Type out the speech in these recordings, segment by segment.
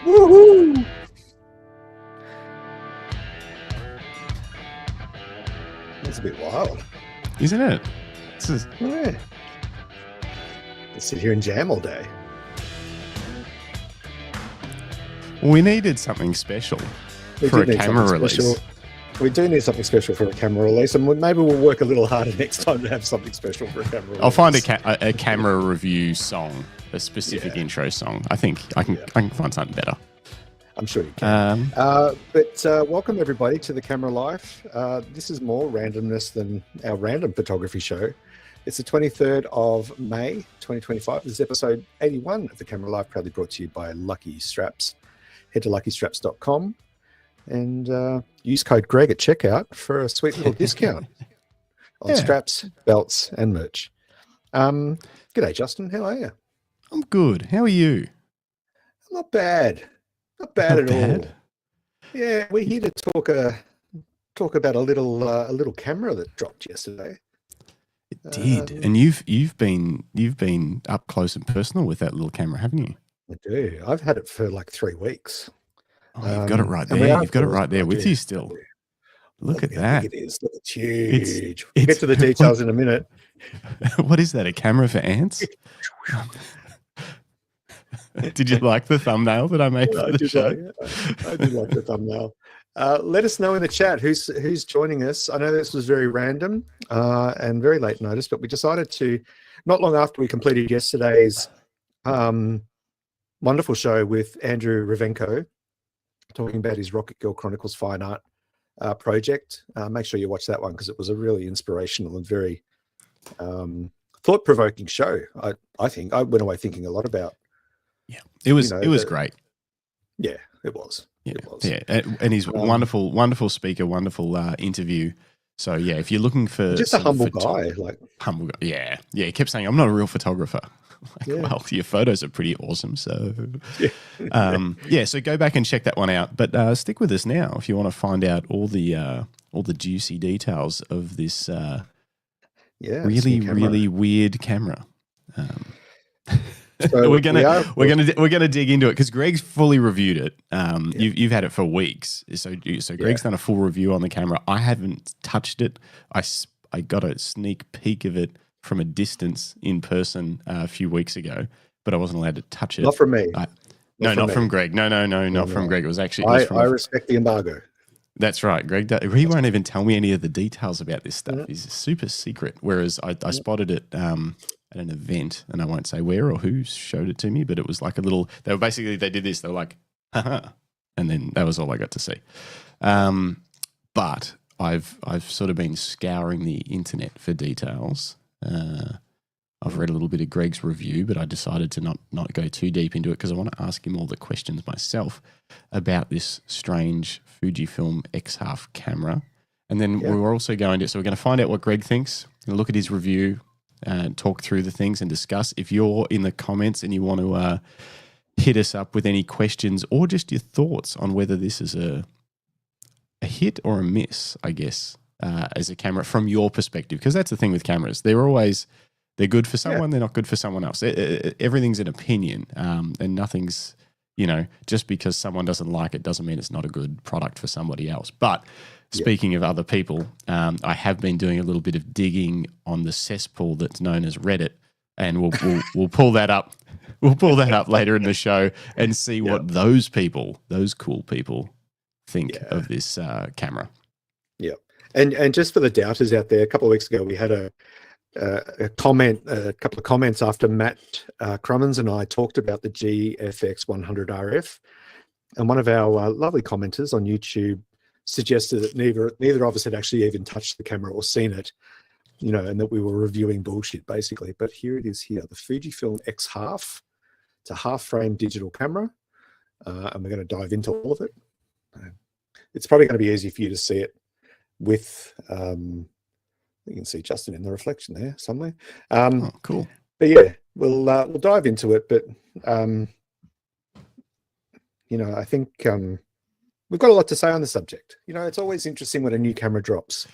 Woohoo! That's a bit wild, isn't it? Yeah. Let's sit here and jam all day. We needed something special for a camera release. We do need something special for a camera release, and maybe we'll work a little harder next time to have something special for a camera release. I'll find a camera review song, a specific intro song. I think I can find something better. I'm sure you can. But welcome everybody to the Camera Life. This is more randomness than our random photography show. It's the 23rd of May, 2025. This is episode 81 of the Camera Life, proudly brought to you by Lucky Straps. Head to luckystraps.com and use code Greg at checkout for a sweet little discount on straps, belts, and merch. G'day, Justin. How are you? I'm good. How are you? Not bad. Not bad all. Yeah, we're here to talk about a little camera that dropped yesterday. It did, and you've been up close and personal with that little camera, haven't you? I do. I've had it for like 3 weeks. Oh, you've got it right there. You've got it right there with you still. Look at that. It is. It's huge. We'll get to the details in a minute. What is that? A camera for ants? Did you like the thumbnail that I made for the show? I did like the thumbnail. Let us know in the chat who's joining us. I know this was very random and very late notice, but we decided to, not long after we completed yesterday's wonderful show with Andrew Ravenko, talking about his Rocket Girl Chronicles Fine Art project. Make sure you watch that one because it was a really inspirational and very thought-provoking show. I think I went away thinking a lot about. Yeah, it was great. Yeah, it was. Yeah, it was. Yeah, and he's wonderful speaker, wonderful interview. So yeah, if you're looking for just a humble guy, humble guy, yeah. He kept saying, "I'm not a real photographer." Well, your photos are pretty awesome. So so go back and check that one out. But stick with us now if you want to find out all the juicy details of this really weird camera. So we're gonna dig into it because Greg's fully reviewed it. You've had it for weeks, so Greg's done a full review on the camera. I haven't touched it. I got a sneak peek of it from a distance in person a few weeks ago, but I wasn't allowed to touch it. Not from me. Not from Greg. No, not from Greg. It was actually. I respect the embargo. That's right, Greg. He won't even tell me any of the details about this stuff. He's super secret. Whereas I spotted it at an event, and I won't say where or who showed it to me, but it was like a little. They did this. They were like, haha, and then that was all I got to see. But I've sort of been scouring the internet for details. I've read a little bit of Greg's review, but I decided to not go too deep into it because I want to ask him all the questions myself about this strange Fujifilm X Half camera. And then we're also going to find out what Greg thinks, and look at his review, and talk through the things and discuss. If you're in the comments and you want to hit us up with any questions or just your thoughts on whether this is a hit or a miss, I guess, as a camera from your perspective, because that's the thing with cameras. They're good for someone, they're not good for someone else. Everything's an opinion, and nothing's, just because someone doesn't like it doesn't mean it's not a good product for somebody else. But speaking of other people, I have been doing a little bit of digging on the cesspool that's known as Reddit, and we'll pull that up. We'll pull that up later in the show and see what those cool people think of this camera. Yeah. And just for the doubters out there, a couple of weeks ago we had a couple of comments after Matt Crummins and I talked about the GFX100 RF, and one of our lovely commenters on YouTube suggested that neither of us had actually even touched the camera or seen it, and that we were reviewing bullshit basically. But here it is here, the Fujifilm X Half. It's a half-frame digital camera, and we're going to dive into all of it. It's probably going to be easy for you to see it with you can see Justin in the reflection there somewhere. Cool. But yeah, we'll dive into it. But I think we've got a lot to say on the subject. It's always interesting when a new camera drops.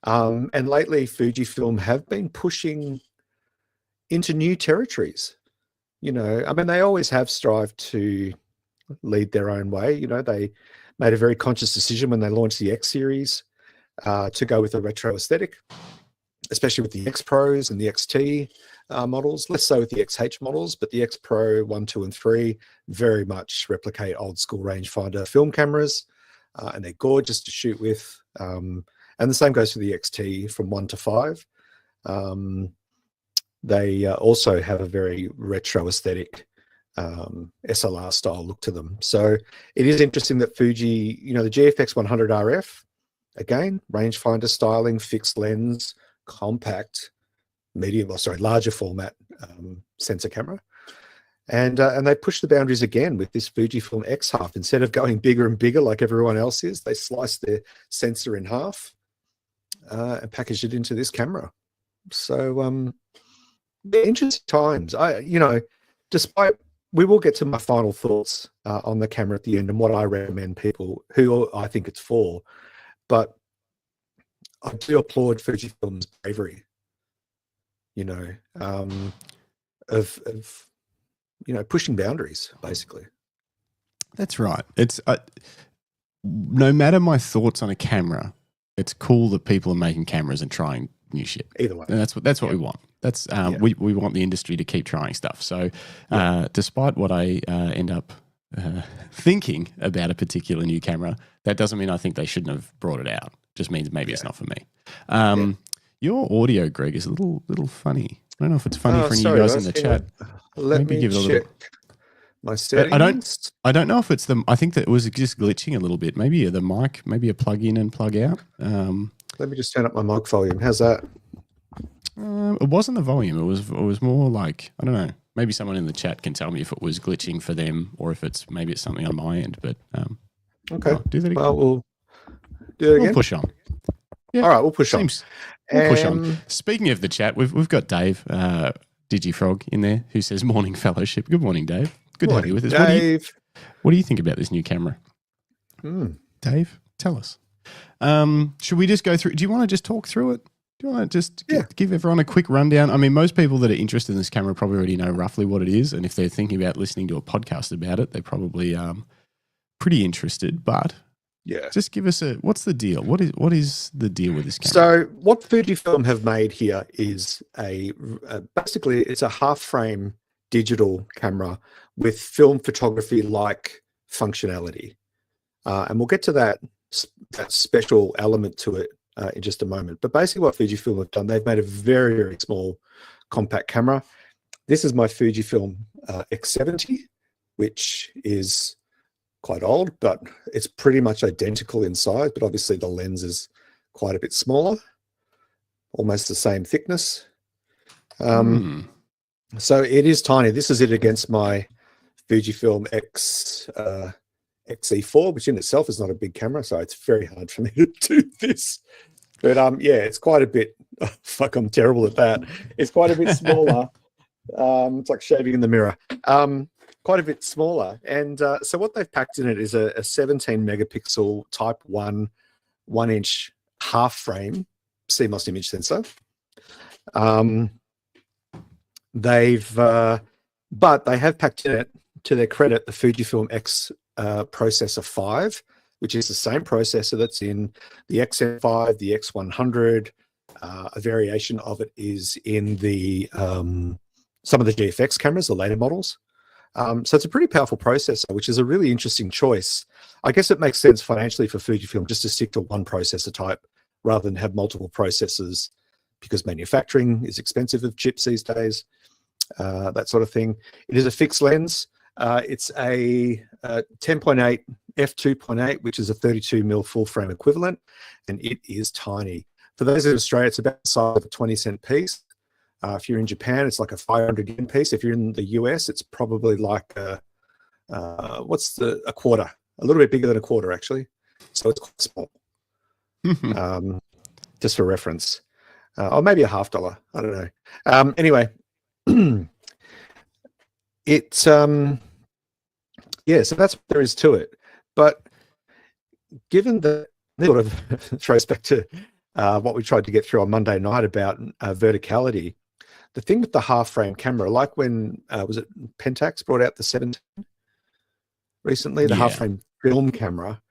And lately, Fujifilm have been pushing into new territories. They always have strived to lead their own way. You know, they made a very conscious decision when they launched the X series to go with a retro aesthetic, especially with the X Pros and the XT models, less so with the XH models, but the X Pro 1, 2, and 3 very much replicate old school rangefinder film cameras, and they're gorgeous to shoot with. And the same goes for the XT from 1 to 5. They also have a very retro aesthetic SLR style look to them. So it is interesting that Fuji, you know, the GFX 100 RF, again, rangefinder styling, fixed lens, compact, larger format sensor camera. And they push the boundaries again with this Fujifilm X Half. Instead of going bigger and bigger like everyone else is, they sliced their sensor in half and packaged it into this camera. So interesting times. Despite, we will get to my final thoughts on the camera at the end and what I recommend people who I think it's for, but I do applaud Fujifilm's bravery, you know, of pushing boundaries, basically. That's right. It's no matter my thoughts on a camera, it's cool that people are making cameras and trying new shit. Either way, and that's what we want. That's we want the industry to keep trying stuff. So, despite what I end up thinking about a particular new camera, that doesn't mean I think they shouldn't have brought it out. Just means maybe it's not for me. Your audio, Greg, is a little funny. I don't know if it's funny for any of you guys in the chat. Let me give it a little. My settings. I don't know if it's the. I think that it was just glitching a little bit. Maybe the mic, maybe a plug in and plug out. Let me just turn up my mic volume. How's that? It wasn't the volume. It was more like, I don't know. Maybe someone in the chat can tell me if it was glitching for them or if it's something on my end. But okay, do that again. Well, we'll do it again. We'll push on. Yeah, all right, we'll push on. We'll push on. Speaking of the chat, we've got Dave Digifrog in there who says morning fellowship. Good morning, Dave. Good to have you with us. Dave. What do you think about this new camera? Dave, tell us. Should we just go through? Do you want to just talk through it? Do you want to just give everyone a quick rundown? I mean, most people that are interested in this camera probably already know roughly what it is. And if they're thinking about listening to a podcast about it, they're probably pretty interested. But just give us what's the deal? What is the deal with this camera? So what Fujifilm have made here is basically it's a half frame digital camera with film photography like functionality. And we'll get to that special element to it in just a moment. But basically what Fujifilm have done, they've made a very, very small compact camera. This is my Fujifilm X70, which is quite old, but it's pretty much identical in size, but obviously the lens is quite a bit smaller, almost the same thickness. So it is tiny. This is it against my Fujifilm X XE4, which in itself is not a big camera, so it's very hard for me to do this. But it's quite a bit. Oh, fuck, I'm terrible at that. It's quite a bit smaller. It's like shaving in the mirror. Quite a bit smaller. And so what they've packed in it is a 17 megapixel Type 1 1-inch half frame CMOS image sensor. But they have packed in it, to their credit, the Fujifilm X processor 5, which is the same processor that's in the XM5, the X100. A variation of it is in the some of the GFX cameras, the later models. So it's a pretty powerful processor, which is a really interesting choice. I guess it makes sense financially for Fujifilm just to stick to one processor type rather than have multiple processors, because manufacturing is expensive of chips these days, that sort of thing. It is a fixed lens. It's a 10.8 f2.8, which is a 32mm full frame equivalent, and it is tiny. For those in Australia, it's about the size of a 20-cent piece. If you're in Japan, it's like a 500 yen piece. If you're in the US, it's probably like a quarter, a little bit bigger than a quarter, actually. So it's quite small, just for reference. Or maybe $0.50. I don't know. Anyway, it's so that's what there is to it. But given the sort of throws back to what we tried to get through on Monday night about verticality, the thing with the half frame camera, like when was it Pentax brought out the 17, recently, the Yeah. half-frame film camera.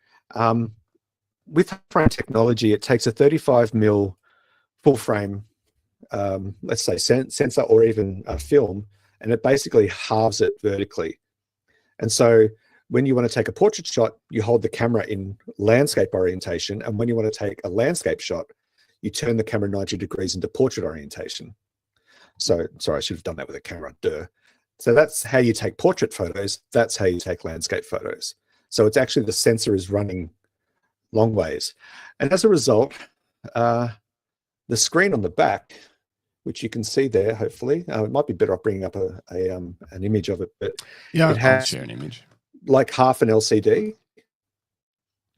With half-frame technology, it takes a 35mm full-frame, let's say sensor or even a film, and it basically halves it vertically. And so when you want to take a portrait shot, you hold the camera in landscape orientation. And when you want to take a landscape shot, you turn the camera 90 degrees into portrait orientation. So, sorry, I should have done that with a camera, duh. So that's how you take portrait photos. That's how you take landscape photos. So it's actually the sensor is running long ways. And as a result, the screen on the back, which you can see there, hopefully, it might be better off bringing up an image of it, but Yeah, it I'll has share an image. like half an LCD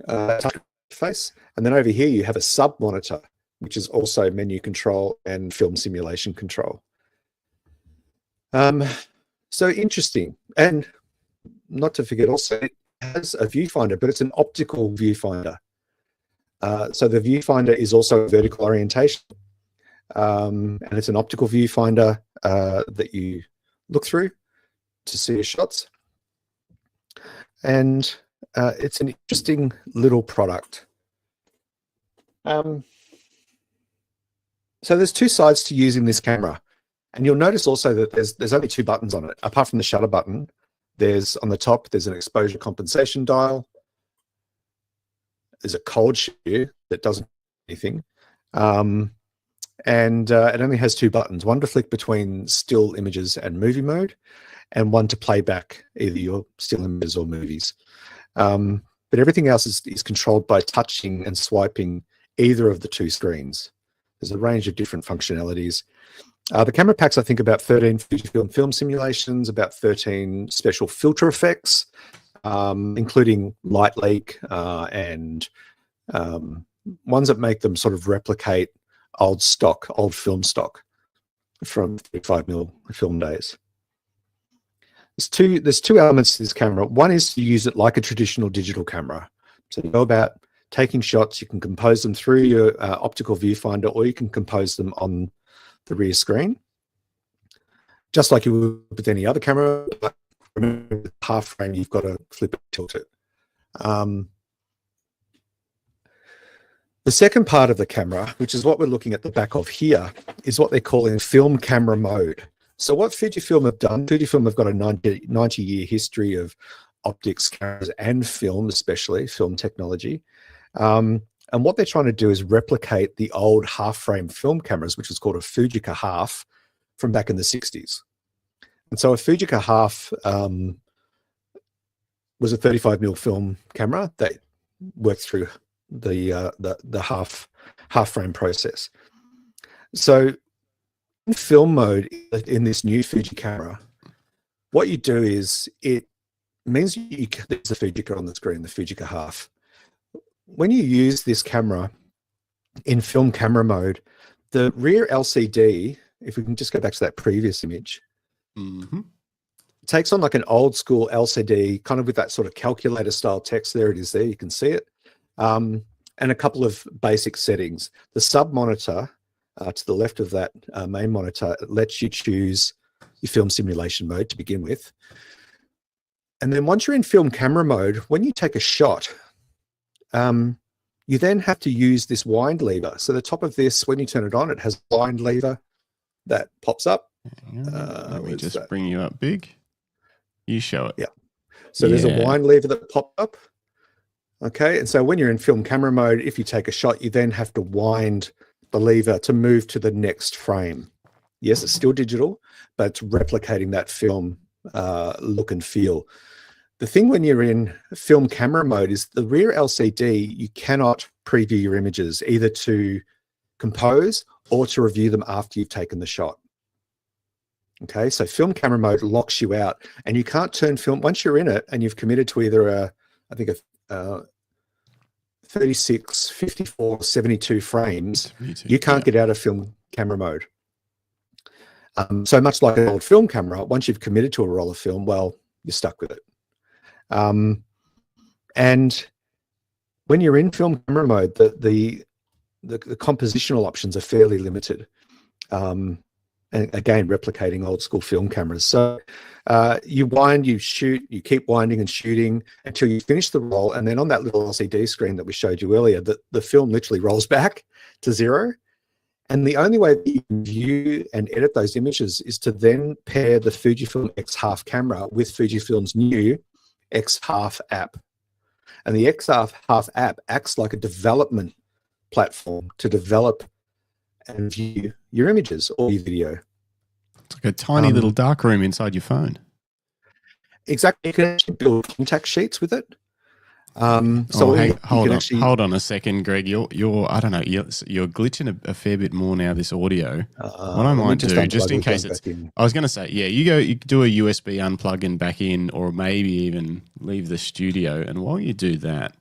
touch face. And then over here, you have a sub monitor, which is also menu control and film simulation control. So interesting. And not to forget also, it has a viewfinder, but it's an optical viewfinder. So the viewfinder is also vertical orientation. And it's an optical viewfinder that you look through to see your shots. And it's an interesting little product. So there's two sides to using this camera. And you'll notice also that there's only two buttons on it. Apart from the shutter button, there's on the top, there's an exposure compensation dial. There's a cold shear that doesn't do anything. And it only has two buttons, one to flick between still images and movie mode, and one to play back either your still images or movies. But everything else is controlled by touching and swiping either of the two screens. There's a range of different functionalities. The camera packs, I think, about 13 Fujifilm film simulations, about 13 special filter effects, including light leak and ones that make them sort of replicate old film stock from 35mm film days. There's two elements to this camera. One is to use it like a traditional digital camera. So you go about taking shots, you can compose them through your optical viewfinder, or you can compose them on the rear screen, just like you would with any other camera. But remember, half frame, you've got to flip it, tilt it. The second part of the camera, which is what we're looking at the back of here, is what they're calling film camera mode. So what Fujifilm have done, Fujifilm have got a 90-year history of optics, cameras, and film, especially film technology. And what they're trying to do is replicate the old half-frame film cameras, which was called a Fuji Half from back in the 60s. And so a Fuji Half was a 35mm film camera that worked through the half-frame process. So in film mode, in this new Fuji camera, what you do is it means there's a Fuji on the screen, the Fuji Half. When you use this camera in film camera mode, the rear LCD, if we can just go back to that previous image, takes on like an old school LCD, kind of with that sort of calculator style text. There it is there, you can see it. And a couple of basic settings. The sub monitor to the left of that main monitor lets you choose your film simulation mode to begin with. And then once you're in film camera mode, when you take a shot, you then have to use this wind lever. So the top of this, when you turn it on, it has a wind lever that pops up. Let me just bring you up big. You show it. Yeah. So there's a wind lever that pops up. Okay. And so when you're in film camera mode, if you take a shot, you then have to wind the lever to move to the next frame. Yes, it's still digital, but it's replicating that film look and feel. The thing when you're in film camera mode is the rear LCD, you cannot preview your images either to compose or to review them after you've taken the shot. Okay, so film camera mode locks you out and you can't turn film, once you're in it and you've committed to either I think a 36, 54, 72 frames, you can't get out of film camera mode. So much like an old film camera, once you've committed to a roll of film, well, you're stuck with it. And when you're in film camera mode, the compositional options are fairly limited. and again, replicating old school film cameras. So you wind, you shoot, you keep winding and shooting until you finish the roll. And then on that little LCD screen that we showed you earlier, the film literally rolls back to 0. And the only way that you can view and edit those images is to then pair the Fujifilm X Half camera with Fujifilm's new X Half app. And the X Half app acts like a development platform to develop and view your images or your video. It's like a tiny little darkroom inside your phone. Exactly. You can actually build contact sheets with it. Hold on a second, Greg. You're I don't know. You're glitching a fair bit more now. This audio. What I might do, just in case it's, I was going to say, yeah, you do a USB unplug and back in, or maybe even leave the studio. And while you do that,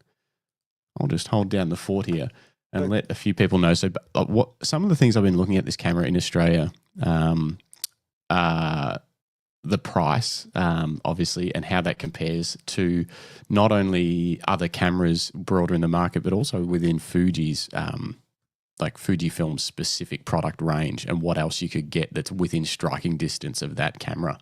I'll just hold down the fort here and let a few people know. So, what some of the things I've been looking at this camera in Australia. The price, obviously, and how that compares to not only other cameras broader in the market, but also within Fuji's, like Fujifilm specific product range, and what else you could get that's within striking distance of that camera.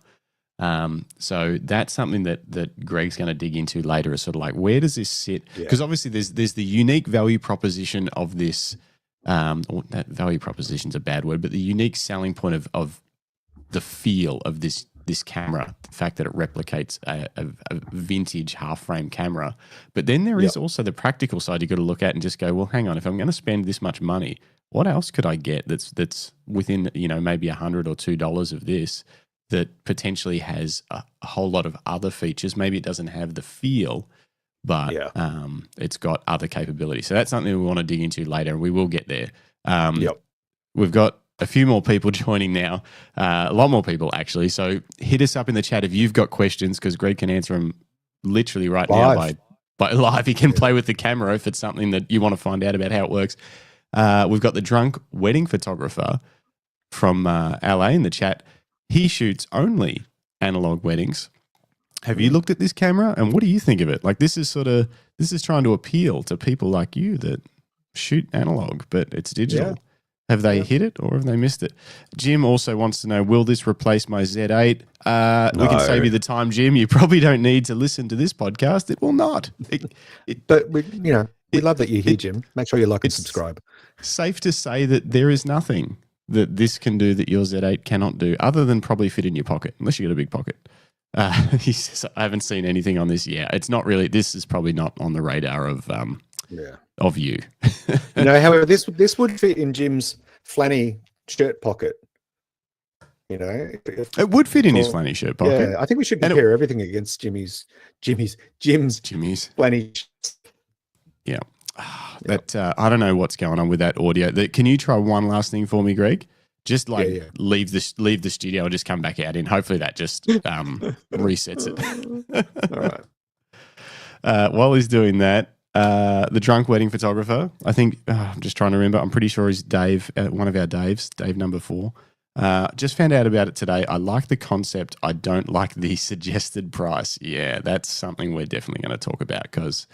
So that's something that Greg's going to dig into later, is sort of like, where does this sit? Because obviously there's the unique value proposition of this, or that value proposition is a bad word, but the unique selling point of the feel of this camera, the fact that it replicates a vintage half-frame camera. But then there is also the practical side you got to look at and just go, well, hang on, if I'm going to spend this much money, what else could I get that's within, maybe $100 or $2 of this, that potentially has a whole lot of other features? Maybe it doesn't have the feel, but it's got other capabilities. So that's something we want to dig into later, and we will get there. We've got a few more people joining now, a lot more people actually. So hit us up in the chat if you've got questions, because Greg can answer them literally right now by live. He can play with the camera if it's something that you want to find out about how it works. We've got the drunk wedding photographer from LA in the chat. He shoots only analog weddings. Have you looked at this camera, and what do you think of it? Like, this is trying to appeal to people like you that shoot analog, but it's digital. Yeah. Have they hit it, or have they missed it? Jim also wants to know, will this replace my Z8? No. We can save you the time, Jim. You probably don't need to listen to this podcast. It will not. But we love that you're here, Jim. Make sure you like and subscribe. Safe to say that there is nothing that this can do that your Z8 cannot do, other than probably fit in your pocket, unless you got a big pocket. He says, I haven't seen anything on this yet. It's not really, this is probably not on the radar of you. However, this would fit in Jim's flanny shirt pocket. It would fit in his flanny shirt pocket. Yeah, I think we should compare everything against Jim's flanny. Yeah. I don't know what's going on with that audio. Can you try one last thing for me, Greg? Just leave the studio and just come back out in. Hopefully that just resets it. All right. While he's doing that, the drunk wedding photographer, I think, I'm just trying to remember, I'm pretty sure he's Dave, one of our Daves, Dave number 4. Just found out about it today. I like the concept. I don't like the suggested price. Yeah, that's something we're definitely going to talk about, because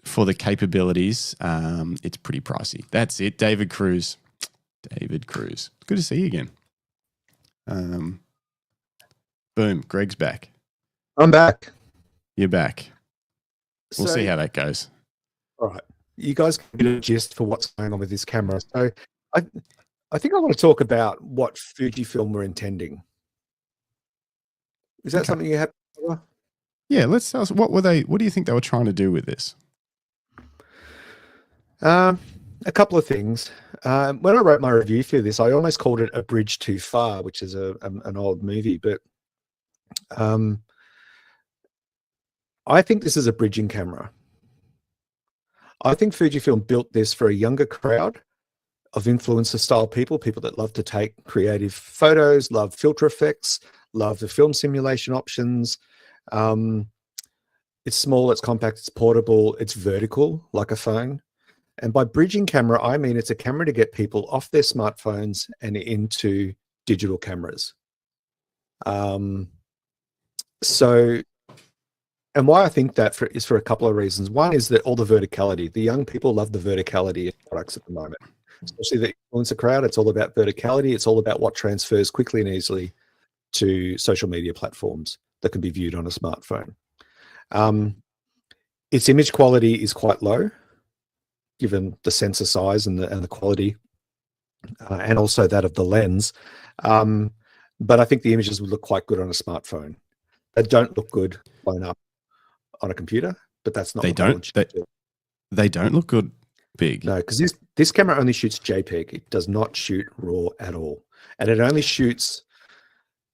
for the capabilities, it's pretty pricey. That's it. David Cruz. Good to see you again. Boom. Greg's back. I'm back. You're back. We'll see how that goes. All right. You guys can get a gist for what's going on with this camera. So I think I want to talk about what Fujifilm were intending. Is that something you have? Yeah, let's tell us, what do you think they were trying to do with this? A couple of things. When I wrote my review for this, I almost called it A Bridge Too Far, which is an old movie, but I think this is a bridging camera. I think Fujifilm built this for a younger crowd of influencer style people that love to take creative photos, love filter effects, love the film simulation options. It's small, it's compact, it's portable, it's vertical like a phone. And by bridging camera, I mean it's a camera to get people off their smartphones and into digital cameras. And why I think that is for a couple of reasons. One is that all the verticality. The young people love the verticality of products at the moment. especially the influencer crowd. It's all about verticality. It's all about what transfers quickly and easily to social media platforms that can be viewed on a smartphone. Its image quality is quite low, given the sensor size and the quality, and also that of the lens. But I think the images would look quite good on a smartphone. They don't look good blown up on a computer, but that's not. They don't look good big. No, because this camera only shoots JPEG. It does not shoot RAW at all, and it only shoots.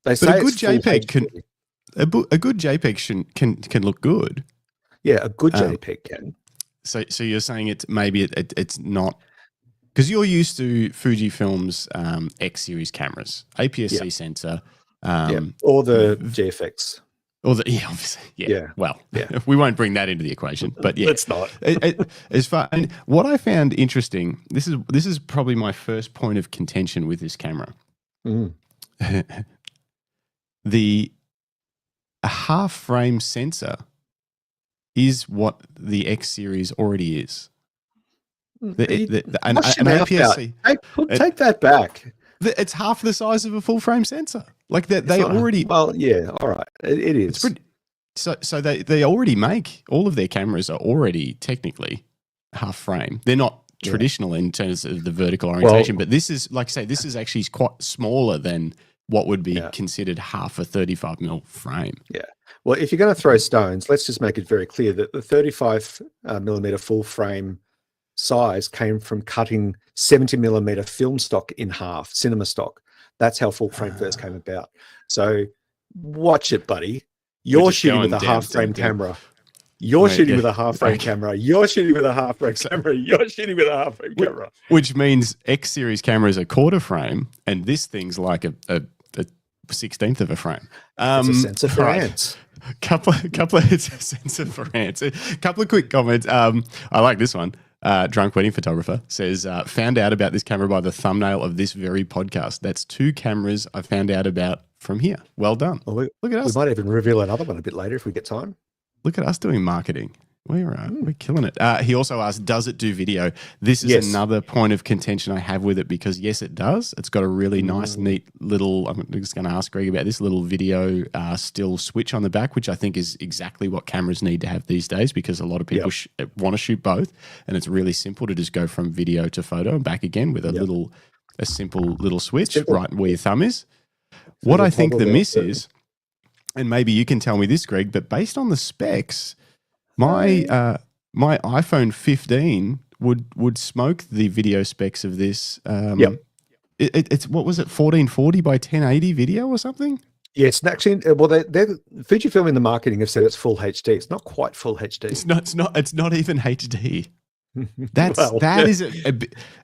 They say a good JPEG can a good JPEG can look good. Yeah, a good JPEG can. So you're saying it's not, because you're used to Fujifilm's X series cameras, APS-C sensor, or the GFX. Obviously, Well, we won't bring that into the equation, but let's not. As far, and what I found interesting, this is probably my first point of contention with this camera. A half frame sensor is what the X series already is. An APS-C. Take that back. It's half the size of a full frame sensor. Like that, they already. Well, yeah, all right, it is. So they already make, all of their cameras are already technically half frame. They're not traditional in terms of the vertical orientation, but this is, like I say, this is actually quite smaller than what would be considered half a 35mm frame. Yeah. Well, if you're going to throw stones, let's just make it very clear that the 35mm full frame size came from cutting 70mm film stock in half, cinema stock. That's how full frame first came about. So watch it, buddy. You're shooting with a half frame camera. You're shooting with a half frame camera. You're shooting with a half frame camera. You're shooting with a half frame camera. Which means X series cameras are quarter frame, and this thing's like a 16th of a frame. It's a sensor for ants. It's a sensor for ants. A couple of quick comments. I like this one. Drunk Wedding Photographer says, found out about this camera by the thumbnail of this very podcast. That's 2 cameras I found out about from here. Well done. Well, look at us. We might even reveal another one a bit later if we get time. Look at us doing marketing. We're killing it. He also asked, does it do video? This is another point of contention I have with it, because yes, it does. It's got a really nice, neat little, I'm just going to ask Greg about this little video still switch on the back, which I think is exactly what cameras need to have these days, because a lot of people want to shoot both. And it's really simple to just go from video to photo and back again with a simple little switch right where your thumb is. What I think the miss is, and maybe you can tell me this, Greg, but based on the specs, my iPhone 15 would smoke the video specs of this. It's what was it, 1440 by 1080 video or something? Yeah, it's actually, well, Fujifilm in the marketing have said it's full HD. It's not quite full HD. It's not even HD. That is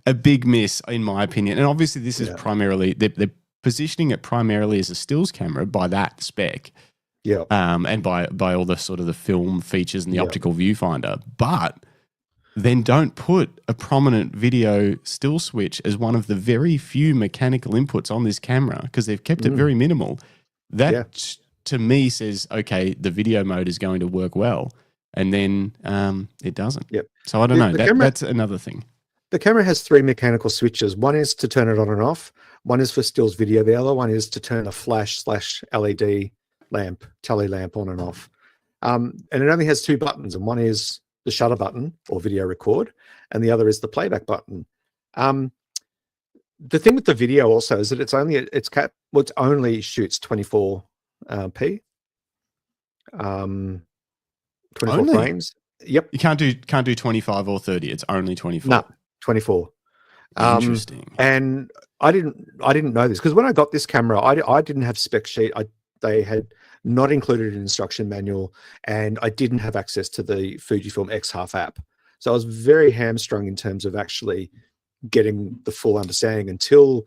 a big miss in my opinion. And obviously this is primarily, they're positioning it primarily as a stills camera by that spec. Yeah. And by all the sort of the film features and the optical viewfinder, but then don't put a prominent video still switch as one of the very few mechanical inputs on this camera, because they've kept it very minimal. That to me says, okay, the video mode is going to work well, and then it doesn't. Yep. So I don't know. That's another thing. The camera has 3 mechanical switches. One is to turn it on and off. One is for stills video. The other one is to turn a flash/LED lamp, tele lamp on and off. And it only has 2 buttons, and one is the shutter button or video record, and the other is the playback button. The thing with the video also is that it only shoots 24p, 24 frames. Yep. You can't do 25 or 30. It's only 24. No, 24. Interesting. And I didn't know this, because when I got this camera, I didn't have spec sheet. They had not included an instruction manual, and I didn't have access to the Fujifilm X Half app. So I was very hamstrung in terms of actually getting the full understanding until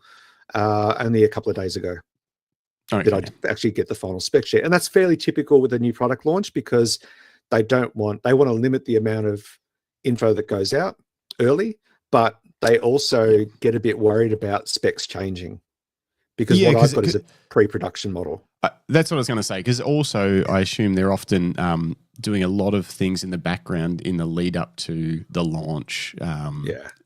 only a couple of days ago that I actually get the final spec sheet. And that's fairly typical with a new product launch, because they want to limit the amount of info that goes out early, but they also get a bit worried about specs changing, because Yeah, what 'cause I've got is a pre-production model. That's what I was going to say, because also I assume they're often doing a lot of things in the background in the lead up to the launch,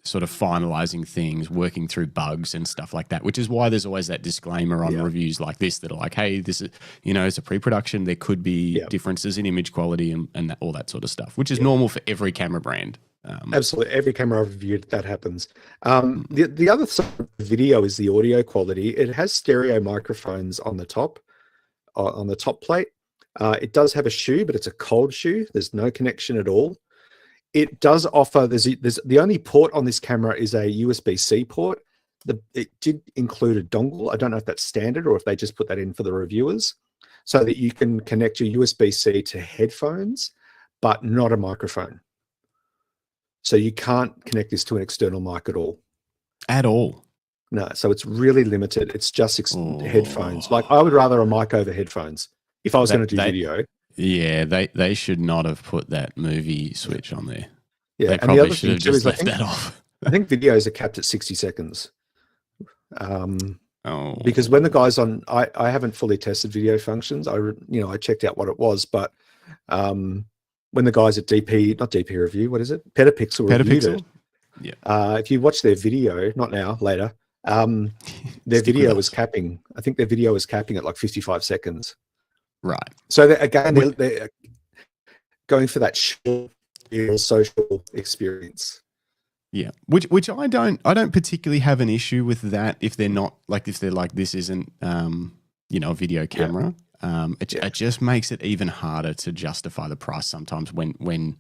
sort of finalizing things, working through bugs and stuff like that, which is why there's always that disclaimer on reviews like this that are like, hey, this is, you know, it's a pre-production. There could be differences in image quality and all that sort of stuff, which is normal for every camera brand. Absolutely. Every camera I've reviewed, that happens. The other side of the video is the audio quality. It has stereo microphones on the top plate. It does have a shoe, but it's a cold shoe. There's no connection at all. It does offer, there's the only port on this camera is a USB-C port. It did include a dongle. I don't know if that's standard or if they just put that in for the reviewers, so that you can connect your USB-C to headphones, but not a microphone. So you can't connect this to an external mic at all. At all? No, so it's really limited. It's just headphones. Like, I would rather a mic over headphones if I was going to do video. Yeah, they should not have put that movie switch on there. Yeah, they probably should have just left that off. I think videos are capped at 60 seconds. Because when the guys on, I haven't fully tested video functions. I checked out what it was, but when the guys at not DP Review, what is it? Petapixel reviewed it. Yeah. If you watch their video, not now, later, their video was capping. I think their video was capping at like 55 seconds. Right. So they're going for that short, real social experience. Yeah. Which I don't particularly have an issue with that if they're not like, if they're like, this isn't a video camera. It just makes it even harder to justify the price sometimes when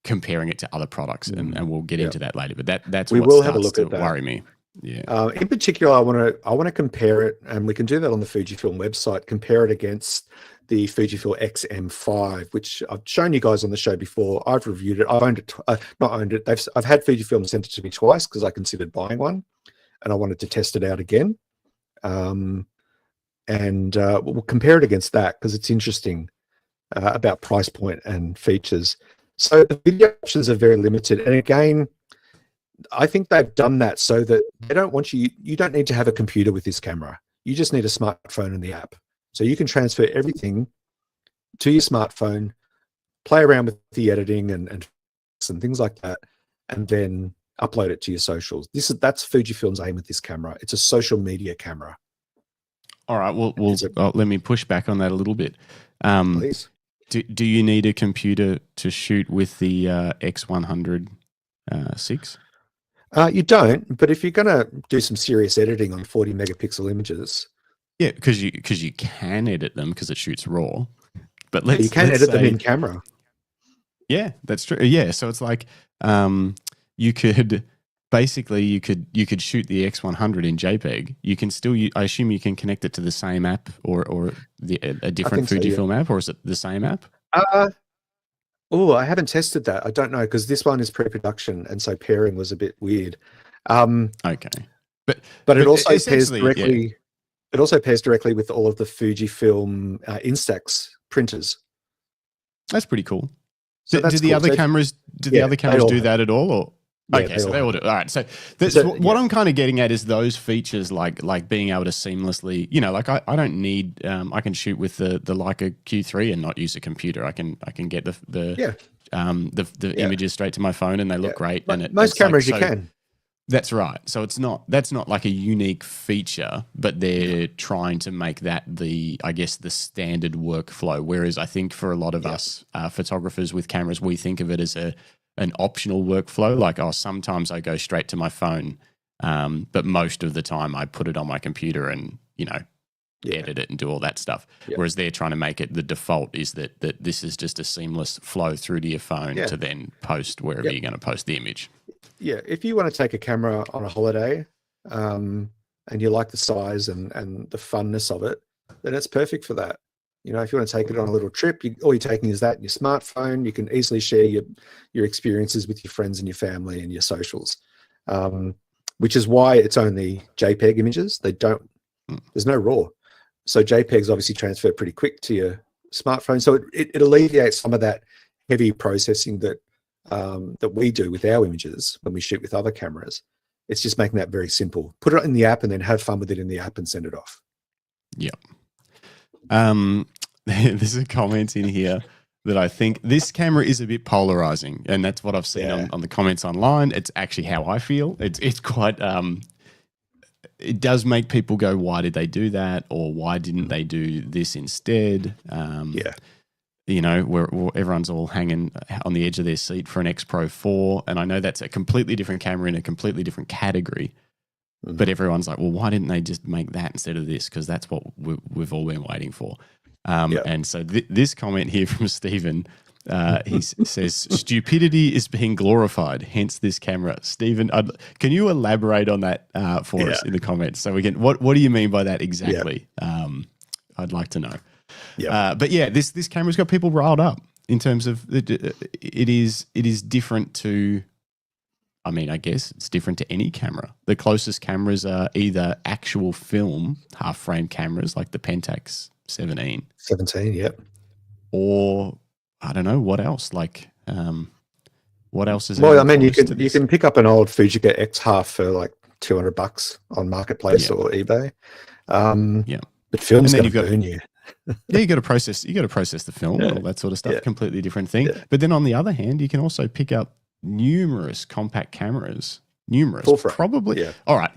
comparing it to other products, and we'll get into that later. But that's we what will starts have a look to at that. worry me. Yeah. In particular, I want to compare it, and we can do that on the Fujifilm website. Compare it against the Fujifilm X M5, which I've shown you guys on the show before. I've reviewed it. I've owned it. Not owned it. I've had Fujifilm send it to me twice because I considered buying one, and I wanted to test it out again. We'll compare it against that because it's interesting about price point and features. So the video options are very limited, and again, I think they've done that so that they don't want you don't need to have a computer with this camera. You just need a smartphone and the app. So you can transfer everything to your smartphone, play around with the editing and things like that, and then upload it to your socials. That's Fujifilm's aim with this camera. It's a social media camera. All right. Well, let me push back on that a little bit. Please. Do you need a computer to shoot with the X100 6? You don't, but if you're going to do some serious editing on 40 megapixel images, yeah, because you can edit them because it shoots RAW, but you can edit them in camera. Yeah, that's true. Yeah, so it's like you could basically you could shoot the X100 in JPEG. You can still, I assume, you can connect it to the same app or a different Fujifilm app, or is it the same app? I haven't tested that. I don't know, because this one is pre-production, and so pairing was a bit weird. Okay, but it also pairs directly. Yeah. It also pairs directly with all of the Fujifilm Instax printers. That's pretty cool. So do the other cameras do that at all? Or okay, so they all do. All right, so what I'm kind of getting at is those features, like being able to seamlessly, like I don't need, I can shoot with the Leica Q3 and not use a computer. I can get the images straight to my phone and they look great. And most cameras you can. That's right. So that's not like a unique feature, but they're trying to make that the standard workflow. Whereas I think for a lot of us photographers with cameras, we think of it as an optional workflow. Like, sometimes I go straight to my phone, but most of the time I put it on my computer and edit it and do all that stuff. Yeah. Whereas they're trying to make it the default is that this is just a seamless flow through to your phone to then post wherever you're going to post the image. Yeah, if you want to take a camera on a holiday and you like the size and the funness of it, then it's perfect for that. If you want to take it on a little trip, all you're taking is that and your smartphone. You can easily share your experiences with your friends and your family and your socials, which is why it's only JPEG images. There's no RAW. So JPEGs obviously transfer pretty quick to your smartphone. So it alleviates some of that heavy processing that we do with our images when we shoot with other cameras. It's just making that very simple. Put it in the app and then have fun with it in the app and send it off. Yep. There's a comment in here that I think this camera is a bit polarizing, and that's what I've seen on the comments online. It's actually how I feel. It's quite it does make people go, why did they do that? Or why didn't they do this instead? You know, where everyone's all hanging on the edge of their seat for an X Pro 4. And I know that's a completely different camera in a completely different category. But everyone's like, well, why didn't they just make that instead of this? Because that's what we've all been waiting for. And so this comment here from Stephen, he says, stupidity is being glorified, hence this camera. Stephen, can you elaborate on that for us in the comments? So we can, what do you mean by that exactly? I'd like to know. But yeah, this camera's got people riled up in terms of it is different to, I mean, I guess it's different to any camera. The closest cameras are either actual film half frame cameras like the Pentax 17. 17, yep. Or I don't know what else. Like, what else is? Well, I mean, you can pick up an old Fuji X Half for like $200 on Marketplace or eBay. But film's going to burn you. You got to process the film and all that sort of stuff. Completely different thing. But then on the other hand, you can also pick up numerous compact cameras. Probably. All right.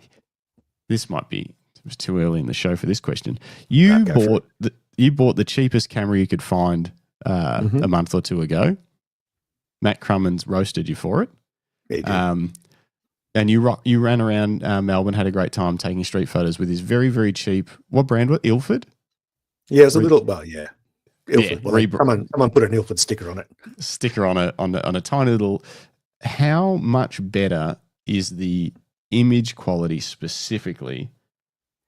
This might be. It was too early in the show for this question. You bought the cheapest camera you could find a month or two ago. Matt Crummins roasted you for it. And you ran around Melbourne, had a great time taking street photos with his very, very cheap. What brand was it? Ilford? Yeah, it was a little. Well, yeah. Ilford. Someone put an Ilford sticker on it. On a tiny little. How much better is the image quality specifically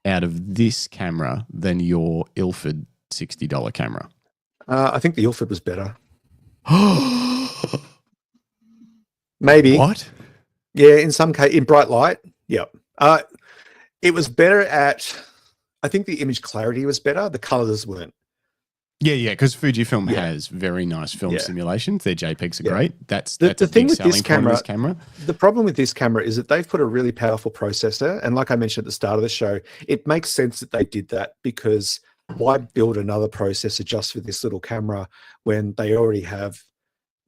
out of this camera than your Ilford $60 camera? I think the Ilford was better. Maybe. What? Yeah, in some case, in bright light. Yep. It was better at. I think the image clarity was better. The colors weren't. Yeah, because Fujifilm has very nice film simulations. Their JPEGs are great. That's the a thing big with selling this point camera, of this camera. The problem with this camera is that they've put a really powerful processor, and like I mentioned at the start of the show, it makes sense that they did that because why build another processor just for this little camera when they already have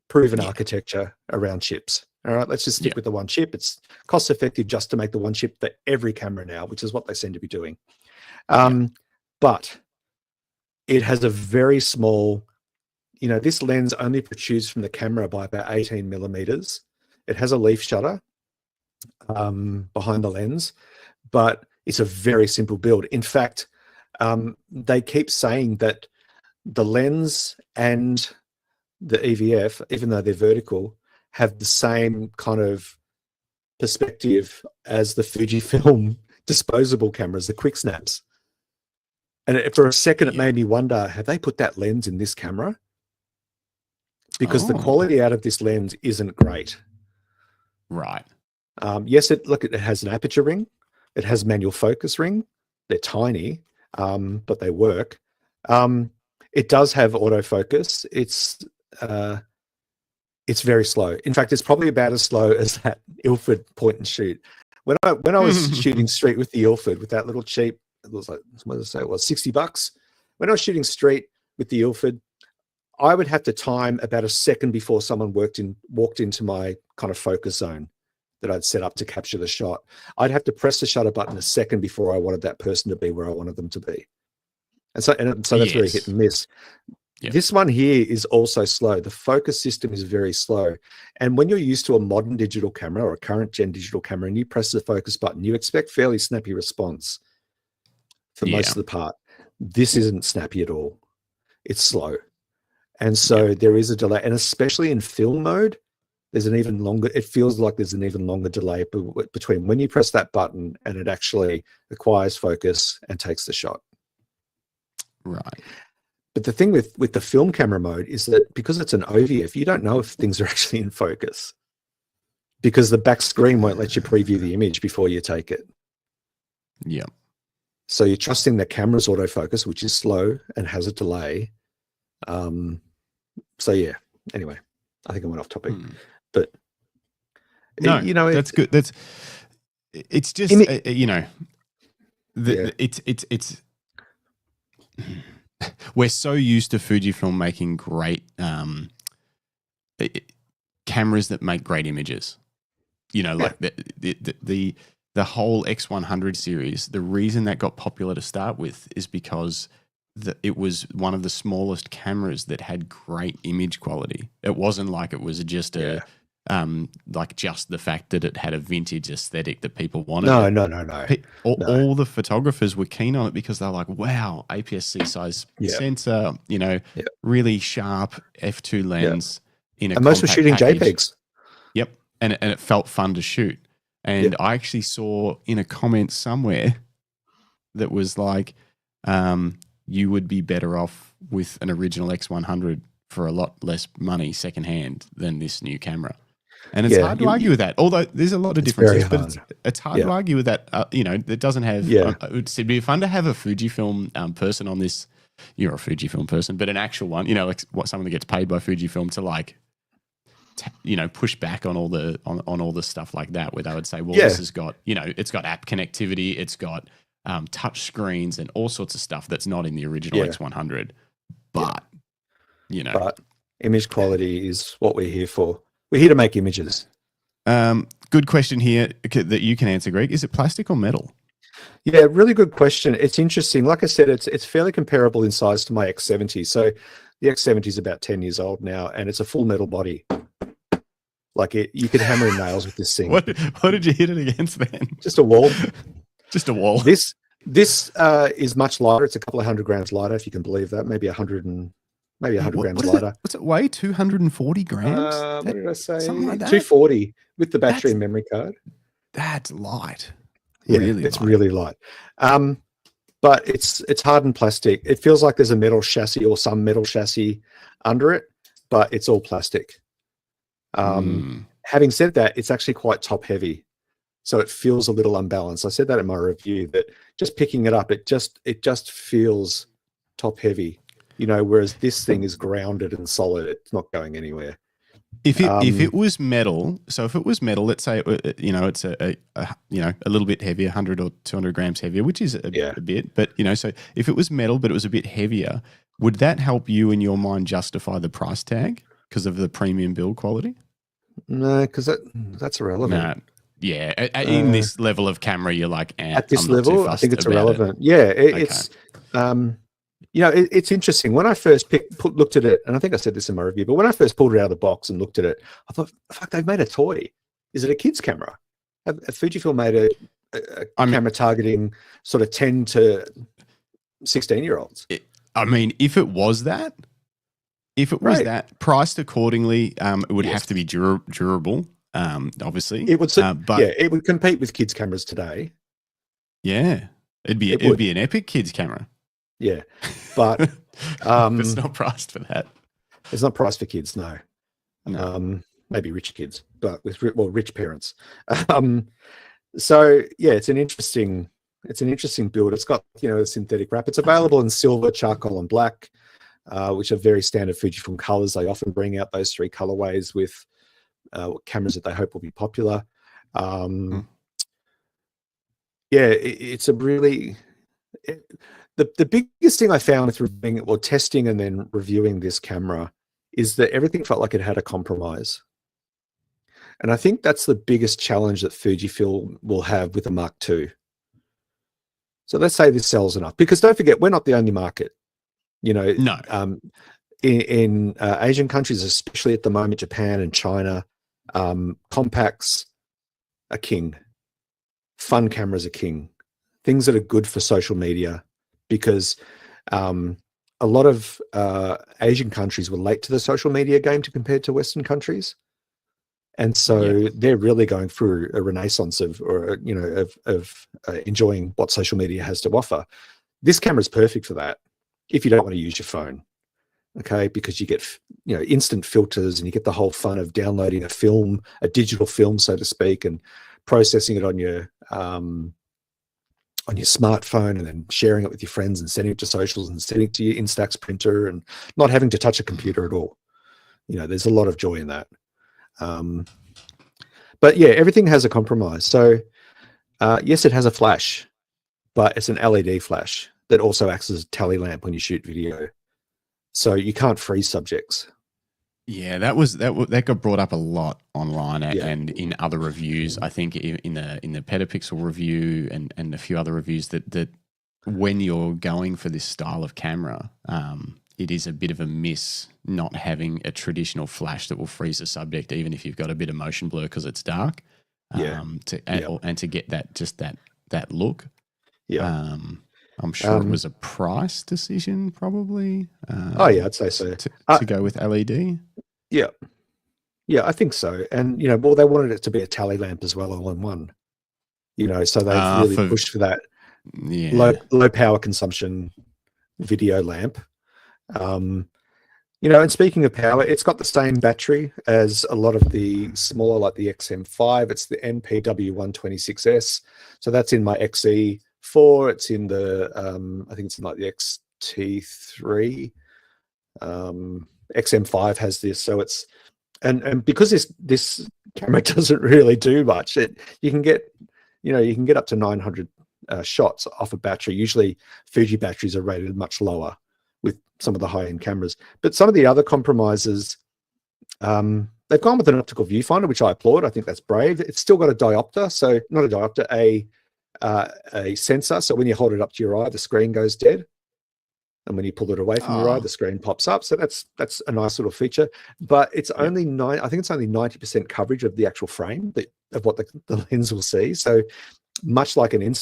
proven architecture around chips? All right, let's just stick with the one chip. It's cost effective just to make the one chip for every camera now, which is what they seem to be doing. But it has a very small, this lens only protrudes from the camera by about 18 millimeters. It has a leaf shutter behind the lens, but it's a very simple build. In fact, they keep saying that the lens and the EVF, even though they're vertical, have the same kind of perspective as the Fujifilm disposable cameras, the quick snaps. And for a second, it made me wonder, have they put that lens in this camera? Because the quality out of this lens isn't great. Right. Yes, it has an aperture ring. It has manual focus ring. They're tiny, but they work. It does have autofocus. It's very slow. In fact, it's probably about as slow as that Ilford point and shoot. When I was shooting street with the Ilford with that little cheap, it was like, what did I say? It was $60. When I was shooting street with the Ilford, I would have to time about a second before someone walked into my kind of focus zone that I'd set up to capture the shot. I'd have to press the shutter button a second before I wanted that person to be where I wanted them to be. And so that's very hit and miss. Yep. This one here is also slow. The focus system is very slow. And when you're used to a modern digital camera or a current gen digital camera and you press the focus button, you expect fairly snappy response for most of the part. This isn't snappy at all. It's slow. And so there is a delay. And especially in film mode, it feels like there's an even longer delay between when you press that button and it actually acquires focus and takes the shot. Right. But the thing with the film camera mode is that because it's an OVF, you don't know if things are actually in focus because the back screen won't let you preview the image before you take it. Yeah. So you're trusting the camera's autofocus, which is slow and has a delay. So yeah, anyway, I think I went off topic, but no, that's good. it's just you know, it's we're so used to Fujifilm making great cameras that make great images. You know, like the whole X100 series. The reason that got popular to start with is because it was one of the smallest cameras that had great image quality. It wasn't like it was just like just the fact that it had a vintage aesthetic that people wanted. No. All the photographers were keen on it because they're like, wow, APS-C size sensor, you know, really sharp f2 lens in a and most were shooting package. JPEGs. Yep. And it felt fun to shoot. And I actually saw in a comment somewhere that was like, you would be better off with an original X100 for a lot less money secondhand than this new camera. And it's hard to argue with that, although there's a lot of differences. But it's hard to argue with that. You know, it doesn't have. It'd be fun to have a Fujifilm person on this. You're a Fujifilm person, but an actual one. You know, like someone that gets paid by Fujifilm to like, you know, push back on all the on all the stuff like that, where they would say, well, this has got, you know, it's got app connectivity, it's got touch screens and all sorts of stuff that's not in the original X100. But you know, but image quality is what we're here for. We're here to make images. Good question here that you can answer, Greg. Is it plastic or metal? Yeah, really good question. It's interesting. Like I said, it's fairly comparable in size to my X70. So the X70 is about 10 years old now, and it's a full metal body. Like you could hammer in nails with this thing. What did you hit it against then? Just a wall. Just a wall. This is much lighter. It's a couple of 100 grams lighter, if you can believe that. Maybe 100 grams lighter. What's it weigh? 240 grams? What did I say? Something like that? 240 with the battery and memory card. That's light. Yeah, really it's light. really light. But it's hardened plastic. It feels like there's a metal chassis or some metal chassis under it, but it's all plastic. Having said that, it's actually quite top heavy. So it feels a little unbalanced. I said that in my review, that just picking it up, it just feels top heavy, you know, whereas this thing is grounded and solid. It's not going anywhere. If it was metal, so if it was metal, let's say, you know, it's a little bit heavier, 100 or 200 grams heavier, which is a bit, but, you know, so if it was metal, but it was a bit heavier, would that help you in your mind justify the price tag because of the premium build quality? No, because that's irrelevant. Nah. Yeah, in this level of camera, you're like, at this level, I think it's irrelevant. It's, you know, it's interesting. When I first looked at it, and I think I said this in my review, but when I first pulled it out of the box and looked at it, I thought, fuck, they've made a toy. Is it a kid's camera? Have Fujifilm made a camera targeting sort of 10 to 16-year-olds? I mean, if it was that, priced accordingly, it would have to be durable. Obviously, it would, but it would compete with kids' cameras today. Yeah, it'd be an epic kids' camera. Yeah, but it's not priced for that. It's not priced for kids, no. Maybe rich kids, but with rich parents. So yeah, it's an interesting build. It's got, you know, a synthetic wrap. It's available in silver, charcoal, and black, which are very standard Fujifilm colors. They often bring out those three colorways with cameras that they hope will be popular. It's a really the biggest thing I found through testing and then reviewing this camera is that everything felt like it had a compromise. And I think that's the biggest challenge that Fujifilm will have with the Mark II. So let's say this sells enough, because don't forget, we're not the only market. You know, no. In Asian countries, especially at the moment, Japan and China, compacts are king. Fun cameras are king. Things that are good for social media, because a lot of Asian countries were late to the social media game compared to Western countries. And so they're really going through a renaissance of enjoying what social media has to offer. This camera is perfect for that if you don't want to use your phone. Okay, because you get, you know, instant filters, and you get the whole fun of downloading a digital film, so to speak, and processing it on your smartphone, and then sharing it with your friends, and sending it to socials, and sending it to your Instax printer, and not having to touch a computer at all. You know, there's a lot of joy in that. But yeah, everything has a compromise. So Yes, it has a flash, but it's an LED flash that also acts as a tally lamp when you shoot video. So you can't freeze subjects. Yeah, that got brought up a lot online and in other reviews. I think in the Petapixel review and a few other reviews that when you're going for this style of camera, it is a bit of a miss not having a traditional flash that will freeze a subject, even if you've got a bit of motion blur because it's dark. And to get that look. Yeah. I'm sure it was a price decision, probably. I'd say so. To go with LED. Yeah, I think so. And well, they wanted it to be a tally lamp as well, all in one. So they've really pushed for that low power consumption video lamp. And speaking of power, it's got the same battery as a lot of the smaller, like the XM5. It's the NPW126S. So that's in my XE4. It's in the, I think it's in like the XT3. XM5 has this. So it's, and because this camera doesn't really do much, you can get up to 900 shots off a battery. Usually Fuji batteries are rated much lower with some of the high-end cameras. But some of the other compromises, they've gone with an optical viewfinder, which I applaud. I think that's brave. It's still got a diopter, so not a diopter, a sensor. So when you hold it up to your eye, the screen goes dead. And when you pull it away from your eye, the screen pops up. So that's a nice little feature. But it's only I think it's only 90% coverage of the actual frame of what the lens will see. So much like an an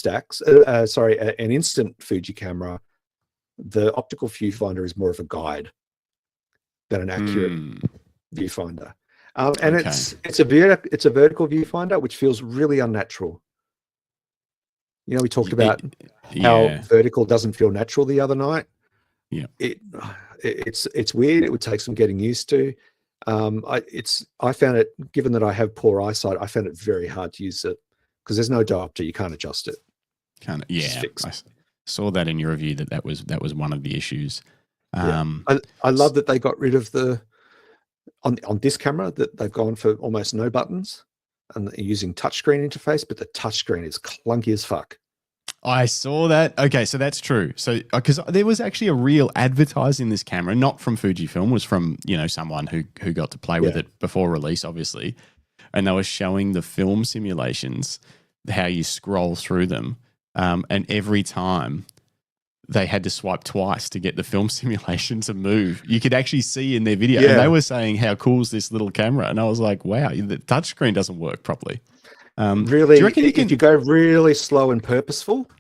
instant Fuji camera, the optical viewfinder is more of a guide than an accurate viewfinder. And it's a vertical viewfinder, which feels really unnatural. We talked about how vertical doesn't feel natural the other night. Yeah, it's weird. It would take some getting used to. I found it, given that I have poor eyesight, I found it very hard to use it because there's no diopter. You can't adjust it. I saw that in your review that was one of the issues. I love that they got rid of on this camera that they've gone for almost no buttons and they're using touchscreen interface, but the touchscreen is clunky as fuck. I saw that. Okay, so that's true. So because there was actually a real advertising this camera, not from Fujifilm, was from someone who got to play with it before release, obviously, and they were showing the film simulations, how you scroll through them, and every time they had to swipe twice to get the film simulation to move. You could actually see in their video, and they were saying how cool is this little camera, and I was like, wow, the touchscreen doesn't work properly. Really, do you reckon if you go really slow and purposeful,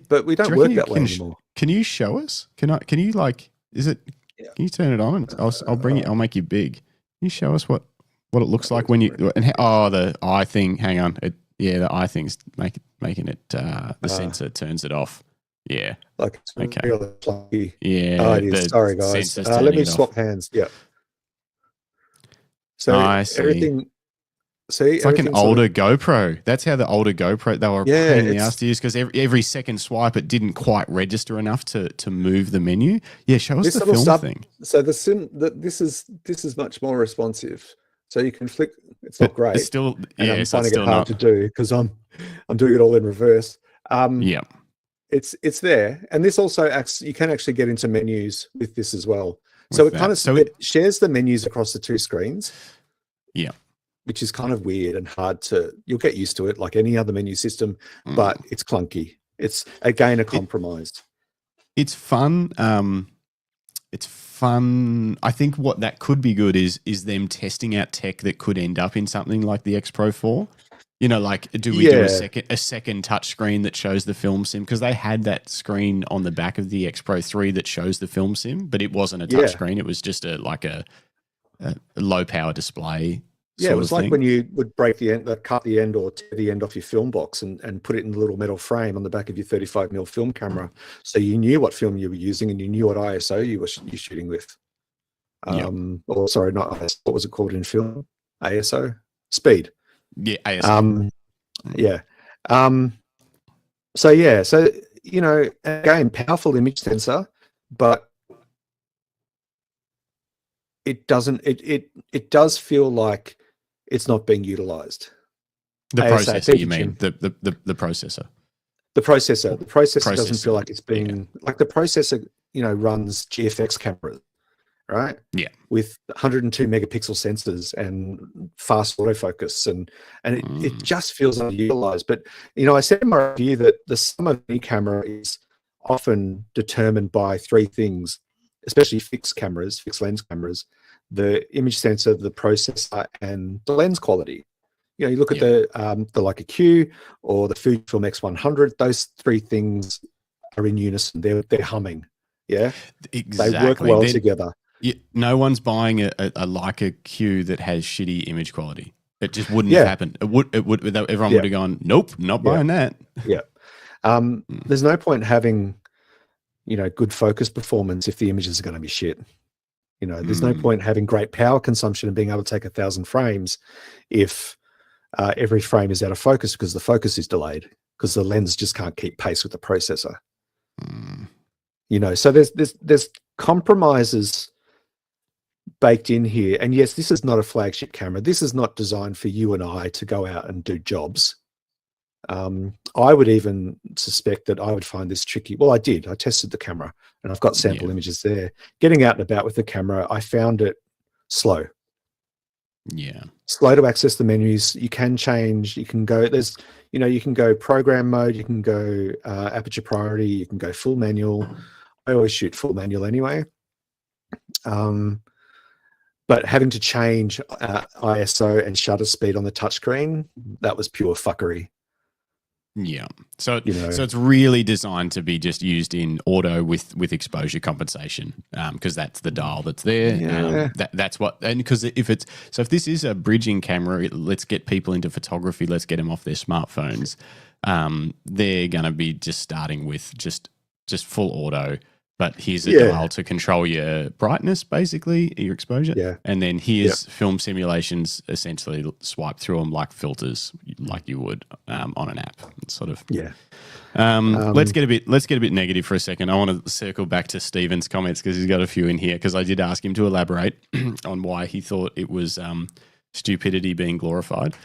but we don't work that way anymore. Can you show us? Can you is it, can you turn it on and I'll bring it, I'll make you big. Can you show us what it looks like when the eye thing, hang on. The eye thing's making it, the sensor turns it off. Yeah. Like it's really clunky. Yeah. Oh, it is. Sorry guys. Let me swap hands. Yeah. So everything, it's like an older GoPro. That's how the older GoPro, they were pain in the ass to use because every second swipe it didn't quite register enough to move the menu. Yeah, show us the film thing. So this is much more responsive. So you can flick. It's not great. It's still, I'm finding it hard to do because I'm doing it all in reverse. It's there, and this also acts. You can actually get into menus with this as well. So it shares the menus across the two screens. Yeah. Which is kind of weird and hard you'll get used to it like any other menu system, but it's clunky. It's, again, a compromise. It's fun. It's fun. I think what that could be good is them testing out tech that could end up in something like the X Pro 4. Like do we do a second touch screen that shows the film sim? Because they had that screen on the back of the X Pro 3 that shows the film sim, but it wasn't a touch screen. It was just a low power display. Yeah, it was like when you would break the end, cut the end or tear the end off your film box and put it in the little metal frame on the back of your 35mm film camera. So you knew what film you were using and you knew what ISO you were shooting with. Or sorry, not ISO. What was it called in film? ASO? Speed. Yeah, ASO. So again, powerful image sensor, but it does feel like it's not being utilized. The ASAP, processor, you mean? Jim. The processor. The processor doesn't feel like it's being like the processor, runs GFX cameras, right? Yeah. With 102 megapixel sensors and fast autofocus, and it just feels underutilized. But I said in my review that the sum of any camera is often determined by three things, especially fixed lens cameras: the image sensor, the processor, and the lens quality. You look at the Leica Q or the Fujifilm X100; those three things are in unison. They're humming. Yeah, exactly. They work well together. No one's buying a Leica Q that has shitty image quality. It just wouldn't have happened. It would. Everyone would have gone, nope, not buying that. Yeah. There's no point having, good focus performance if the images are going to be shit. There's no point having great power consumption and being able to take 1,000 frames if every frame is out of focus because the focus is delayed because the lens just can't keep pace with the processor. So there's compromises baked in here. And yes, this is not a flagship camera. This is not designed for you and I to go out and do jobs. I would even suspect that I would find this tricky. Well, I did. I tested the camera and I've got sample images there. Getting out and about with the camera, I found it slow. Yeah. Slow to access the menus. You can change. You can go, you can go program mode. You can go aperture priority. You can go full manual. I always shoot full manual anyway. But having to change ISO and shutter speed on the touchscreen, that was pure fuckery. Yeah. So it's really designed to be just used in auto with exposure compensation because that's the dial that's there. Yeah. That's what, and because if this is a bridging camera, let's get people into photography, let's get them off their smartphones. They're going to be just starting with just full auto. But here's a dial to control your brightness, basically, your exposure. Yeah. And then here's film simulations, essentially swipe through them like filters, like you would on an app. It's sort of. Yeah. Let's get a bit negative for a second. I want to circle back to Stephen's comments because he's got a few in here because I did ask him to elaborate on why he thought it was stupidity being glorified.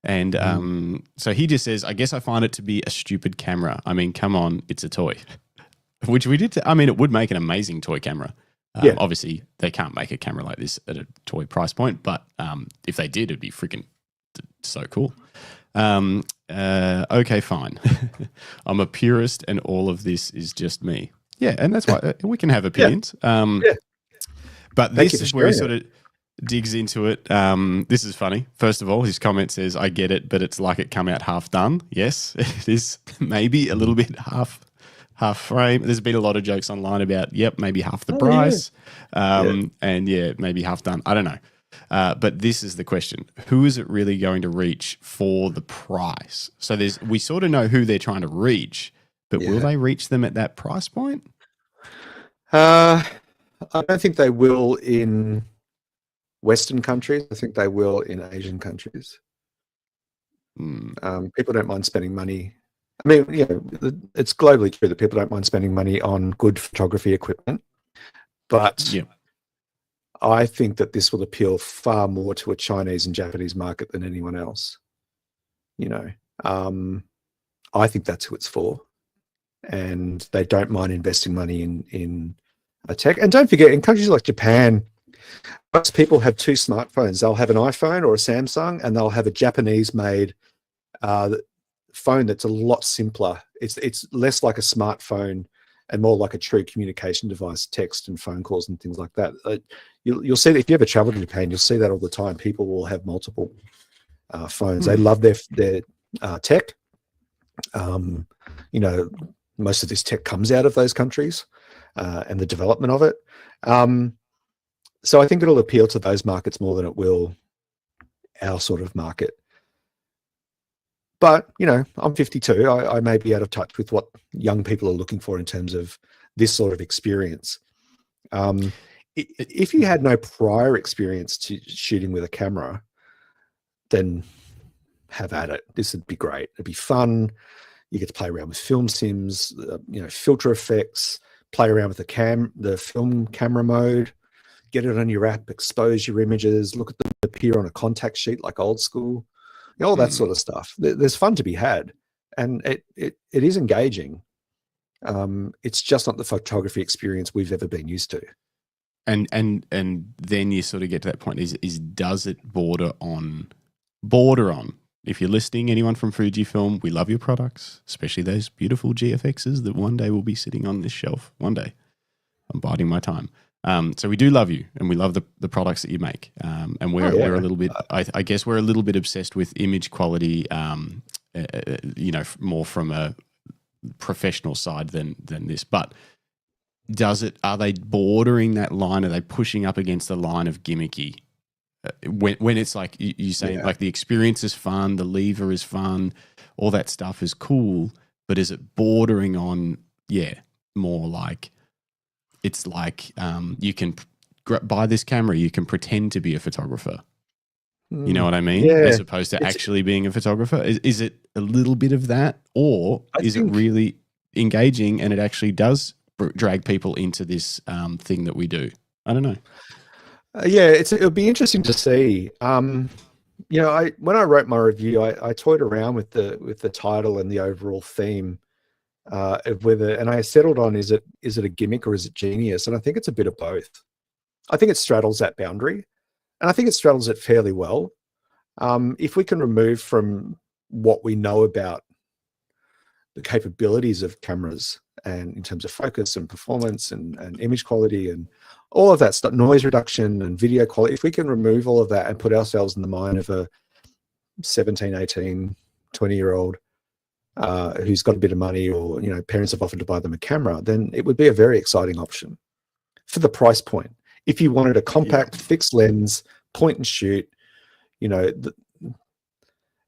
And so he just says, I guess I find it to be a stupid camera. I mean, come on, it's a toy. Which we did. It would make an amazing toy camera. Obviously, they can't make a camera like this at a toy price point, but if they did, it'd be freaking so cool. Okay, fine. I'm a purist, and all of this is just me. Yeah, and that's why we can have opinions. But this is where he sort of digs into it. This is funny. First of all, his comment says, "I get it, but it's like it come out half done." Yes, it is maybe a little bit half frame. There's been a lot of jokes online about, maybe half the price. And maybe half done. I don't know. But this is the question. Who is it really going to reach for the price? So we sort of know who they're trying to reach, but will they reach them at that price point? I don't think they will in Western countries. I think they will in Asian countries. People don't mind spending money. I mean, it's globally true that people don't mind spending money on good photography equipment, but I think that this will appeal far more to a Chinese and Japanese market than anyone else. I think that's who it's for, and they don't mind investing money in a tech. And don't forget, in countries like Japan, most people have two smartphones. They'll have an iPhone or a Samsung, and they'll have a Japanese-made phone that's a lot simpler. It's less like a smartphone and more like a true communication device, text and phone calls and things like that. You'll see that if you ever travel to Japan, you'll see that all the time. People will have multiple phones. They love their tech. Most of this tech comes out of those countries and the development of it. So I think it'll appeal to those markets more than it will our sort of market. But, I'm 52. I may be out of touch with what young people are looking for in terms of this sort of experience. If you had no prior experience to shooting with a camera, then have at it. This would be great. It'd be fun. You get to play around with film sims, filter effects, play around with the film camera mode, get it on your app, expose your images, look at them appear on a contact sheet like old school. all that sort of stuff. There's fun to be had, and it is engaging. It's just not the photography experience we've ever been used to. And then you sort of get to that point, is does it border on, if you're listening, anyone from Fujifilm, we love your products, especially those beautiful GFXs that one day will be sitting on this shelf. One day. I'm biding my time. So we do love you, and we love the products that you make. And we're a little bit, I guess we're a little bit obsessed with image quality, more from a professional side than this. But are they bordering that line? Are they pushing up against the line of gimmicky? When it's like you say, like the experience is fun, the lever is fun, all that stuff is cool, but is it bordering on, more like, it's like you can buy this camera, you can pretend to be a photographer. You know what I mean? Yeah. As opposed to actually being a photographer. Is it a little bit of that, or is it really engaging and it actually does drag people into this thing that we do? I don't know. It'll be interesting to see. When I wrote my review, I toyed around with the title and the overall theme of whether, and I settled on, is it a gimmick or is it genius? And I think it's a bit of both. I think it straddles that boundary, and I think it straddles it fairly well. If we can remove from what we know about the capabilities of cameras, and in terms of focus and performance and image quality and all of that stuff, noise reduction and video quality, if we can remove all of that and put ourselves in the mind of a 17, 18, 20-year-old who's got a bit of money, or parents have offered to buy them a camera, then it would be a very exciting option for the price point. If you wanted a compact fixed lens, point and shoot,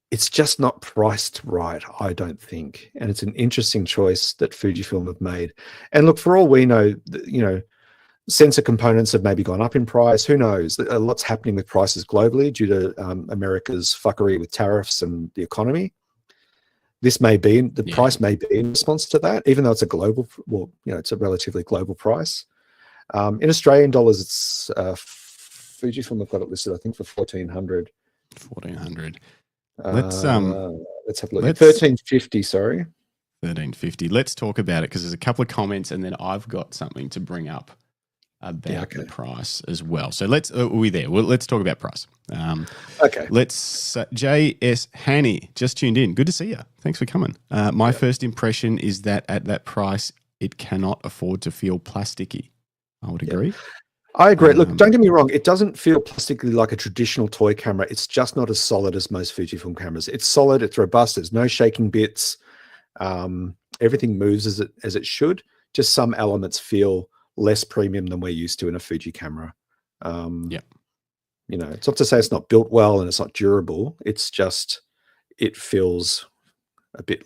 it's just not priced right, I don't think. And it's an interesting choice that Fujifilm have made. And look, for all we know, sensor components have maybe gone up in price. Who knows? A lot's happening with prices globally due to America's fuckery with tariffs and the economy. This may be, the price may be in response to that, even though it's a global, it's a relatively global price. In Australian dollars, it's Fujifilm have got it listed, I think, for 1,400. 1,400. Let's have a look. 1,350, sorry. 1,350. Let's talk about it, because there's a couple of comments, and then I've got something to bring up about the price as well. So let's talk about price. Okay. Let's J.S. Hanny just tuned in. Good to see you. Thanks for coming. My first impression is that at that price, it cannot afford to feel plasticky. I would agree. I agree. Look, don't get me wrong. It doesn't feel plastically like a traditional toy camera. It's just not as solid as most Fujifilm cameras. It's solid. It's robust. There's no shaking bits. Everything moves as it should. Just some elements feel less premium than we're used to in a Fuji camera. It's not to say it's not built well and it's not durable. It's just, it feels a bit,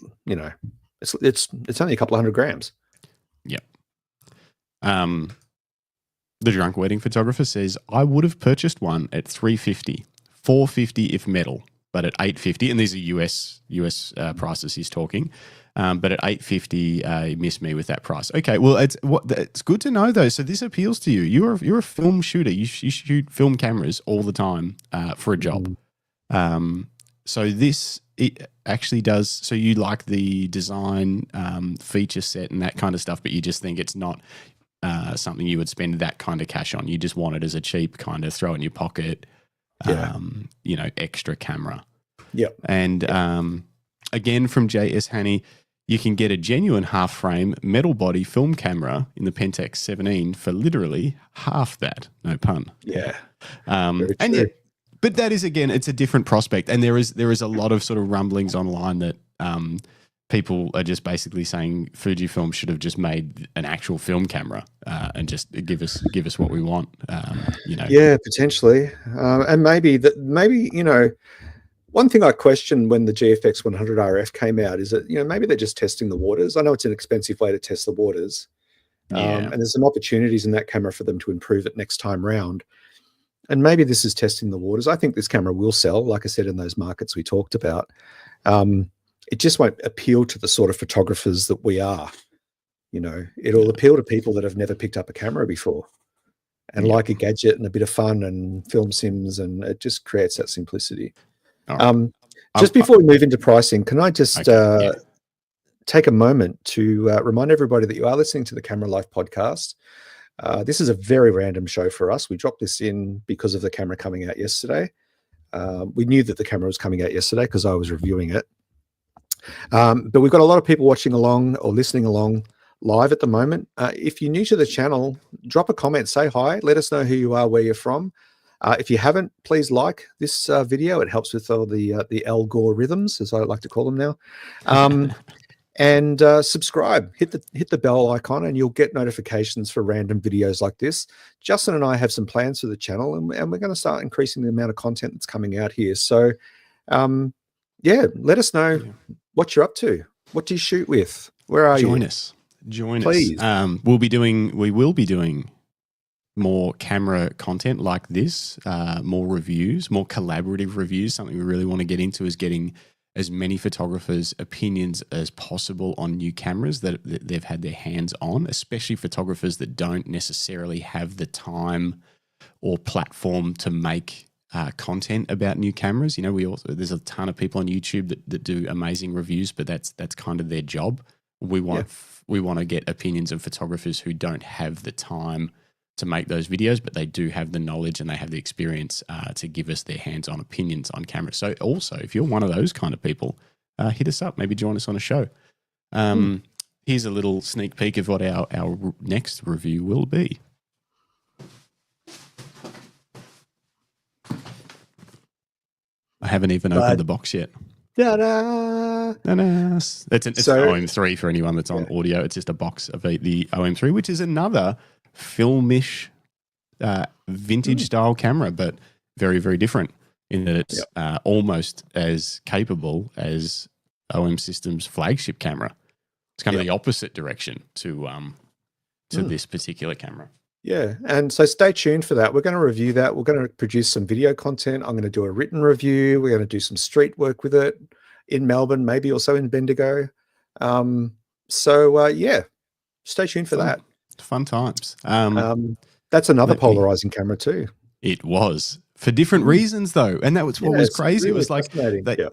it's only a couple of 100 grams. The drunk wedding photographer says, I would have purchased one at $350, $450 if metal, but at $850, and these are US prices he's talking, but at $850, he missed me with that price. Okay, well, it's good to know though. So this appeals to you. You're a film shooter. You shoot film cameras all the time for a job. So it actually does. So you like the design, feature set, and that kind of stuff, but you just think it's not something you would spend that kind of cash on. You just want it as a cheap kind of throw in your pocket, extra camera. Yep. And again, from J.S. Hanny, you can get a genuine half frame metal body film camera in the Pentax 17 for literally half that. No pun. Yeah. But that is, again, it's a different prospect. And there is a lot of sort of rumblings online that people are just basically saying Fujifilm should have just made an actual film camera and just give us what we want. Yeah, potentially, and maybe one thing I questioned when the GFX 100 RF came out is that maybe they're just testing the waters. I know it's an expensive way to test the waters, and there's some opportunities in that camera for them to improve it next time round. And maybe this is testing the waters. I think this camera will sell, like I said, in those markets we talked about. It just won't appeal to the sort of photographers that we are. It'll appeal to people that have never picked up a camera before and like a gadget and a bit of fun and film sims, and it just creates that simplicity. Right. Just before we move into pricing, can I just Okay, take a moment to remind everybody that you are listening to the Camera Life podcast. This is a very random show for us. We dropped this in because of the camera coming out yesterday. We knew that the camera was coming out yesterday because I was reviewing it. But we've got a lot of people watching along or listening along live at the moment. If you're new to the channel, drop a comment, say hi, let us know who you are, where you're from. If you haven't, please like this video. It helps with all the Al Gore rhythms, as I like to call them now. And subscribe, hit the bell icon, and you'll get notifications for random videos like this. Justin and I have some plans for the channel, and we're going to start increasing the amount of content that's coming out here. So, yeah, let us know what you're up to. What do you shoot with? Where are you? Join Please. us. We will be doing more camera content like this, more reviews, more collaborative reviews. Something we really want to get into is getting as many photographers' opinions as possible on new cameras that they've had their hands on, especially photographers that don't necessarily have the time or platform to make content about new cameras. You know, there's a ton of people on YouTube that do amazing reviews, but that's kind of their job. We want to get opinions of photographers who don't have the time to make those videos, but they do have the knowledge and they have the experience to give us their hands-on opinions on camera. So also, if you're one of those kind of people, hit us up, maybe join us on a show. Here's a little sneak peek of what our next review will be. I haven't even opened the box yet. Ta-da! It's an OM3 for anyone that's on audio. It's just a box of the OM3, which is another filmish vintage style camera, but very, very different in that it's almost as capable as OM Systems' flagship camera. It's kind of the opposite direction to this particular camera. Yeah, and so stay tuned for that. We're going to review that. We're going to produce some video content. I'm going to do a written review. We're going to do some street work with it in Melbourne, maybe also in Bendigo. Yeah, stay tuned for that. Fun times. That's another polarizing camera too. It was for different reasons though, and that was what was crazy. Really, it was like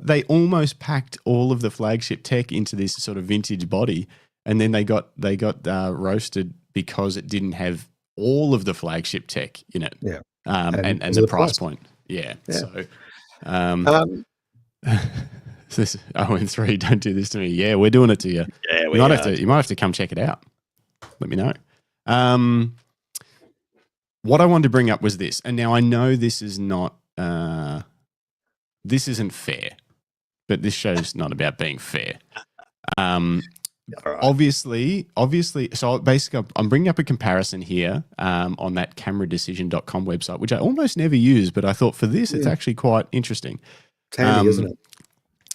they almost packed all of the flagship tech into this sort of vintage body, and then they got roasted because it didn't have all of the flagship tech in it. Yeah, and the price point. Yeah. So, this OM3, don't do this to me. Yeah, we're doing it to you. Yeah, you might have to come check it out. Let me know. What I wanted to bring up was this, and now I know this is not, this isn't fair, but this show's not about being fair. Obviously, so basically I'm bringing up a comparison here on that cameradecision.com website, which I almost never use, but I thought for this, it's actually quite interesting. It's handy, isn't it?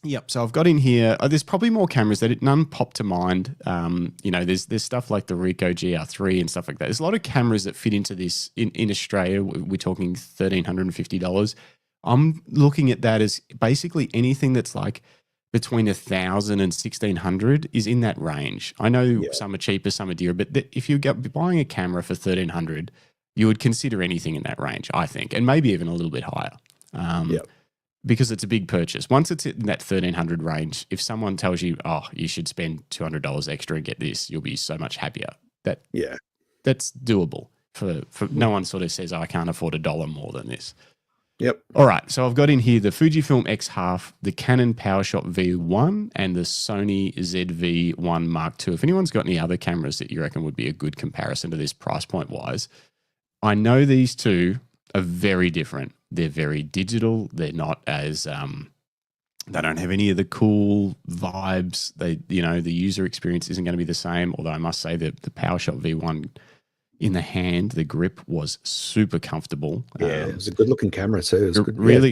Yep. So I've got in here, there's probably more cameras that none pop to mind. You know, there's stuff like the Ricoh GR3 and stuff like that. There's a lot of cameras that fit into this in Australia. We're talking $1,350. I'm looking at that as basically anything that's like between $1,000 and $1,600 is in that range. I know some are cheaper, some are dearer, but if you're buying a camera for $1,300, you would consider anything in that range, I think, and maybe even a little bit higher. Because it's a big purchase. Once it's in that $1,300 range, if someone tells you, oh, you should spend $200 extra and get this, you'll be so much happier. That's doable. For no one sort of says, oh, I can't afford $1 more than this. Yep. All right. So I've got in here the Fujifilm X Half, the Canon PowerShot V1, and the Sony ZV-1 Mark II. If anyone's got any other cameras that you reckon would be a good comparison to this price point wise, I know these two are very different. They're very digital. They're not as they don't have any of the cool vibes. The user experience isn't going to be the same. Although I must say that the PowerShot V1 in the hand, the grip was super comfortable. Yeah, it was a good looking camera too. It was good. Really,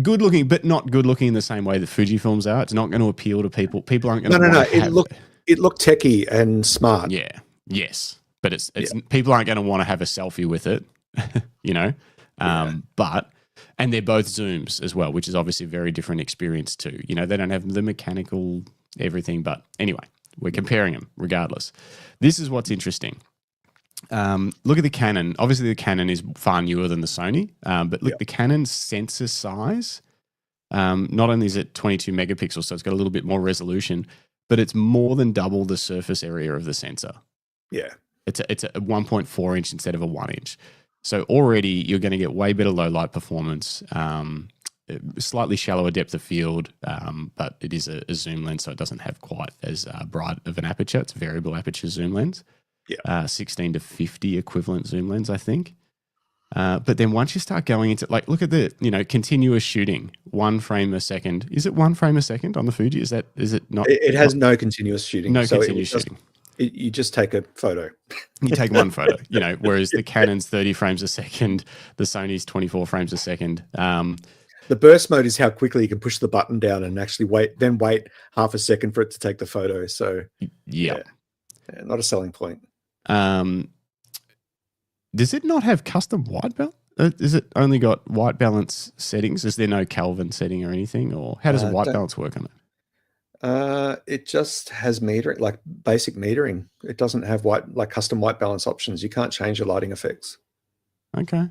good looking, but not good looking in the same way that Fujifilms are. It's not going to appeal to people. People aren't going to. No. It looked techie and smart. Yeah. Yes, but it's people aren't going to want to have a selfie with it. You know. And they're both zooms as well, which is obviously a very different experience too. You know, they don't have the mechanical everything, but anyway, we're comparing them regardless. This is what's interesting. Look at the Canon. Obviously, the Canon is far newer than the Sony, but look, the Canon sensor size Not only is it 22 megapixels, so it's got a little bit more resolution, but it's more than double the surface area of the sensor. Yeah. It's a 1.4 inch instead of a 1 inch. So already you're going to get way better low light performance, slightly shallower depth of field, but it is a zoom lens, so it doesn't have quite as bright of an aperture. It's a variable aperture zoom lens. Yeah. 16 to 50 equivalent zoom lens, I think. But then once you start going into, like, look at the, continuous shooting, 1 frame a second. Is it 1 frame a second on the Fuji? Is it not? It has no continuous shooting. No continuous shooting. You just take a photo. You take one photo, whereas the Canon's 30 frames a second, the Sony's 24 frames a second. The burst mode is how quickly you can push the button down and actually wait half a second for it to take the photo. So yeah, not a selling point. Does it not have custom white balance? Is it only got white balance settings? Is there no Kelvin setting or anything? Or how does white balance work on it? It just has metering, like basic metering. It doesn't have custom white balance options. You can't change your lighting effects. Okay.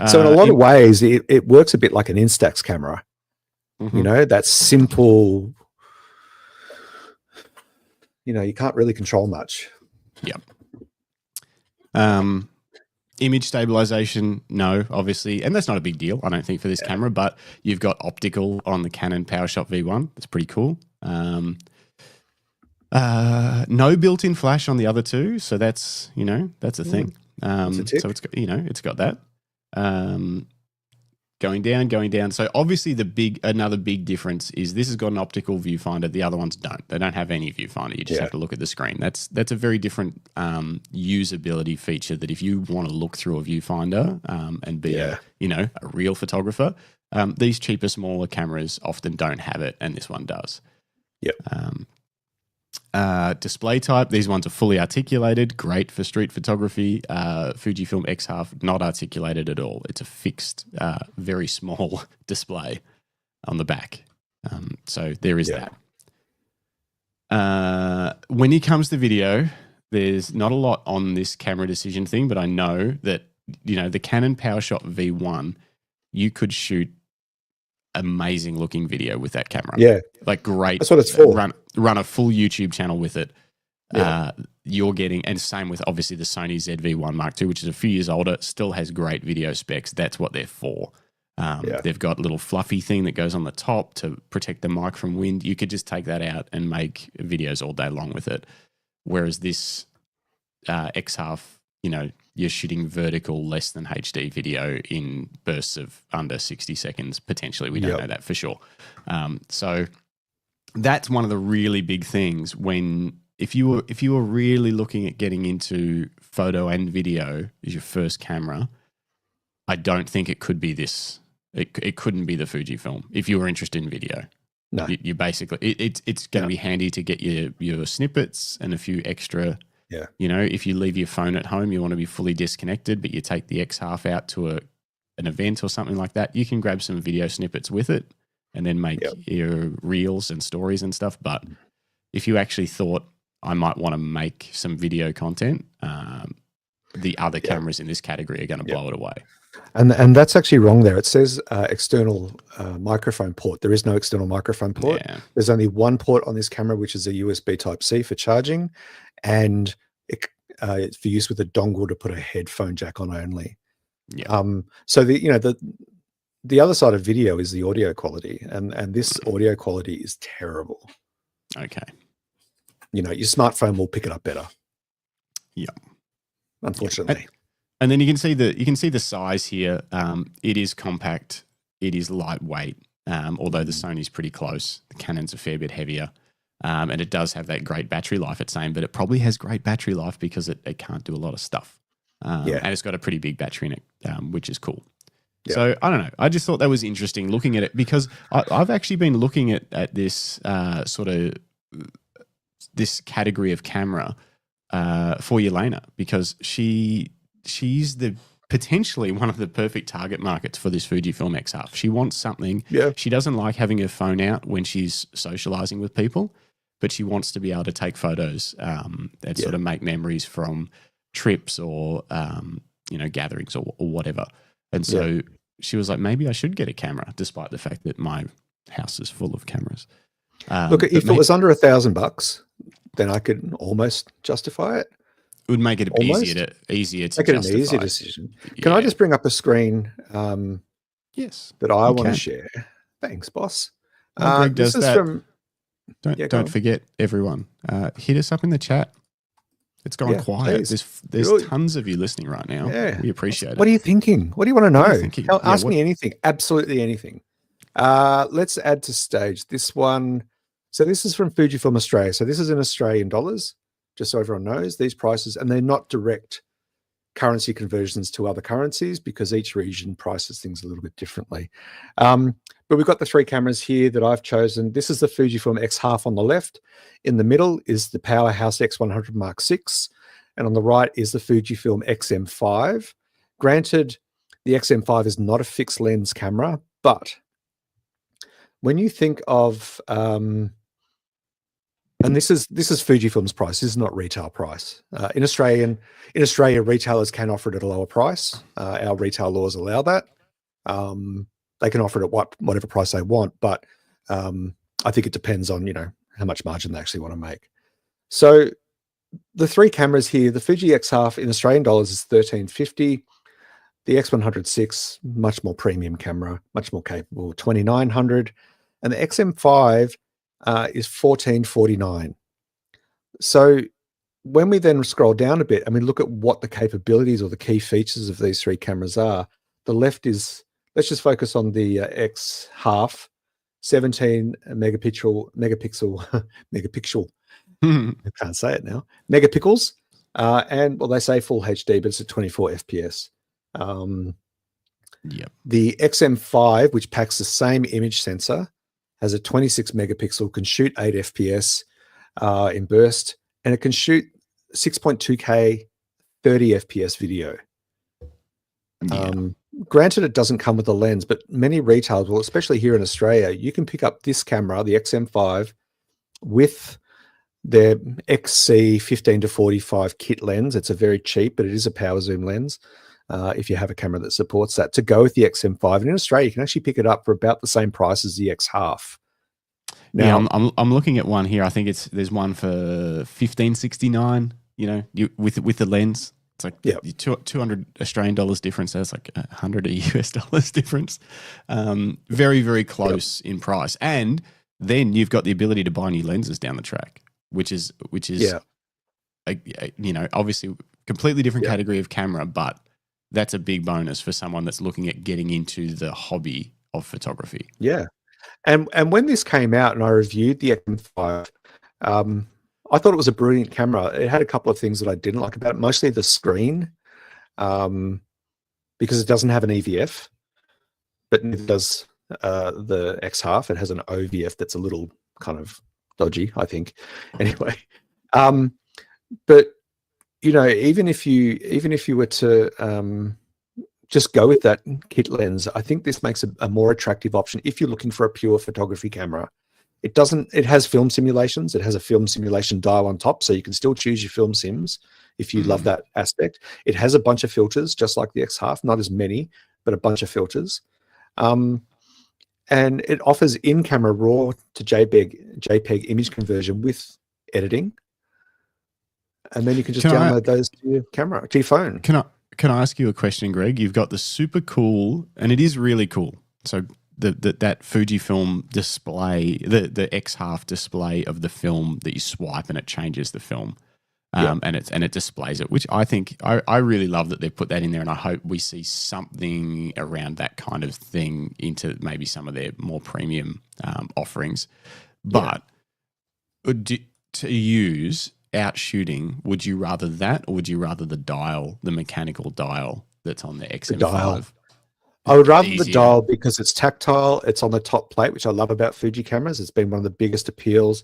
So in a lot of ways, it works a bit like an Instax camera. Mm-hmm. That's simple. You can't really control much. Yep. Image stabilization, no, obviously, and that's not a big deal, I don't think, for this camera, but you've got optical on the Canon PowerShot V1. That's pretty cool. No built-in flash on the other two, so that's, that's a thing. So it's got, it's got that. Going down. So obviously another big difference is this has got an optical viewfinder. The other ones don't. They don't have any viewfinder. You just have to look at the screen. That's a very different usability feature that if you want to look through a viewfinder and be a real photographer, these cheaper, smaller cameras often don't have it, and this one does. Yep. Display type, these ones are fully articulated, great for street photography. Fujifilm X Half, not articulated at all. It's a fixed, very small display on the back. So there is that. When it comes to video, there's not a lot on this camera decision thing, but I know that, the Canon PowerShot V1, you could shoot amazing looking video with that camera. Yeah. Like great. That's what it's for. Run a full YouTube channel with it. You're getting, and same with obviously the Sony ZV-1 Mark II, which is a few years older, still has great video specs. That's what they're for. They've got a little fluffy thing that goes on the top to protect the mic from wind. You could just take that out and make videos all day long with it. Whereas this X Half, you're shooting vertical less than HD video in bursts of under 60 seconds, potentially. We don't know that for sure. So that's one of the really big things if you were really looking at getting into photo and video as your first camera, I don't think it could be this. It couldn't be the Fujifilm if you were interested in video. No. You basically, it's going to be handy to get your snippets and a few extra. Yeah. If you leave your phone at home, you want to be fully disconnected, but you take the X Half out to an event or something like that, you can grab some video snippets with it and then make your reels and stories and stuff. But if you actually thought I might want to make some video content, the other cameras in this category are going to blow it away. And that's actually wrong there. It says external microphone port. There is no external microphone port. Yeah. There's only one port on this camera, which is a USB Type-C for charging, and it's for use with a dongle to put a headphone jack on only. Yeah. So the other side of video is the audio quality, and this audio quality is terrible. Okay. Your smartphone will pick it up better. Yeah. Unfortunately. And then you can see the size here. It is compact. It is lightweight. Although the Sony's pretty close. The Canon's a fair bit heavier. And it does have that great battery life, it's saying, but it probably has great battery life because it can't do a lot of stuff. And it's got a pretty big battery in it, which is cool. Yeah. So I don't know. I just thought that was interesting looking at it because I've actually been looking at this this category of camera for Yelena because she's potentially one of the perfect target markets for this Fujifilm X Half. She wants something. Yeah. She doesn't like having her phone out when she's socializing with people, but she wants to be able to take photos and sort of make memories from trips or gatherings or whatever. And so she was like, maybe I should get a camera, despite the fact that my house is full of cameras. Look, if it was under $1,000, then I could almost justify it. It would make it easier to make it an easier justify. decision. Can I just bring up a screen Yes, that I want to share? Thanks, boss. While Greg does that, from don't forget, everyone, hit us up in the chat. It's gone quiet. Please. There's tons of you listening right now. Yeah. We appreciate it. What are you thinking? What do you want to know? Ask me anything. Absolutely anything. Let's add to stage this one. So this is from Fujifilm Australia. So this is in Australian dollars, just so everyone knows these prices, and they're not direct currency conversions to other currencies because each region prices things a little bit differently. But we've got the 3 cameras here that I've chosen. This is the Fujifilm X Half on the left. In the middle is the Powerhouse X100 Mark VI. And on the right is the Fujifilm XM5. Granted, the XM5 is not a fixed lens camera, but when you think of, and this is Fujifilm's price, this is not retail price. In Australia, retailers can offer it at a lower price. Our retail laws allow that. They can offer it at whatever price they want, but I think it depends on, how much margin they actually want to make. So the 3 cameras here, the Fuji X Half in Australian dollars is $1,350. The X100 VI, much more premium camera, much more capable, $2,900. And the XM5 is $1,449. So when we then scroll down a bit and we look at what the capabilities or the key features of these 3 cameras are, the left is, let's just focus on the X Half, 17 megapixel, I can't say it now, megapixels. And well, they say full HD, but it's at 24 FPS. The XM5, which packs the same image sensor, has a 26 megapixel, can shoot 8 FPS in burst, and it can shoot 6.2K 30 FPS video. Granted, it doesn't come with a lens, but many retailers, well, especially here in Australia, you can pick up this camera, the XM5, with their XC 15-45 kit lens. It's a very cheap, but it is a power zoom lens. If you have a camera that supports that, to go with the XM5. And in Australia, you can actually pick it up for about the same price as the X Half. Now, I'm looking at one here. I think there's one for $1,569. With the lens, it's like 200 Australian dollars difference. That's like 100 US dollars difference. Very, very close in price. And then you've got the ability to buy new lenses down the track, which is obviously completely different category of camera, but that's a big bonus for someone that's looking at getting into the hobby of photography. Yeah. And when this came out and I reviewed the XM5, I thought it was a brilliant camera. It had a couple of things that I didn't like about it, mostly the screen, because it doesn't have an EVF, but neither does the X Half. It has an OVF that's a little kind of dodgy, I think. Anyway, but even if you were to just go with that kit lens, I think this makes a more attractive option if you're looking for a pure photography camera. It has film simulations. It has a film simulation dial on top, so you can still choose your film sims if you love that aspect. It has a bunch of filters, just like the X Half, not as many, but a bunch of filters. And it offers in-camera RAW to JPEG image conversion with editing. And then you can just download those to your camera, to your phone. Can I ask you a question, Greg? You've got the super cool, and it is really cool. So that Fujifilm display, the X Half display of the film that you swipe and it changes the film, and it displays it, which I think I really love that they've put that in there, and I hope we see something around that kind of thing into maybe some of their more premium offerings. But to use out shooting, would you rather that, or would you rather the mechanical dial that's on the XM5? I would rather the dial because it's tactile. It's on the top plate, which I love about Fuji cameras. It's been one of the biggest appeals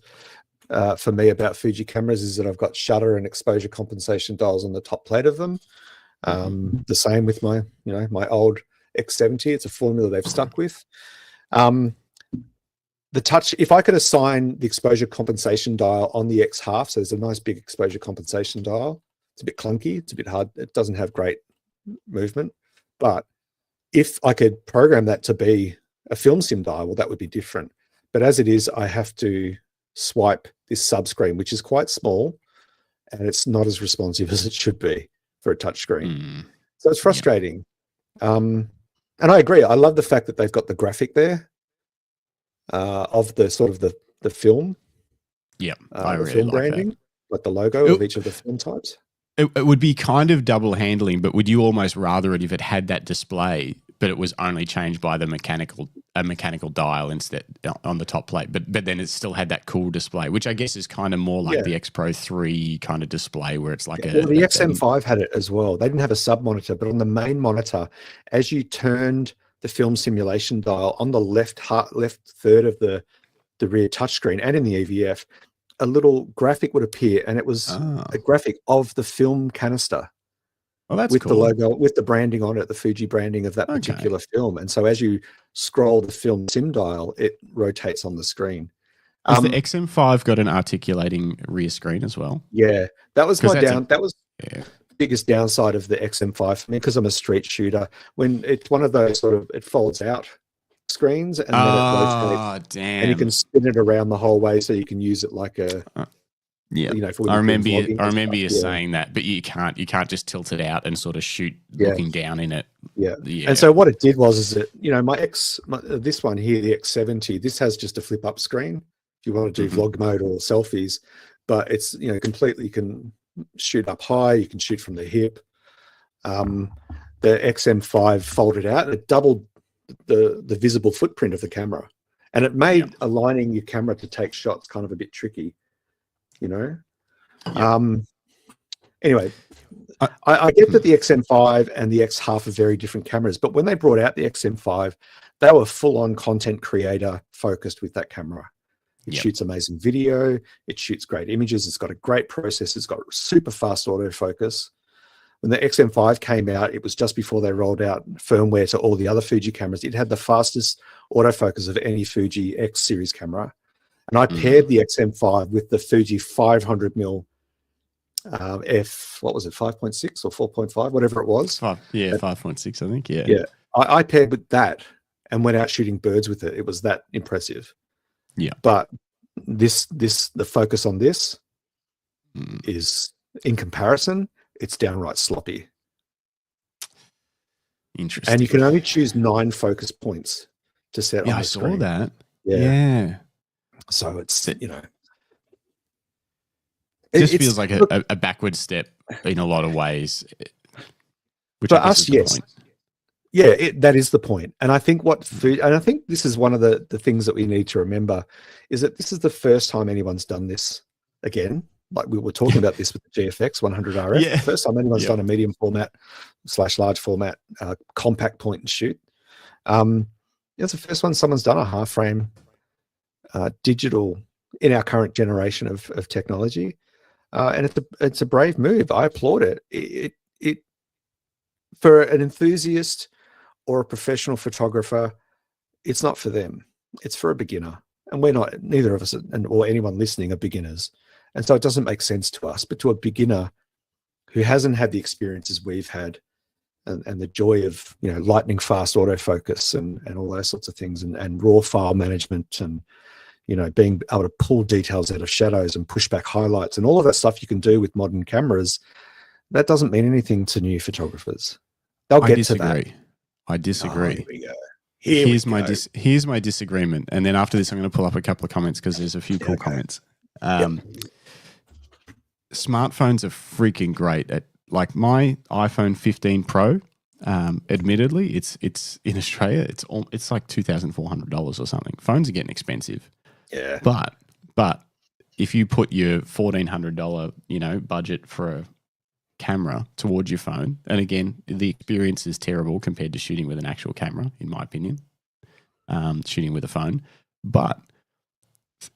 for me about Fuji cameras is that I've got shutter and exposure compensation dials on the top plate of them. The same with my old X70. It's a formula they've stuck with. The touch, if I could assign the exposure compensation dial on the X Half, so there's a nice big exposure compensation dial. It's a bit clunky. It's a bit hard. It doesn't have great movement, but if I could program that to be a film sim dial, well, that would be different. But as it is, I have to swipe this subscreen, which is quite small, and it's not as responsive as it should be for a touchscreen. So it's frustrating. And I agree. I love the fact that they've got the graphic there of the sort of the film. Yeah, I really film like branding, that. Like the logo of each of the film types. It would be kind of double handling, but would you almost rather it if it had that display, but it was only changed by the mechanical dial instead on the top plate, but then it still had that cool display, which I guess is kind of more like the X Pro 3 kind of display where it's like the XM5 had it as well. They didn't have a sub monitor, but on the main monitor, as you turned the film simulation dial on the left third of the rear touchscreen and in the EVF, a little graphic would appear, and it was a graphic of the film canister. Oh, that's with cool. The logo, with the branding on it, the Fuji branding of that particular film. And so as you scroll the film sim dial, it rotates on the screen. Has the XM5 got an articulating rear screen as well? Yeah, that was the biggest downside of the XM5 for me, because I'm a street shooter. When it's one of those sort of, it folds out screens, and then it rotates. Damn. And you can spin it around the whole way, so you can use it like a I remember you saying that, but you can't just tilt it out and sort of shoot looking down in it. And so what it did was that this one here, the X70, this has just a flip up screen if you want to do vlog mode or selfies, but it's completely, you can shoot up high, you can shoot from the hip. The XM5 folded out, it doubled the visible footprint of the camera, and it made aligning your camera to take shots kind of a bit tricky, Anyway, I get that the XM5 and the X Half are very different cameras, but when they brought out the XM5, they were full-on content creator focused with that camera. It shoots amazing video, it shoots great images, it's got a great processor, it's got super fast autofocus. When the XM5 came out, it was just before they rolled out firmware to all the other Fuji cameras. It had the fastest autofocus of any Fuji X series camera. And I paired the XM5 with the Fuji 500mm what was it, 5.6 or 4.5, whatever it was. 5.6, I think. Yeah. I paired with that and went out shooting birds with it. It was that impressive. Yeah. But the focus on this is, in comparison, it's downright sloppy. Interesting. And you can only choose 9 focus points to set on the screen. I saw that. Yeah. So it's, it just feels like a backward step in a lot of ways. Which for us, yes. Yeah, that is the point. And I think I think this is one of the things that we need to remember, is that this is the first time anyone's done this again. Like we were talking about this with the GFX 100RF. Yeah. First time anyone's done a medium format / large format compact point and shoot. It's the first one someone's done a half frame digital in our current generation of technology. And it's a brave move. I applaud it. It for an enthusiast or a professional photographer, it's not for them. It's for a beginner. And we're not, neither of us or anyone listening are beginners. And so it doesn't make sense to us, but to a beginner who hasn't had the experiences we've had and the joy of, lightning fast autofocus and all those sorts of things and raw file management and, being able to pull details out of shadows and push back highlights and all of that stuff you can do with modern cameras, that doesn't mean anything to new photographers. They'll get to that. I disagree. Here we go. Here's my disagreement. And then after this, I'm going to pull up a couple of comments because there's a few cool comments. Smartphones are freaking great. Like my iPhone 15 Pro, admittedly, it's in Australia, it's like $2,400 or something. Phones are getting expensive. Yeah. But if you put your $1,400, budget for a camera towards your phone, and again, the experience is terrible compared to shooting with an actual camera, in my opinion, shooting with a phone, but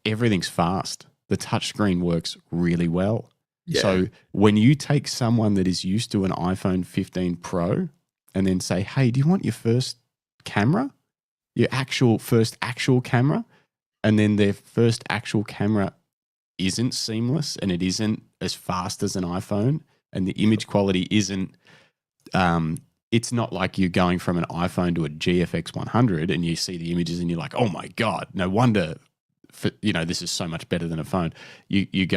everything's fast. The touchscreen works really well. Yeah. So when you take someone that is used to an iPhone 15 Pro and then say, hey, do you want your first camera? Your first actual camera? And then their first actual camera isn't seamless and it isn't as fast as an iPhone and the image quality isn't it's not like you're going from an iPhone to a GFX100 and you see the images and you're like, oh my God, no wonder, this is so much better than a phone. You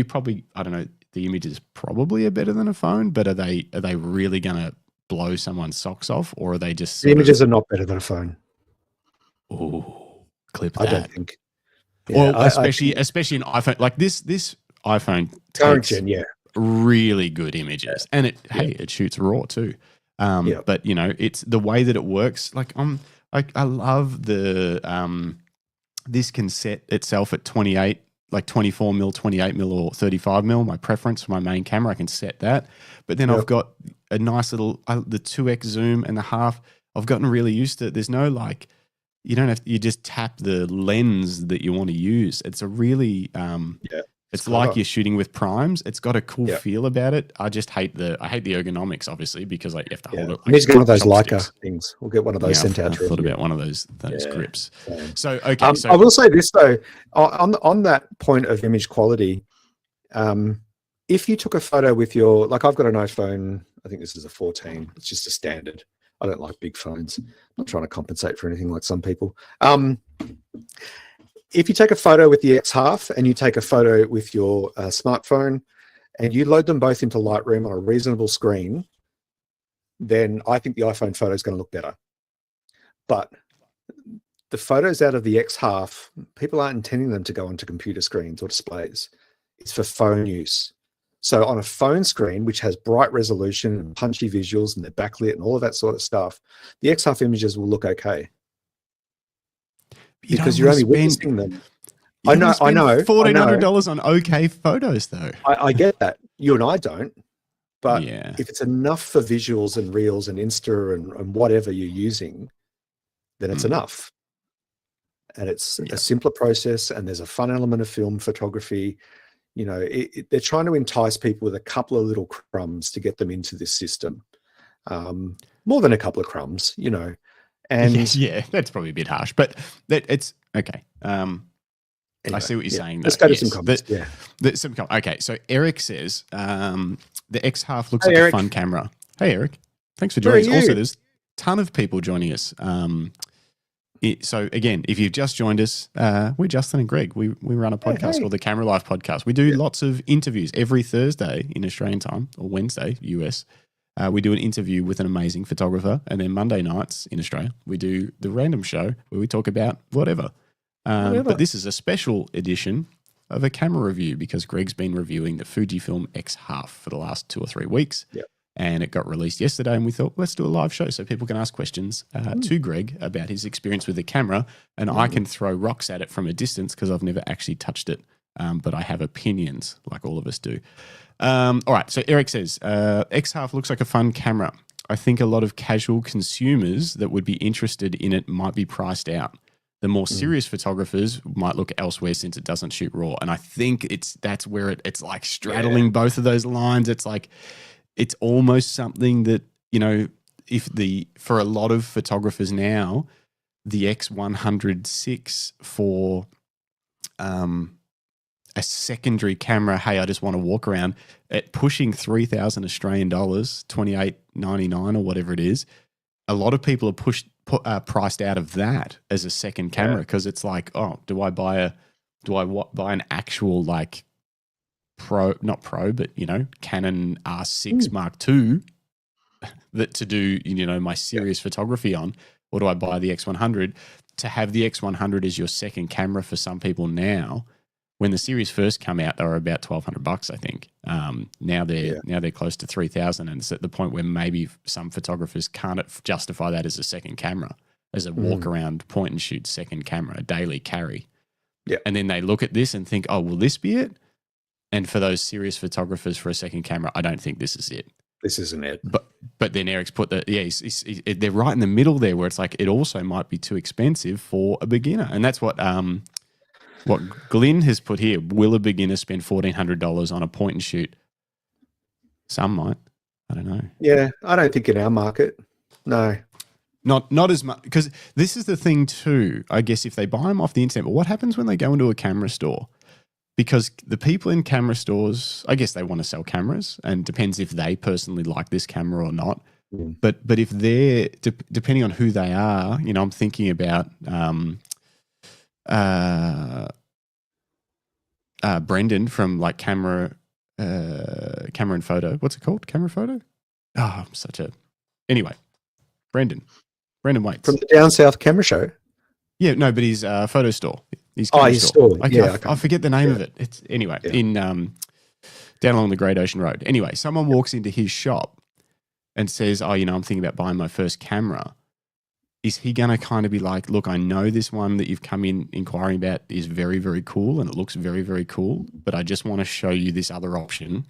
probably, I don't know, the images probably are better than a phone, but are they really going to blow someone's socks off, or are they just the images are not better than a phone? Oh, clip I that. don't think. Yeah, well, especially an iPhone like this iPhone current takes gen, really good images, and it shoots RAW too. But it's the way that it works. Like I love the this can set itself at 28, like 24 mil, 28 mil, or 35 mil. My preference for my main camera, I can set that. But then I've got a nice little the 2x zoom and the half. I've gotten really used to it. There's no like, you just tap the lens that you want to use. It's a really it's like you're shooting with primes. It's got a cool feel about it. I just hate the ergonomics, obviously, because like you have to hold it. Like, need to get one of those Leica things. We'll get one of those sent out. I thought about one of those grips. So okay, I will say this though, on that point of image quality, if you took a photo with your, like I've got an iPhone, I think this is a 14. It's just a standard. I don't like big phones. I'm not trying to compensate for anything like some people. If you take a photo with the X Half and you take a photo with your smartphone and you load them both into Lightroom on a reasonable screen, then I think the iPhone photo is going to look better. But the photos out of the X Half, people aren't intending them to go onto computer screens or displays. It's for phone use. So on a phone screen, which has bright resolution and punchy visuals and they're backlit and all of that sort of stuff, the X Half images will look okay. Because you're only witnessing them. I know. $1,400 on okay photos, though. I get that. You and I don't. But if it's enough for visuals and reels and Insta and whatever you're using, then it's enough. And it's a simpler process, and there's a fun element of film photography. They're trying to entice people with a couple of little crumbs to get them into this system. More than a couple of crumbs, And that's probably a bit harsh, but it's okay. Anyway, I see what you're saying. Let's go to some comments. Okay, so Eric says the X Half looks like a fun camera. Hey, Eric, thanks for joining us. Also, there's a ton of people joining us. So again, if you've just joined us, we're Justin and Greg. We run a podcast called the Camera Life Podcast. We do lots of interviews every Thursday in Australian time, or Wednesday US. We do an interview with an amazing photographer, and then Monday nights in Australia, we do the random show where we talk about whatever. But this is a special edition of a camera review because Greg's been reviewing the Fujifilm X Half for the last 2 or 3 weeks. And it got released yesterday, and we thought, let's do a live show so people can ask questions to Greg about his experience with the camera, and I can throw rocks at it from a distance because I've never actually touched it, but I have opinions like all of us do. All right, so Eric says, X Half looks like a fun camera. I think a lot of casual consumers that would be interested in it might be priced out. The more serious photographers might look elsewhere since it doesn't shoot RAW. And I think that's where it's like straddling both of those lines. It's like, it's almost something that, for a lot of photographers now, the X100 for a secondary camera, hey, I just want to walk around at pushing 3,000 Australian dollars, $28.99 or whatever it is. A lot of people are priced out of that as a second camera because it's like, oh, do I buy an actual like not pro, but Canon R6 Mark II that to do my serious photography on, or do I buy the X100? To have the X100 as your second camera for some people now. When the series first come out, they were about $1,200, I think. Now they're close to 3,000, and it's at the point where maybe some photographers can't justify that as a second camera, as a walk around, point and shoot second camera, a daily carry. Yeah, and then they look at this and think, oh, will this be it? And for those serious photographers for a second camera, I don't think this is it. This isn't it. But then Eric's put they're right in the middle there, where it's like it also might be too expensive for a beginner, and that's what Glenn has put here. Will a beginner spend $1,400 on a point and shoot? Some might. I don't know. Yeah, I don't think in our market. No. Not as much, because this is the thing too, I guess, if they buy them off the internet, but what happens when they go into a camera store? Because the people in camera stores, I guess they want to sell cameras, and it depends if they personally like this camera or not. But if they're depending on who they are, you know, I'm thinking about Brendan from like camera and photo. What's it called? Camera photo? Oh, I'm such a anyway. Brendan Waits from the Down South Camera Show. Yeah, no, but his photo store. His store. I forget the name of it. It's anyway in down along the Great Ocean Road. Anyway, someone walks into his shop and says, "Oh, you know, I'm thinking about buying my first camera." Is he going to kind of be like, "Look, I know this one that you've come in inquiring about is very, very cool and it looks very, very cool, but I just want to show you this other option,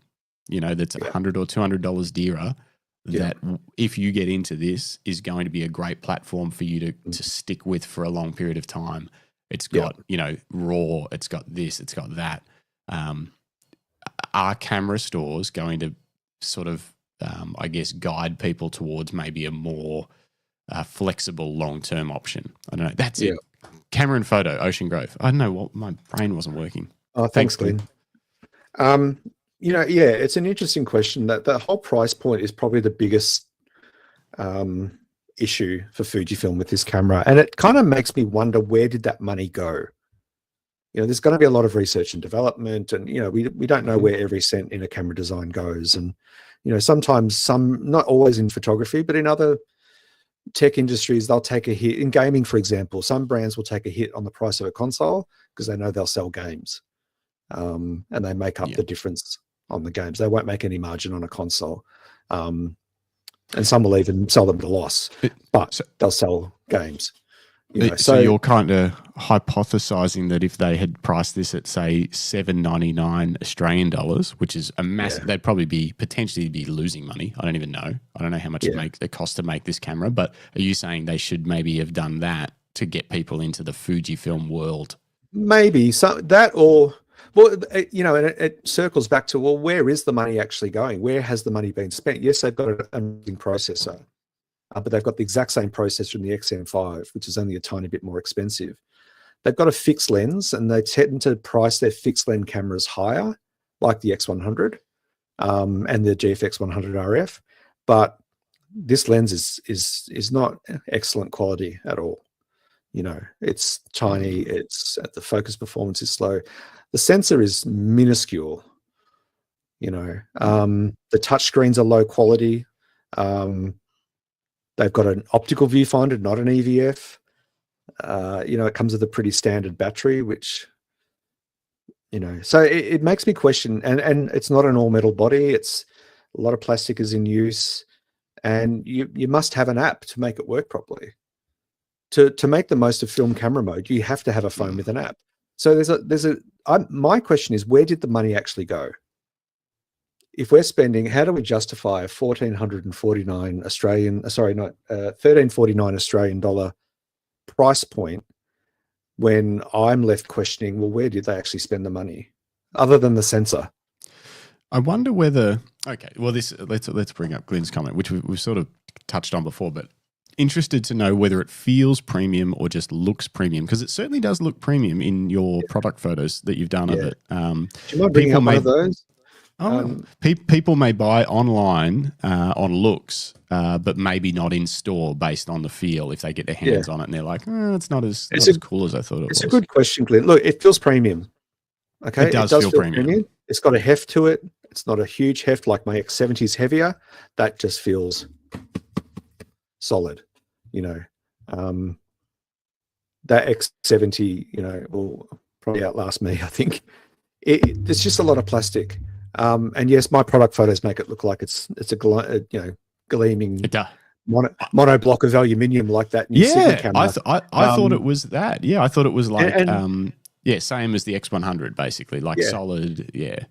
you know, that's $100 or $200 dearer. That if you get into this is going to be a great platform for you to stick with for a long period of time. It's got, you know, RAW, it's got this, it's got that." Are camera stores going to sort of, I guess, guide people towards maybe a more flexible long-term option? I don't know. That's it. Camera and photo, Ocean Grove. I don't know what, my brain wasn't working. Oh, thanks, Glenn. You know, it's an interesting question. That the whole price point is probably the biggest issue for Fujifilm with this camera. And it kind of makes me wonder, where did that money go? You know, there's going to be a lot of research and development, and, you know, we don't know where every cent in a camera design goes. And, you know, sometimes not always in photography, but in other tech industries, they'll take a hit. In gaming, for example, some brands will take a hit on the price of a console because they know they'll sell games. And they make up the difference on the games. They won't make any margin on a console. And some will even sell them at a loss, but they'll sell games. You know, so you're kind of hypothesizing that if they had priced this at, say, $7.99 Australian dollars, which is a massive, they'd probably potentially be losing money. I don't even know. I don't know how much it costs to make this camera, but are you saying they should maybe have done that to get people into the Fujifilm world? Maybe that, or, well, you know, and it circles back to, well, where is the money actually going? Where has the money been spent? Yes, they've got an amazing processor. But they've got the exact same processor in the XM5, which is only a tiny bit more expensive. They've got a fixed lens, and they tend to price their fixed lens cameras higher, like the X100 and the GFX100 RF. But this lens is not excellent quality at all. You know, it's tiny. It's the focus performance is slow. The sensor is minuscule. You know, the touch screens are low quality. They've got an optical viewfinder, not an EVF. You know, it comes with a pretty standard battery, which, you know, so it makes me question, and it's not an all metal body. It's a lot of plastic is in use, and you must have an app to make it work properly. To make the most of film camera mode, you have to have a phone with an app. So my question is, where did the money actually go? If we're spending, how do we justify a $1,449 $1,349 Australian dollar price point when I'm left questioning, well, where did they actually spend the money other than the sensor? I wonder whether, okay, well, let's bring up Glenn's comment, which we've sort of touched on before, but interested to know whether it feels premium or just looks premium, because it certainly does look premium in your product photos that you've done of it. Do you mind bringing up one of those? People may buy online on looks, but maybe not in store based on the feel if they get their hands on it and they're like, it's not as cool as I thought it was. It's a good question, Glenn. Look, it feels premium. Okay, it does feel premium. It's got a heft to it. It's not a huge heft like my X70 is heavier. That just feels solid, you know. That X70, you know, will probably outlast me, I think. There's just a lot of plastic. And yes, my product photos make it look like it's a gleaming mono block of aluminium like that. I thought it was that. Yeah, I thought it was like same as the X100, basically, like solid. Yeah.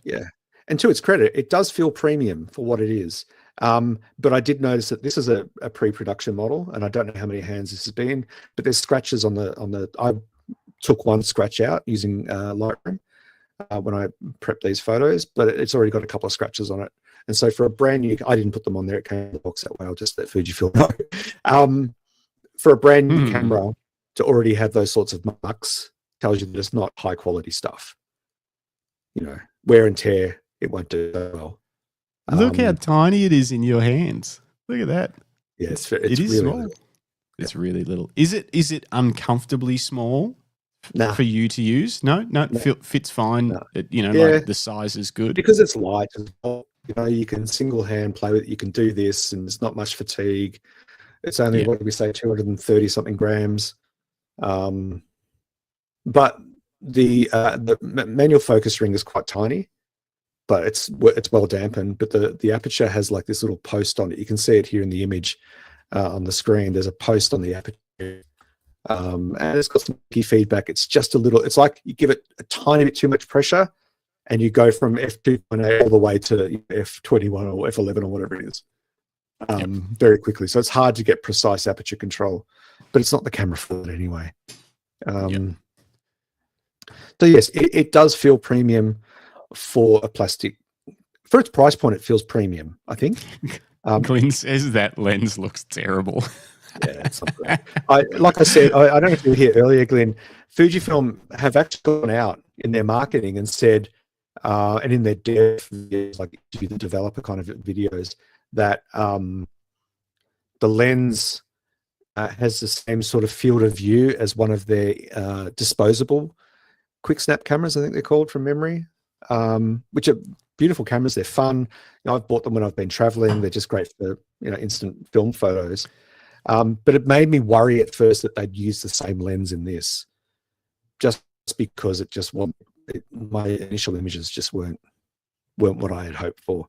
And to its credit, it does feel premium for what it is. But I did notice that this is a pre-production model, and I don't know how many hands this has been, but there's scratches on the. I took one scratch out using Lightroom. When I prepped these photos, but it's already got a couple of scratches on it. And so for a brand new, I didn't put them on there. It came in the box that way. I'll just let Fujifilm know. For a brand new camera to already have those sorts of marks tells you that it's not high quality stuff. You know, wear and tear, it won't do so well. Look how tiny it is in your hands. Look at that. Yeah, it's It is really small. little. It's really little. Is it uncomfortably small Nah. for you to use? No, fits fine. No. Like the size is good. Because it's light as well. You can single hand play with it. You can do this, and there's not much fatigue. It's only what did we say, 230 something grams. But the manual focus ring is quite tiny, but it's well dampened. But the aperture has like this little post on it. You can see it here in the image on the screen. There's a post on the aperture, and it's got some key feedback. It's just a little. It's like you give it a tiny bit too much pressure, and you go from f2.8 all the way to f21 or f11 or whatever it is. Very quickly. So it's hard to get precise aperture control, but it's not the camera for it anyway. So yes, it does feel premium for a plastic. For its price point, it feels premium, I think. Glenn says that lens looks terrible. Yeah, it's not great. Like I said, I don't know if you were here earlier, Glenn. Fujifilm have actually gone out in their marketing and said, and in their dev, like the developer kind of videos, that the lens has the same sort of field of view as one of their disposable quick snap cameras, I think they're called from memory, which are beautiful cameras. They're fun. I've bought them when I've been traveling. They're just great for instant film photos. But it made me worry at first that they'd use the same lens in this, just because it just wasn't. My initial images just weren't what I had hoped for.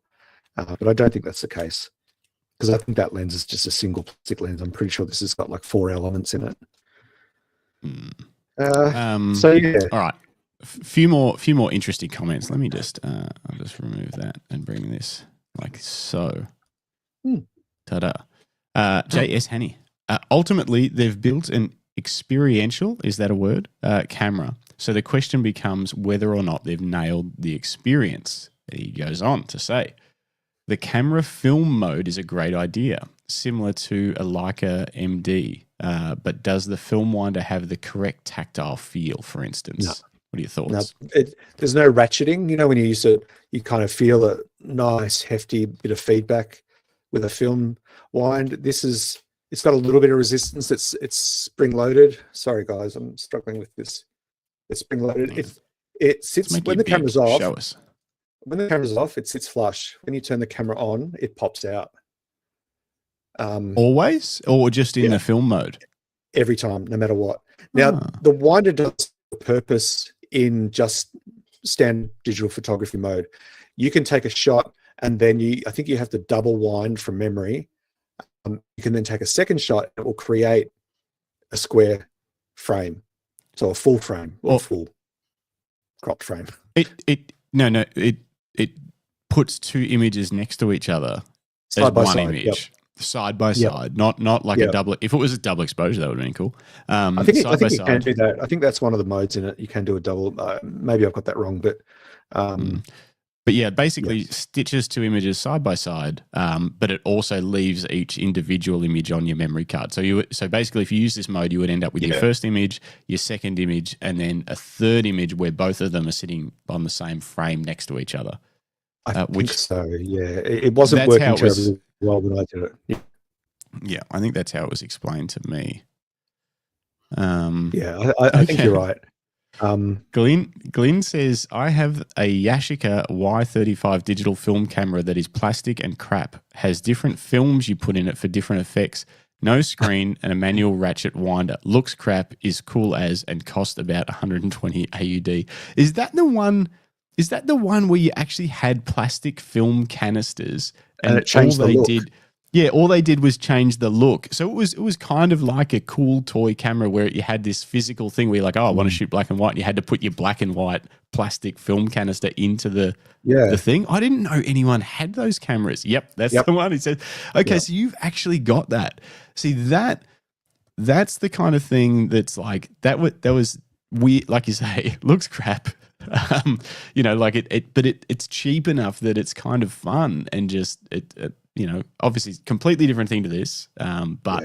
But I don't think that's the case, because I think that lens is just a single plastic lens. I'm pretty sure this has got like 4 elements in it. So yeah. All right. Few more interesting comments. Let me just I'll just remove that and bring this like so. Ta-da. J.S. Hanny. Ultimately, they've built an experiential, is that a word, camera. So the question becomes whether or not they've nailed the experience. He goes on to say, the camera film mode is a great idea, similar to a Leica MD, but does the film winder have the correct tactile feel, for instance? No. What are your thoughts? No, there's no ratcheting. When you use it, you kind of feel a nice, hefty bit of feedback with a film wind. It's got a little bit of resistance. It's spring-loaded. Sorry, guys, I'm struggling with this. It's spring-loaded. It sits when the camera's off. Show us. When the camera's off, it sits flush. When you turn the camera on, it pops out. Always, or just in the film mode? Every time, no matter what. Now, the winder does the purpose in just standard digital photography mode. You can take a shot, and then I think you have to double wind from memory. You can then take a second shot, and it will create a square frame, so a full frame or full cropped frame. It puts 2 images next to each other as one image, side by side, not like a double. If it was a double exposure, that would have been cool. I think you can do that. I think that's one of the modes in it. You can do a double. Maybe I've got that wrong, but yeah, basically stitches 2 images side by side, but it also leaves each individual image on your memory card. So basically, if you use this mode, you would end up with your first image, your second image, and then a third image where both of them are sitting on the same frame next to each other. I think so. Yeah, it wasn't working terribly well when I did it. Yeah, I think that's how it was explained to me. I think you're right. Glenn says, I have a Yashica Y35 digital film camera that is plastic and crap, has different films you put in it for different effects, no screen and a manual ratchet winder. Looks crap, is cool as, and cost about 120 AUD. Is that the one where you actually had plastic film canisters and it changed the look? All they did was change the look. So it was kind of like a cool toy camera where you had this physical thing where you're like, I want to shoot black and white, and you had to put your black and white plastic film canister into the thing. I didn't know anyone had those cameras. Yep, that's the one. He said, okay, so you've actually got that. See, that's the kind of thing that's like, that was weird, like you say, looks crap. Like but it's cheap enough that it's kind of fun and just obviously completely different thing to this. But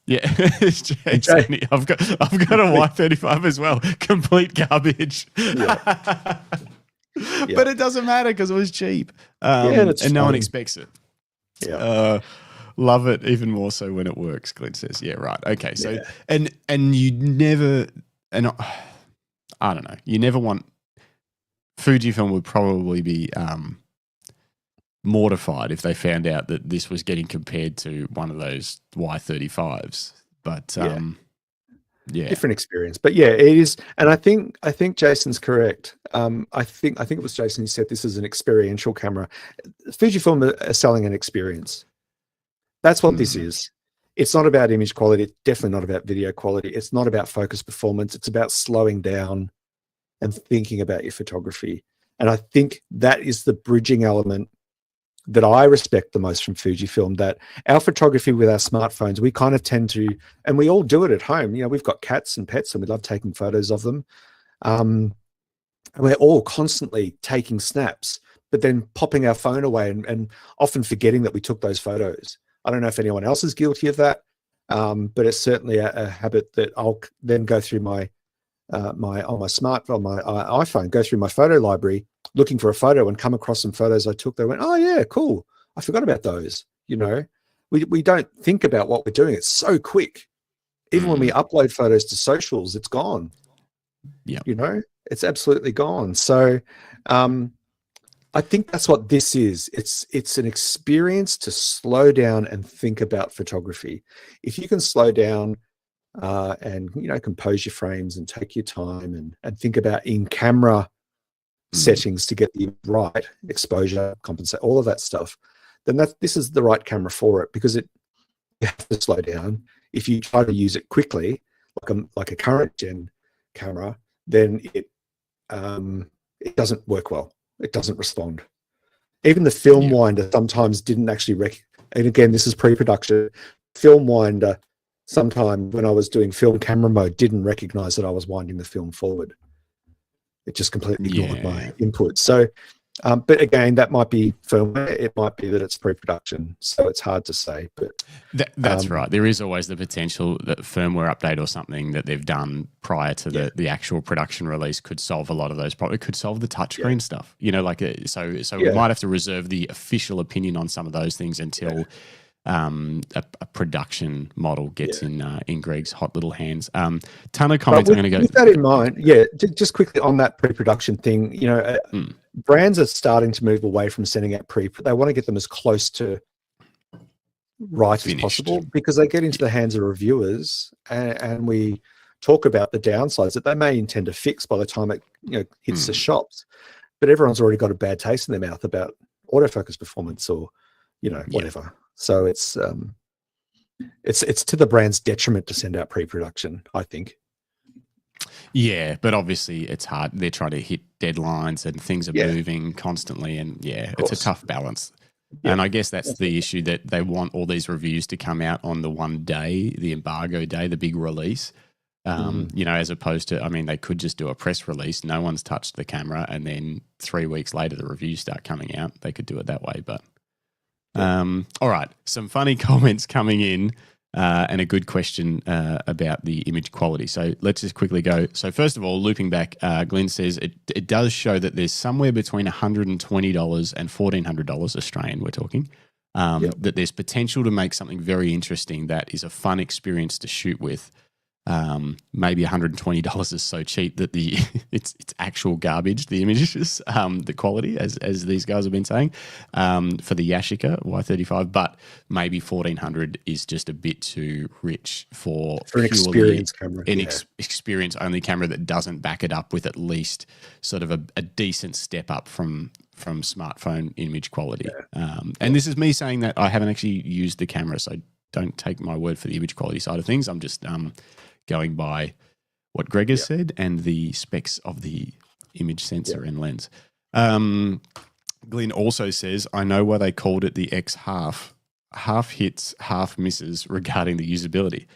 I've got a Y35 as well, complete garbage. But it doesn't matter because it was cheap, and no one expects it. Love it even more so when it works, Glenn says. Yeah, right. Okay. So, Yeah. and you never, and I don't know, you never want, Fujifilm would probably be mortified if they found out that this was getting compared to one of those Y35s. But yeah. Different experience. But yeah, it is. And I think Jason's correct. I think it was Jason who said this is an experiential camera. Fujifilm are selling an experience. That's what this is. It's not about image quality. It's definitely not about video quality. It's not about focus performance. It's about slowing down and thinking about your photography. And I think that is the bridging element that I respect the most from Fujifilm, that our photography with our smartphones, we kind of tend to, and we all do it at home. You know, we've got cats and pets and we love taking photos of them. And we're all constantly taking snaps, but then popping our phone away and often forgetting that we took those photos. I don't know if anyone else is guilty of that, but it's certainly a habit that I'll then go through my iPhone, go through my photo library, looking for a photo and come across some photos I took. They went, oh yeah, cool. I forgot about those. You know, we don't think about what we're doing. It's so quick. Even when we upload photos to socials, it's gone. Yeah. You know, it's absolutely gone. So I think that's what this is. It's an experience to slow down and think about photography. If you can slow down and, you know, compose your frames and take your time and think about in-camera settings to get the right exposure, compensate, all of that stuff, then this is the right camera for it, because you have to slow down. If you try to use it quickly, like a current gen camera, then it doesn't work well. It doesn't respond. Even the film winder sometimes didn't actually and again, this is pre-production. Film winder, sometime when I was doing film camera mode, didn't recognize that I was winding the film forward. It just completely ignored my input. So, but again, that might be firmware. It might be that it's pre-production. So it's hard to say. But that's right. There is always the potential that firmware update or something that they've done prior to the actual production release could solve a lot of those problems. It could solve the touchscreen stuff. You know, like so we might have to reserve the official opinion on some of those things until a production model gets in Greg's hot little hands. Ton of comments. I'm going to go with that in mind. Just quickly on that pre-production thing. You know, brands are starting to move away from sending out They want to get them as close to right as possible, because they get into the hands of reviewers, and we talk about the downsides that they may intend to fix by the time it hits the shops. But everyone's already got a bad taste in their mouth about autofocus performance or whatever. So it's to the brand's detriment to send out pre-production, I think. Yeah, but obviously it's hard. They're trying to hit deadlines and things are moving constantly, and it's a tough balance. Yeah, and I guess that's the issue, that they want all these reviews to come out on the one day, the embargo day, the big release. As opposed to, I mean, they could just do a press release. No one's touched the camera, and then 3 weeks later the reviews start coming out. They could do it that way, but. All right, some funny comments coming in and a good question about the image quality. So let's just quickly go. So first of all, looping back, Glenn says it does show that there's somewhere between $120 and $1,400 Australian, we're talking, that there's potential to make something very interesting that is a fun experience to shoot with. Maybe $120 is so cheap that it's actual garbage, the images, the quality, as these guys have been saying, for the Yashica Y35, but maybe $1,400 is just a bit too rich for an experience camera, experience only camera that doesn't back it up with at least sort of a decent step up from smartphone image quality. And this is me saying that I haven't actually used the camera, so don't take my word for the image quality side of things. I'm just going by what Greg has said and the specs of the image sensor and lens. Glenn also says, I know why they called it the X Half. Half hits, half misses regarding the usability.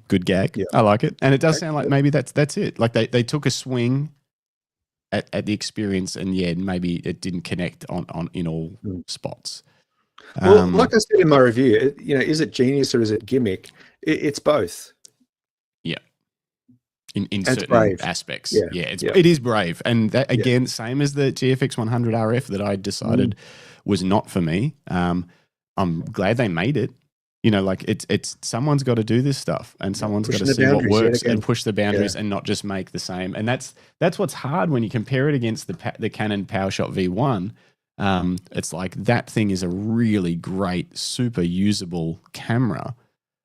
Good gag. I like it. And it does sound like maybe that's it. Like they took a swing at the experience, and maybe it didn't connect on in all spots. Well, like I said in my review, is it genius or is it gimmick? It's both. In certain aspects. It is brave. And that, again, same as the GFX 100 RF that I decided was not for me. I'm glad they made it. Like it's someone's got to do this stuff, and someone's got to Pushing the see what boundaries yet works again. and push the boundaries and not just make the same. And that's what's hard when you compare it against the Canon PowerShot V1. It's like that thing is a really great, super usable camera.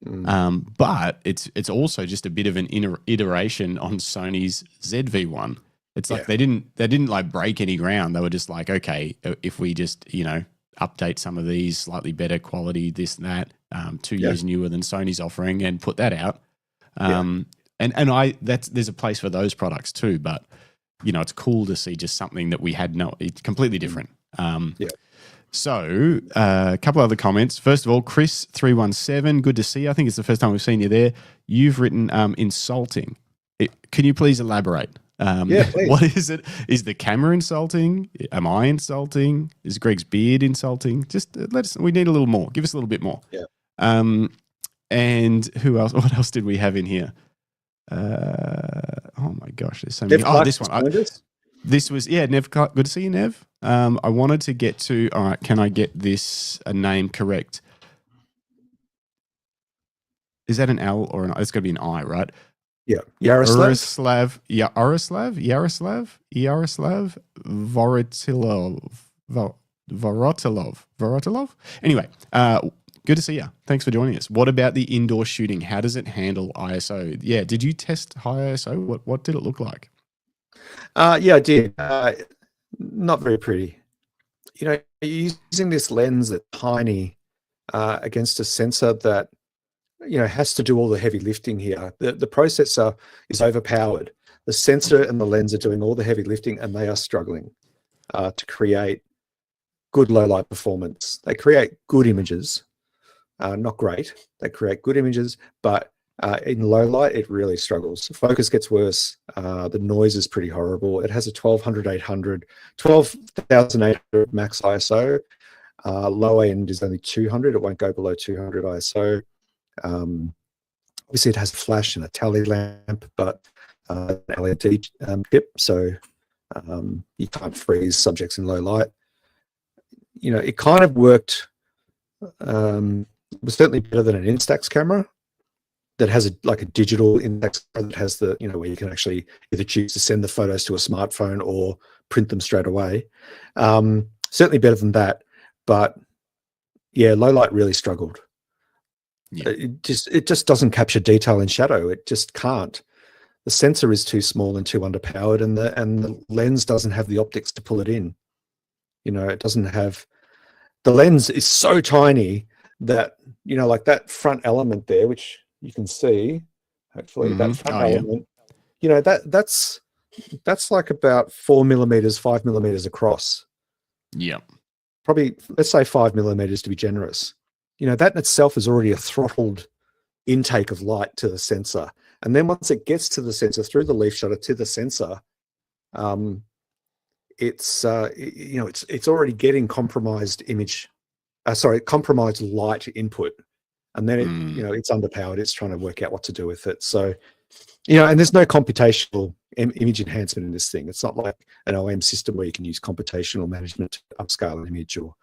But it's also just a bit of an iteration on Sony's ZV-1. It's like they didn't like break any ground. They were just like, okay, if we just update some of these, slightly better quality, this and that, 2 years newer than Sony's offering, and put that out. And there's a place for those products too. But it's cool to see just something that we had it's completely different. So a couple other comments. First of all, Chris317, good to see you. I think it's the first time we've seen you there. You've written insulting. Can you please elaborate? Please. What is it? Is the camera insulting? Am I insulting? Is Greg's beard insulting? Just we need a little more. Give us a little bit more. Yeah. And who else? What else did we have in here? Oh my gosh, there's so many. Oh, this one. This was, Nev, good to see you, Nev. I wanted to get to, all right, can I get this name correct? Is that an L or an I? It's got to be an I, right? Yeah. Yaroslav Vorotilov. Anyway, good to see you. Thanks for joining us. What about the indoor shooting? How does it handle ISO? Yeah, did you test high ISO? What did it look like? I did. Not very pretty. Using this lens that's tiny against a sensor that has to do all the heavy lifting here. The processor is overpowered. The sensor and the lens are doing all the heavy lifting, and they are struggling to create good low light performance. They create good images, not great. They create good images, but in low light, it really struggles. Focus gets worse. The noise is pretty horrible. It has a 12,800 max ISO. Low end is only 200. It won't go below 200 ISO. Obviously, it has a flash and a tally lamp, but an LED chip, so you can't freeze subjects in low light. It kind of worked. It was certainly better than an Instax camera that has a digital Instax that has the where you can actually either choose to send the photos to a smartphone or print them straight away. Certainly better than that, but low light really struggled. It just doesn't capture detail in shadow. It just can't. The sensor is too small and too underpowered, and the lens doesn't have the optics to pull it in. It doesn't have. The lens is so tiny that like that front element there, which you can see, hopefully that front element, that's like about 4 millimeters, 5 millimeters across. Yeah. Probably, let's say 5 millimeters to be generous. That in itself is already a throttled intake of light to the sensor. And then once it gets to the sensor through the leaf shutter to the sensor, it's already getting compromised compromised light input. And then it's underpowered. It's trying to work out what to do with it. So, and there's no computational image enhancement in this thing. It's not like an OM system where you can use computational management to upscale an image or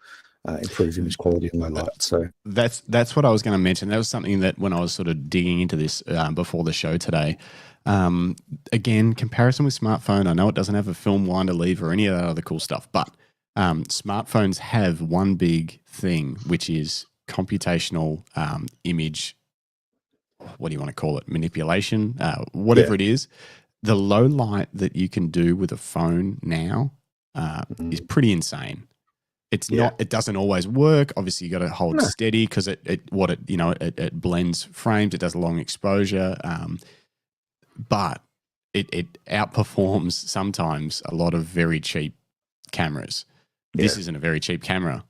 improve image quality in low light. So that's what I was going to mention. That was something that when I was sort of digging into this before the show today. Again, comparison with smartphone. I know it doesn't have a film winder lever or any of that other cool stuff, but smartphones have one big thing, which is computational image, what do you want to call it, manipulation, whatever it is. The low light that you can do with a phone now is pretty insane. It's not, it doesn't always work. Obviously you got to hold steady because it blends frames. It does a long exposure. But it outperforms sometimes a lot of very cheap cameras. This isn't a very cheap camera.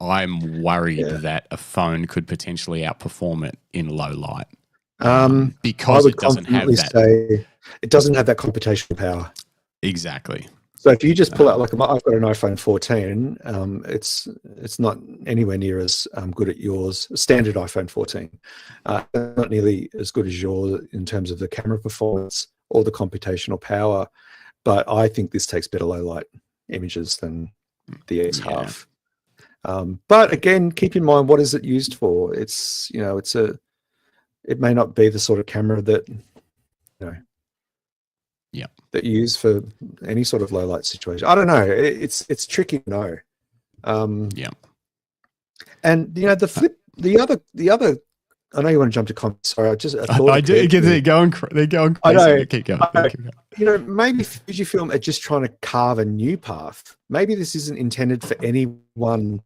I'm worried that a phone could potentially outperform it in low light because it doesn't have that. It doesn't have that computational power. Exactly. So if you just pull out, like I've got an iPhone 14, it's not anywhere near as good at yours. Standard iPhone 14, not nearly as good as yours in terms of the camera performance or the computational power. But I think this takes better low light images than the X Half. But again, keep in mind, what is it used for? It's, you know, it may not be the sort of camera that, you know, that you use for any sort of low light situation. I don't know. It's tricky to know. And you know, the other. I know you want to jump to comments. Sorry, I thought I do. They're going crazy. I know. Keep going. You know, maybe Fujifilm are just trying to carve a new path. Maybe this isn't intended for anyone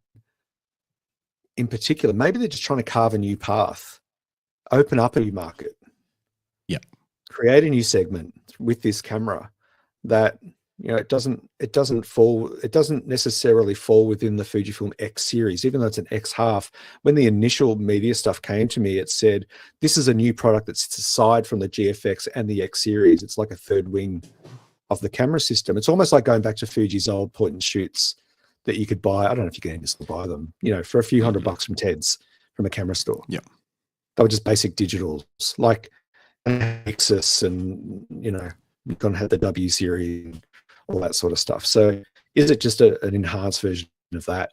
in particular. Maybe they're just trying to carve a new path, open up a new market. Create a new segment with this camera that, you know, it doesn't necessarily fall within the Fujifilm X series, even though it's an X half. When the initial media stuff came to me, it said, this is a new product that sits aside from the GFX and the X series. It's like a third wing of the camera system. It's almost like going back to Fuji's old point and shoots that you could buy. I don't know if you can even still buy them, you know, for a few $100 from Ted's, from a camera store. They were just basic digitals, like Nexus, and, you know, Nikon had the W series and all that sort of stuff. So is it just an enhanced version of that?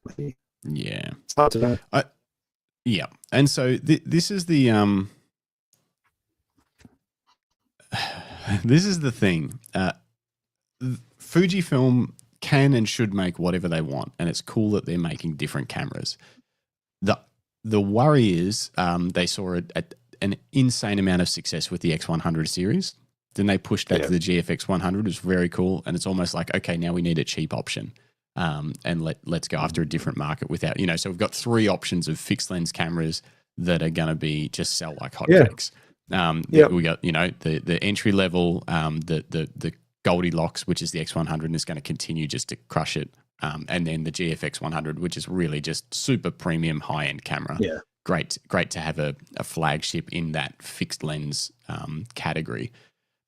Maybe. Yeah, it's hard to know. And so this is the this is the thing. Fujifilm can and should make whatever they want, and it's cool that they're making different cameras. The worry is they saw an insane amount of success with the X100 series. Then they pushed that to the GFX100. It was very cool, and it's almost like, okay, now we need a cheap option, and let's go after a different market without, you know. So we've got 3 options of fixed lens cameras that are going to be just sell like hotcakes. We got, you know, the entry level, the Goldilocks, which is the X100, and is going to continue just to crush it. And then the GFX100, which is really just super premium high end camera. Great to have a flagship in that fixed lens category.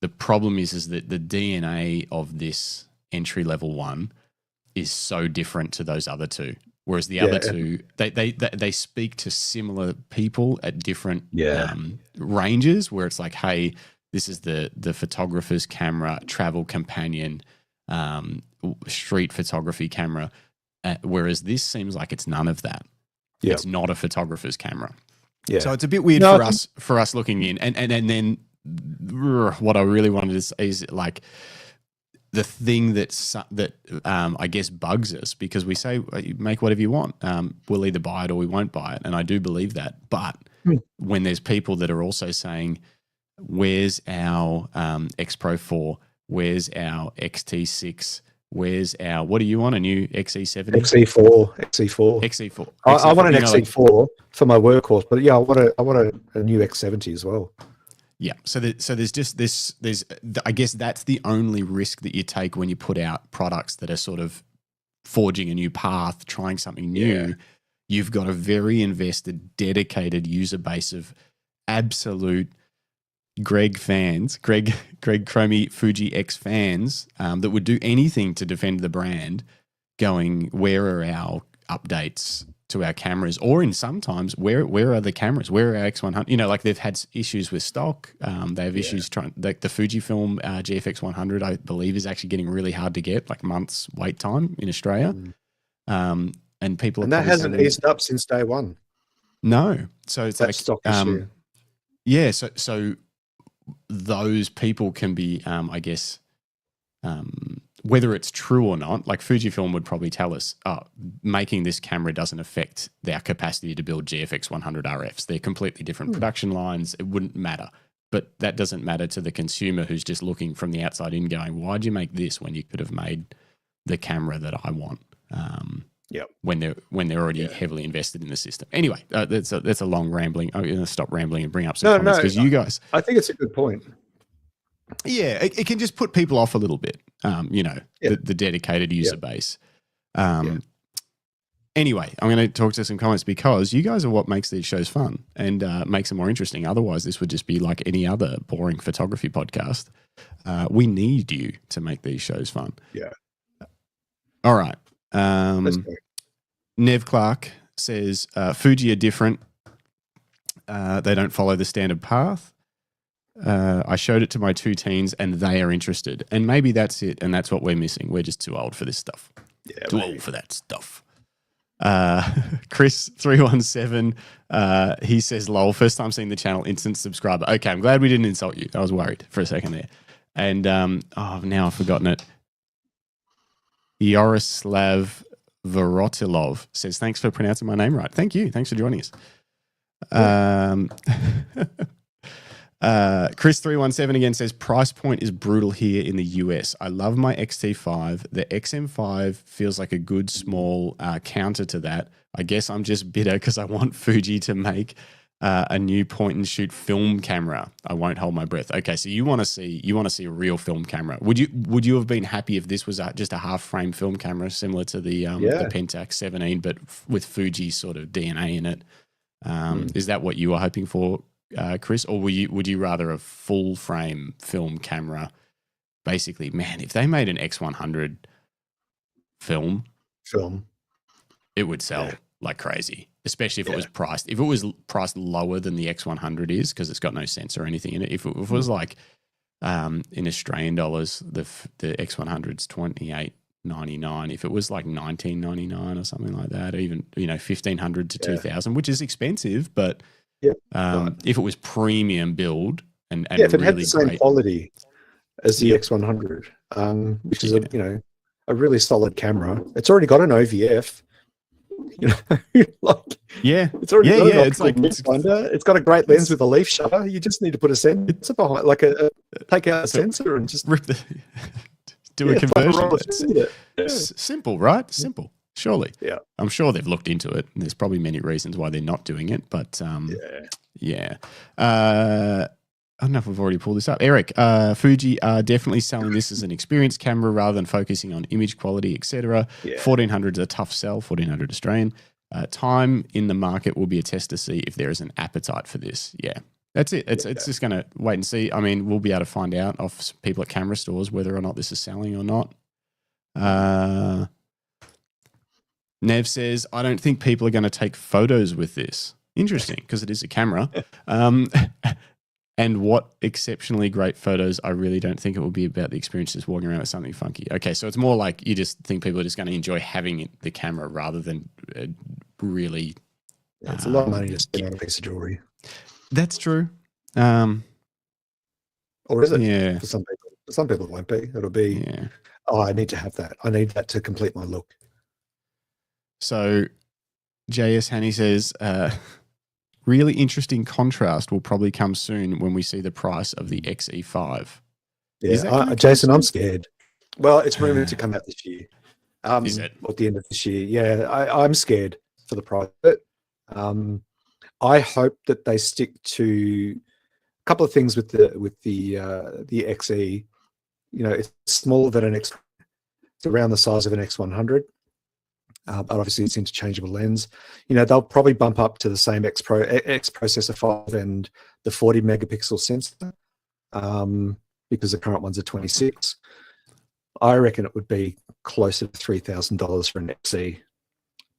The problem is that the DNA of this entry level one is so different to those other two. Whereas the other two, they speak to similar people at different ranges, where it's like, hey, this is the photographer's camera, travel companion, street photography camera. Whereas this seems like it's none of that. It's not a photographer's camera. So it's a bit weird for us looking in. And then what I really wanted is like the thing that I guess bugs us, because we say make whatever you want. We'll either buy it or we won't buy it, and I do believe that. But when there's people that are also saying, "Where's our X Pro 4? Where's our XT6? Where's our, what do you want? A new XE70? XE4. I want an XE4 for my workhorse, but I want a new X70 as well. Yeah. So there's just this, I guess that's the only risk that you take when you put out products that are sort of forging a new path, trying something new. You've got a very invested, dedicated user base of absolute Greg Cromie Fuji X fans that would do anything to defend the brand, going, where are our updates to our cameras? Or in sometimes, where are the cameras? Where are our X100? You know, like they've had issues with stock. They have issues trying, like the Fujifilm GFX100, I believe, is actually getting really hard to get, like months wait time in Australia. And people, and that hasn't eased up since day one. No. So it's that like stock issue. Yeah. So those people can be, I guess, whether it's true or not, like Fujifilm would probably tell us, making this camera doesn't affect their capacity to build GFX100 RFs. They're completely different production lines. It wouldn't matter. But that doesn't matter to the consumer who's just looking from the outside in going, why'd you make this when you could have made the camera that I want? When they're already heavily invested in the system. Anyway, that's a long rambling. I'm going to stop rambling and bring up some comments, because you guys, I think it's a good point. Yeah, it can just put people off a little bit. The dedicated user base. Anyway, I'm going to talk to some comments, because you guys are what makes these shows fun and makes them more interesting. Otherwise, this would just be like any other boring photography podcast. We need you to make these shows fun. Yeah. All right. Nev Clark says Fuji are different. They don't follow the standard path. I showed it to my 2 teens and they are interested. And maybe that's it. And that's what we're missing. We're just too old for this stuff. Too old for that stuff. Chris 317, he says, lol, first time seeing the channel, instant subscriber. Okay, I'm glad we didn't insult you. I was worried for a second there. And now I've forgotten it. Yoroslav Vorotilov says, thanks for pronouncing my name right. Thank you. Thanks for joining us. Chris 317 again says, price point is brutal here in the US. I love my XT5. The XM5 feels like a good small counter to that. I guess I'm just bitter because I want Fuji to make a new point and shoot film camera. I won't hold my breath. Okay, so you want to see a real film camera. Would you have been happy if this was just a half frame film camera similar to the Pentax 17, but with Fuji sort of DNA in it? Is that what you were hoping for, Chris, or would you rather a full frame film camera? Basically, man, if they made an X100 film, it would sell like crazy, especially if it was priced. If it was priced lower than the X100 is, because it's got no sensor or anything in it. If it was like in Australian dollars, the X100's $28.99. If it was like $19.99 or something like that, even $1,500 to $2,000, which is expensive, but if it was premium build and if it really had the same quality as the X100, which is a really solid camera. It's already got an OVF. It's already got an optical viewfinder. It's got a great lens with a leaf shutter. You just need to put a sensor behind, like take out a sensor and just rip do a conversion. Simple, right? Simple. Surely. Yeah. I'm sure they've looked into it. And there's probably many reasons why they're not doing it, but I don't know if we've already pulled this up. Eric, Fuji are definitely selling this as an experience camera rather than focusing on image quality, etc. 1400 is a tough sell, 1400 Australian. Time in the market will be a test to see if there is an appetite for this. Yeah, that's it. It's just going to wait and see. I mean, we'll be able to find out off people at camera stores whether or not this is selling or not. Nev says, I don't think people are going to take photos with this. Interesting, because it is a camera. And what exceptionally great photos, I really don't think it will be about the experience just walking around with something funky. Okay, so it's more like you just think people are just going to enjoy having the camera rather than really... it's a lot of money to spend on a piece of jewelry. That's true. Or is it? Yeah. For some people. For some people it won't be. It'll be, I need to have that. I need that to complete my look. So JS Hanny says... really interesting contrast will probably come soon when we see the price of the XE5. Yeah, Jason, I'm scared. Well, it's rumored to come out this year. Is it? At the end of this year. Yeah, I'm scared for the price of it. I hope that they stick to a couple of things with the XE. It's smaller than an X. It's around the size of an X100. But obviously it's interchangeable lens. They'll probably bump up to the same X processor 5 and the 40 megapixel sensor because the current ones are 26. I reckon it would be closer to $3,000 for an XE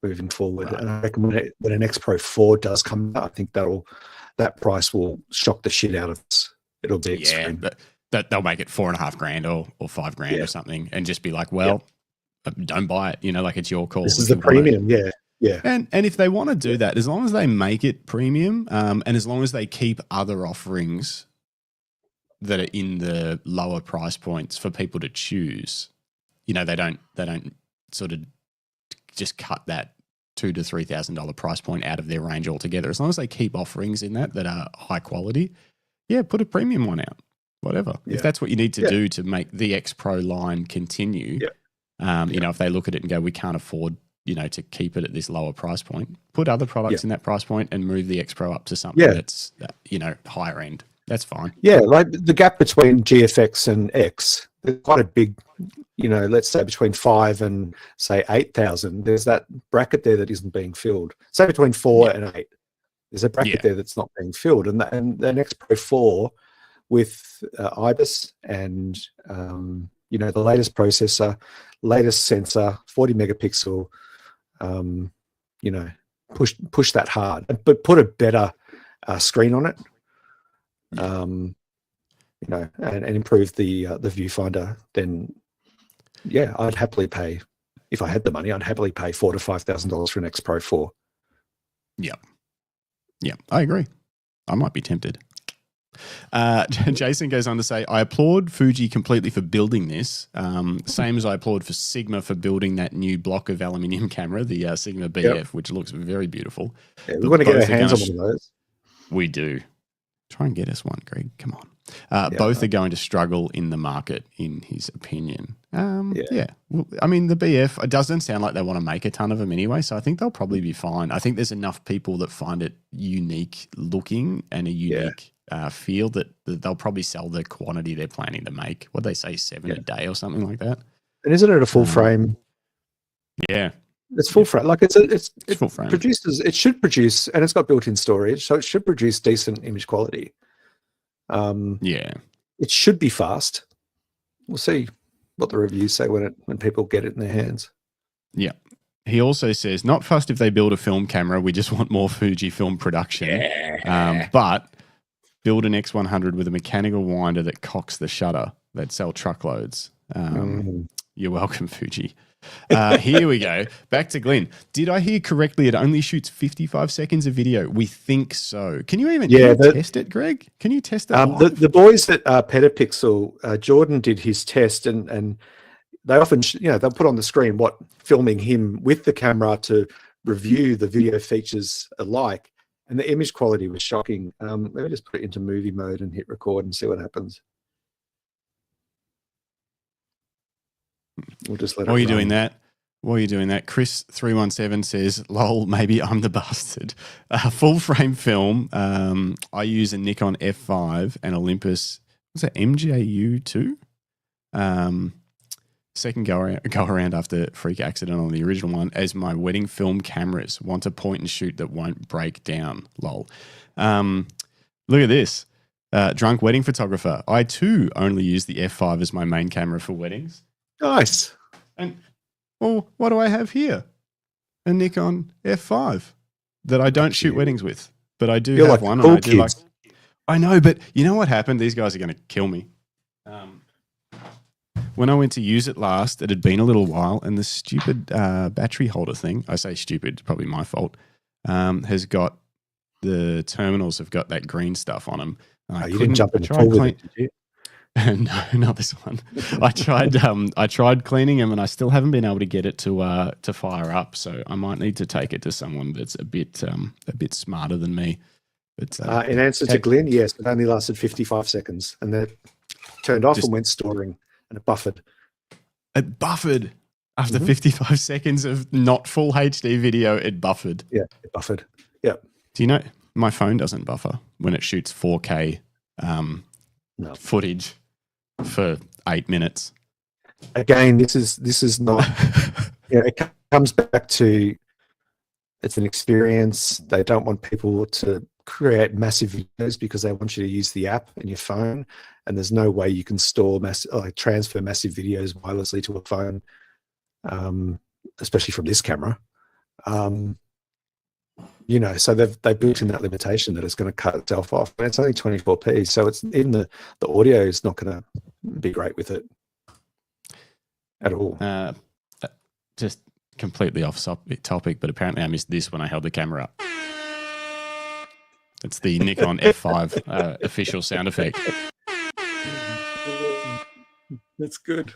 moving forward. Right. And I reckon when an X Pro 4 does come out, I think that price will shock the shit out of us. It'll be extreme. But they'll make it $4,500 or $5,000 or something, and just be like, don't buy it, like it's your call. This is the premium, yeah. And if they want to do that, as long as they make it premium, and as long as they keep other offerings that are in the lower price points for people to choose, they don't sort of just cut that $2,000 to $3,000 price point out of their range altogether. As long as they keep offerings in that are high quality, put a premium one out, whatever. Yeah. If that's what you need to do to make the X Pro line continue. If they look at it and go, we can't afford, to keep it at this lower price point, put other products in that price point and move the X Pro up to something that's, higher end. That's fine. Yeah, like the gap between GFX and X, there's quite a big, let's say between 5 and say 8,000. There's that bracket there that isn't being filled. Say between 4 and 8. There's a bracket there that's not being filled. And the X Pro 4 with IBIS and, the latest processor, latest sensor, 40 megapixel, push that hard, but put a better screen on it, and improve the viewfinder, then I'd happily pay if I had the money, I'd happily pay $4,000 to $5,000 for an X Pro 4. Yeah, I agree. I might be tempted. Jason goes on to say, I applaud Fuji completely for building this. Same as I applaud for Sigma for building that new block of aluminium camera, the Sigma BF, which looks very beautiful. Yeah, we want to get our hands on one of those. We do. Try and get us one, Greg. Come on. Both are going to struggle in the market, in his opinion. Yeah. Well, I mean, the BF, it doesn't sound like they want to make a ton of them anyway, so I think they'll probably be fine. I think there's enough people that find it unique looking and a unique feel that they'll probably sell the quantity they're planning to make. What they say, 7 a day or something like that. And isn't it a full frame? Yeah. It's full frame. Like it's full frame. It should produce, and it's got built-in storage, so it should produce decent image quality. It should be fast. We'll see what the reviews say when people get it in their hands. Yeah. He also says, not fussed if they build a film camera. We just want more Fujifilm production. But build an X100 with a mechanical winder that cocks the shutter. They'd sell truckloads. You're welcome, Fuji. Here we go. Back to Glenn. Did I hear correctly? It only shoots 55 seconds of video. We think so. Can you even test it, Greg? Can you test it? The boys at Petapixel, Jordan did his test, and they often, they'll put on the screen filming him with the camera to review the video features alike, and the image quality was shocking. Let me just put it into movie mode and hit record and see what happens. We'll just let it While you're doing that, Chris317 says, lol, maybe I'm the bastard. Full frame film. I use a Nikon F5 and Olympus, was that MJU2? Second go around after freak accident on the original one as my wedding film cameras. Want a point and shoot that won't break down, lol. Look at this. Drunk wedding photographer. I too only use the F5 as my main camera for weddings. Nice. And, well, what do I have here? A Nikon F5 that I don't shoot weddings with, but I do have one. And I do I know, but you know what happened? These guys are going to kill me. When I went to use it last, it had been a little while, and the stupid battery holder thing, I say stupid, it's probably my fault, has got, the terminals have got that green stuff on them. You didn't jump in the pool with it, did you? No, not this one. I tried cleaning them, and I still haven't been able to get it to fire up. So I might need to take it to someone that's a bit smarter than me. But in answer to Glenn, yes, it only lasted 55 seconds, and then it turned off and went storing, and it buffered. It buffered after 55 seconds of not full HD video. It buffered. Yeah, it buffered. Yeah. Do you know my phone doesn't buffer when it shoots 4K footage for 8 minutes? Again, this is not. It comes back to, it's an experience. They don't want people to create massive videos because they want you to use the app in your phone, and there's no way you can store transfer massive videos wirelessly to a phone, especially from this camera. So they've built in that limitation that it's going to cut itself off, and it's only 24p, so it's even the audio is not going to be great with it at all. Just completely off topic, but apparently I missed this when I held the camera up. It's the Nikon F5 official sound effect. That's good.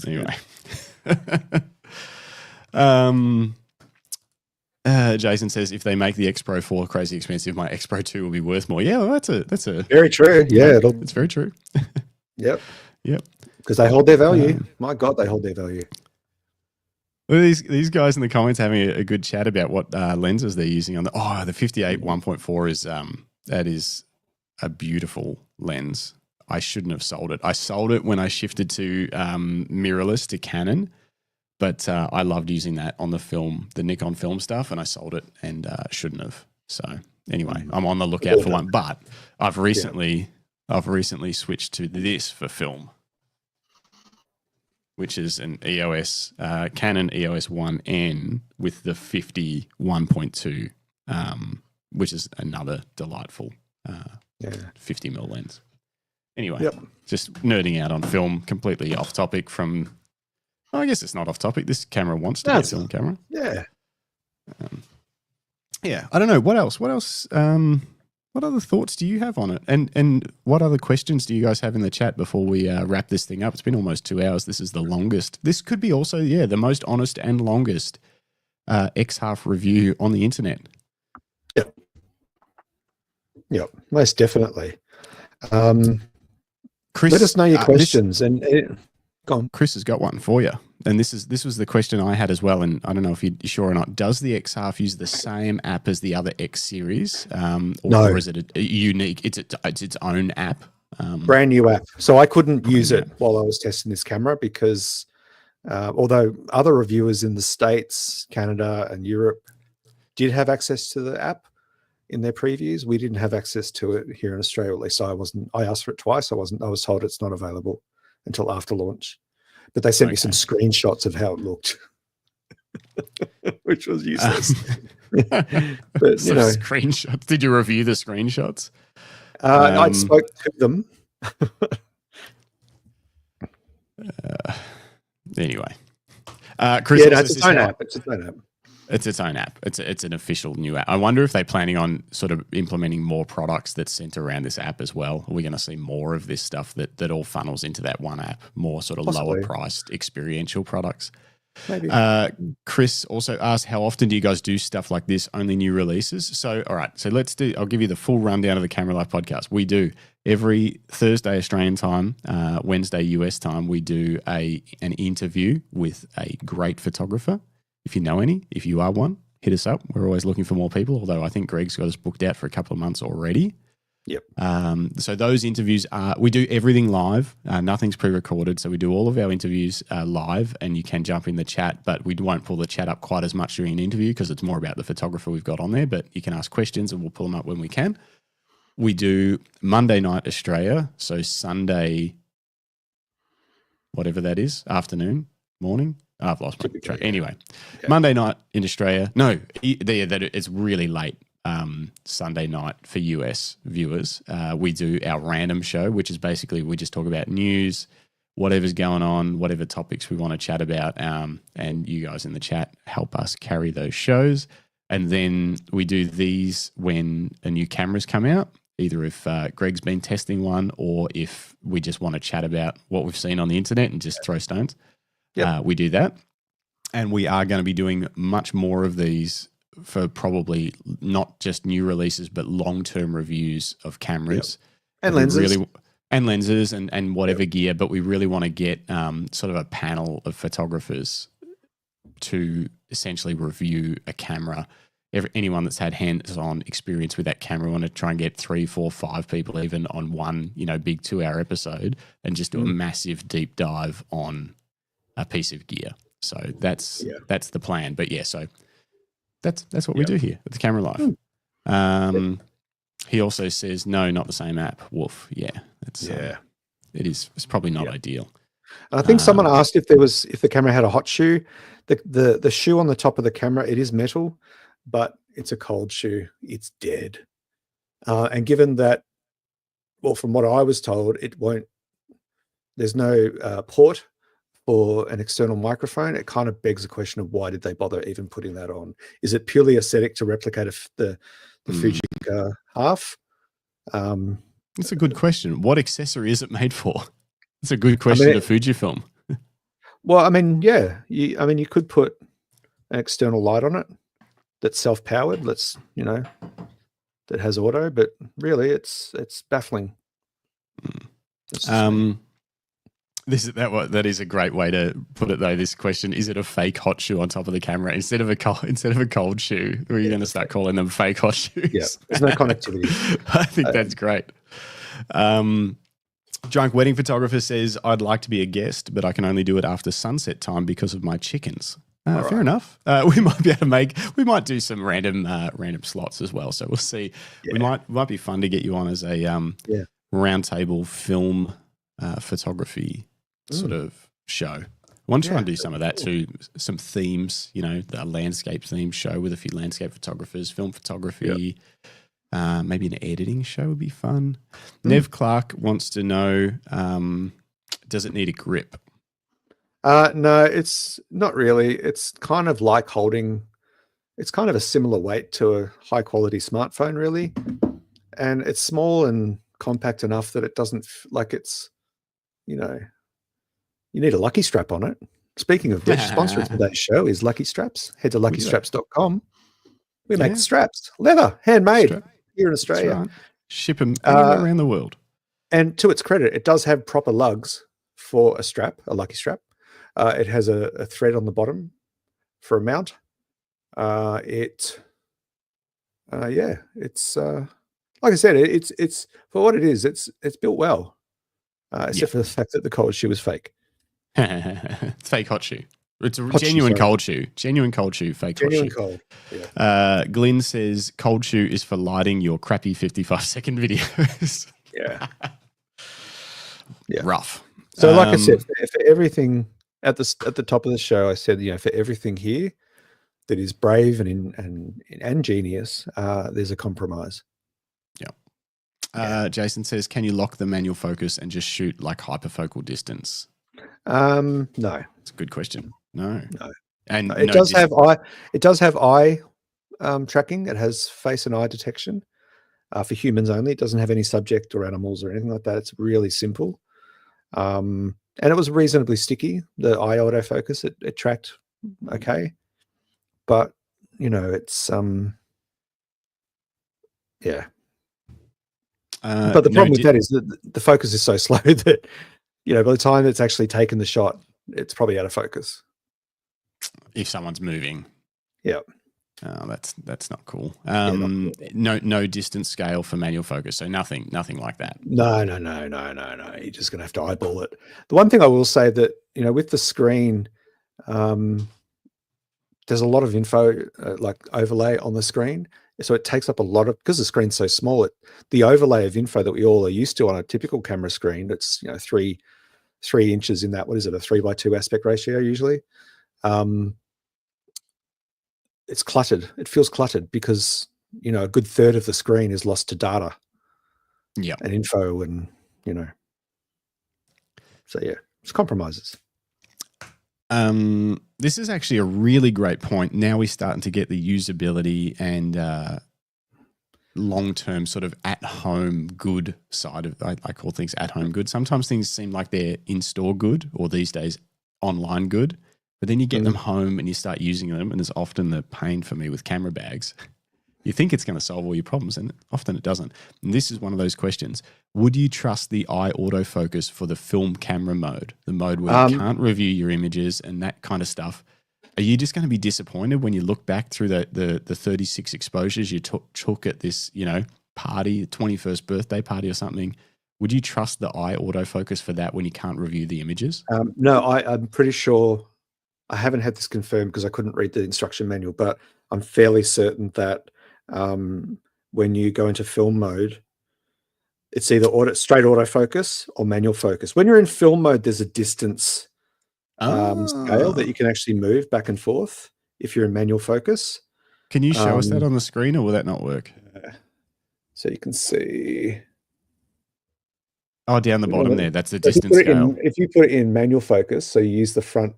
Anyway. Jason says, if they make the X Pro 4 crazy expensive, my X Pro 2 will be worth more. Yeah, well, that's a very true. Yeah, it's very true. Yep. Yep. Because they hold their value. My God, they hold their value. Well, these guys in the comments having a good chat about what lenses they're using on the 58 1.4 is that is a beautiful lens. I shouldn't have sold it. I sold it when I shifted to mirrorless to Canon, but I loved using that on the Nikon film stuff, and I sold it and shouldn't have. So anyway, I'm on the lookout for one, but I've recently switched to this for film, which is an EOS, Canon EOS 1N with the 50 1.2, which is another delightful 50mm lens. Anyway, just nerding out on film, completely off topic from Oh, I guess it's not off topic. This camera wants to No, be a it's film not. camera. Yeah. Yeah, I don't know. What else? What else? What other thoughts do you have on it? And what other questions do you guys have in the chat before we wrap this thing up? It's been almost 2 hours. This is the longest. This could be also, the most honest and longest X Half review on the internet. Yep. Yep. Most definitely. Chris, let us know your questions go on. Chris has got one for you. And this was the question I had as well. And I don't know if you're sure or not. Does the X Half use the same app as the other X series? Or is it a unique? It's its own app. Brand new app. So I couldn't use it while I was testing this camera because although other reviewers in the States, Canada, and Europe did have access to the app in their previews, we didn't have access to it here in Australia. At least I asked for it twice. I was told it's not available until after launch. But they sent me some screenshots of how it looked, which was useless. But screenshots. Did you review the screenshots? I spoke to them. Anyway, Chris, it's its own app. It's its own app. It's its own app. It's an official new app. I wonder if they're planning on sort of implementing more products that center around this app as well. Are we going to see more of this stuff that all funnels into that one app? More sort of lower priced experiential products? Maybe. Chris also asked, how often do you guys do stuff like this? Only new releases? So, all right. So I'll give you the full rundown of the Camera Life podcast. We do every Thursday Australian time, Wednesday US time. We do an interview with a great photographer. If you know any, if you are one, hit us up. We're always looking for more people, although I think Greg's got us booked out for a couple of months already. Yep. So those interviews we do everything live. Nothing's pre-recorded. So we do all of our interviews live, and you can jump in the chat, but we won't pull the chat up quite as much during an interview because it's more about the photographer we've got on there, but you can ask questions and we'll pull them up when we can. We do Monday night Australia. So Sunday, whatever that is, afternoon, morning. I've lost my track. Anyway, Monday night in Australia. No, it's really late. Sunday night for US viewers. We do our random show, which is basically we just talk about news, whatever's going on, whatever topics we want to chat about, and you guys in the chat help us carry those shows. And then we do these when a new camera's come out, either if Greg's been testing one or if we just want to chat about what we've seen on the internet and just throw stones. We do that. And we are going to be doing much more of these for probably not just new releases, but long-term reviews of cameras. And lenses. And whatever gear. But we really want to get sort of a panel of photographers to essentially review a camera. Anyone that's had hands-on experience with that camera, we want to try and get 3, 4, 5 people even on one, big 2-hour episode and just do a massive deep dive on a piece of gear. So that's the plan. But so that's what we do here at the Camera Life. He also says, no, not the same app. Woof. Yeah. It's probably not ideal. I think someone asked if the camera had a hot shoe. The shoe on the top of the camera, it is metal, but it's a cold shoe. It's dead. And given that, well, from what I was told, there's no port for an external microphone. It kind of begs the question of why did they bother even putting that on? Is it purely aesthetic to replicate the Fuji Half? That's a good question. What accessory is it made for? It's a good question to Fujifilm. Well, you could put an external light on it that's self-powered. That has auto, but really, it's baffling. That is a great way to put it, though. This question: is it a fake hot shoe on top of the camera instead of a cold shoe? Or are you going to start calling them fake hot shoes? Yeah, there's no connectivity. I think that's great. Drunk Wedding Photographer says, I'd like to be a guest, but I can only do it after sunset time because of my chickens. Fair enough. We might be able to we might do some random slots as well. So we'll see. Yeah. It might be fun to get you on as a roundtable film photography sort of show. I want to try and do some of that too. Some themes, the landscape theme show with a few landscape photographers, film photography. Maybe an editing show would be fun. Nev Clark wants to know, does it need a grip? No, it's not really. It's kind of like holding. It's kind of a similar weight to a high quality smartphone, really, and it's small and compact enough that it doesn't like it's. You know, you need a Lucky Strap on it. Speaking of which, sponsor of today's show is Lucky Straps. Head to luckystraps.com. We make straps, leather, handmade here in Australia. Right. Ship them anywhere around the world. And to its credit, it does have proper lugs for a strap, a Lucky Strap. It has a thread on the bottom for a mount. It's like I said, it's for what it is. It's built well, except for the fact that the cold shoe was fake. It's fake hot shoe. It's a genuine cold shoe. Genuine cold shoe, fake Genuine hot shoe. cold. Yeah. Glenn says cold shoe is for lighting your crappy 55-second videos. Yeah. Rough. So like I said, for everything at the top of the show, I said, for everything here that is brave and genius, there's a compromise. Yeah. Jason says, can you lock the manual focus and just shoot like hyperfocal distance? No. It's a good question. No. And it does have eye. It does have eye tracking. It has face and eye detection for humans only. It doesn't have any subject or animals or anything like that. It's really simple. And it was reasonably sticky. The eye autofocus, it tracked okay, but it's yeah. But the problem with that is that the focus is so slow that by the time it's actually taken the shot, it's probably out of focus. If someone's moving. Yeah. Oh, that's not cool. No distance scale for manual focus, so nothing like that. No. You're just gonna have to eyeball it. The one thing I will say that with the screen, there's a lot of info like overlay on the screen, so it takes up a lot of because the screen's so small. The overlay of info that we all are used to on a typical camera screen, that's 3 inches in that. What is it? A 3:2 aspect ratio usually. It's cluttered. It feels cluttered because a good third of the screen is lost to data, and info, and so it's compromises. This is actually a really great point. Now we're starting to get the usability and long-term sort of at-home good side of. I call things at-home good. Sometimes things seem like they're in-store good, or these days online good. But then you get them home and you start using them, and there's often the pain for me with camera bags. You think it's going to solve all your problems, and often it doesn't. And this is one of those questions. Would you trust the eye autofocus for the film camera mode, the mode where you can't review your images and that kind of stuff? Are you just going to be disappointed when you look back through the 36 exposures you took at this, party, 21st birthday party or something? Would you trust the eye autofocus for that when you can't review the images? No, I'm pretty sure. I haven't had this confirmed because I couldn't read the instruction manual, but I'm fairly certain that when you go into film mode, it's either straight autofocus or manual focus. When you're in film mode, there's a distance scale that you can actually move back and forth if you're in manual focus. Can you show us that on the screen, or will that not work? So you can see. Oh, down the bottom there. That's the distance scale. If you put it in manual focus, so you use the front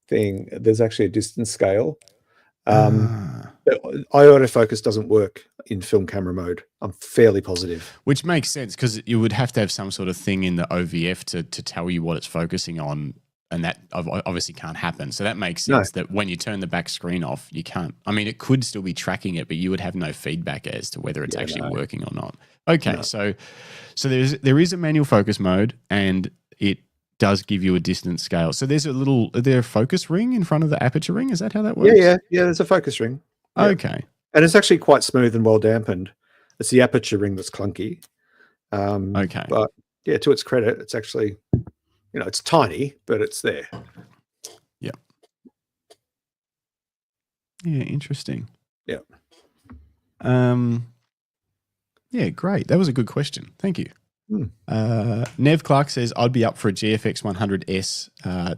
thing, there's actually a distance scale. Eye autofocus doesn't work in film camera mode. I'm fairly positive. Which makes sense because you would have to have some sort of thing in the OVF to tell you what it's focusing on, and that obviously can't happen. So that makes sense that when you turn the back screen off, you can't. I mean, it could still be tracking it, but you would have no feedback as to whether it's actually working or not. Okay, so there is a manual focus mode, and it does give you a distance scale. So there's a focus ring in front of the aperture ring. Is that how that works? Yeah. There's a focus ring. Yeah. Okay. And it's actually quite smooth and well dampened. It's the aperture ring that's clunky. Okay. But yeah, to its credit, it's actually, it's tiny, but it's there. Yeah. Yeah. Interesting. Yeah. Yeah. Great. That was a good question. Thank you. Nev Clark says, I'd be up for a GFX 100S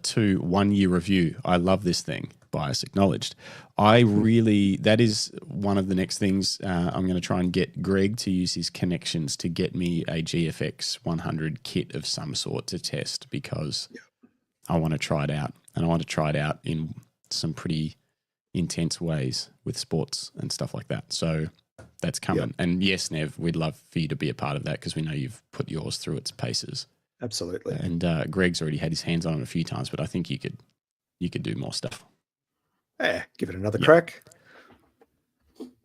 2 1-year review. I love this thing. Bias acknowledged. That is one of the next things I'm going to try and get Greg to use his connections to get me a GFX 100 kit of some sort to test, because I want to try it out, and I want to try it out in some pretty intense ways with sports and stuff like that. So that's coming. Yep. And yes, Nev, we'd love for you to be a part of that because we know you've put yours through its paces. Absolutely. And Greg's already had his hands on it a few times, but I think you could do more stuff. Yeah, give it another crack.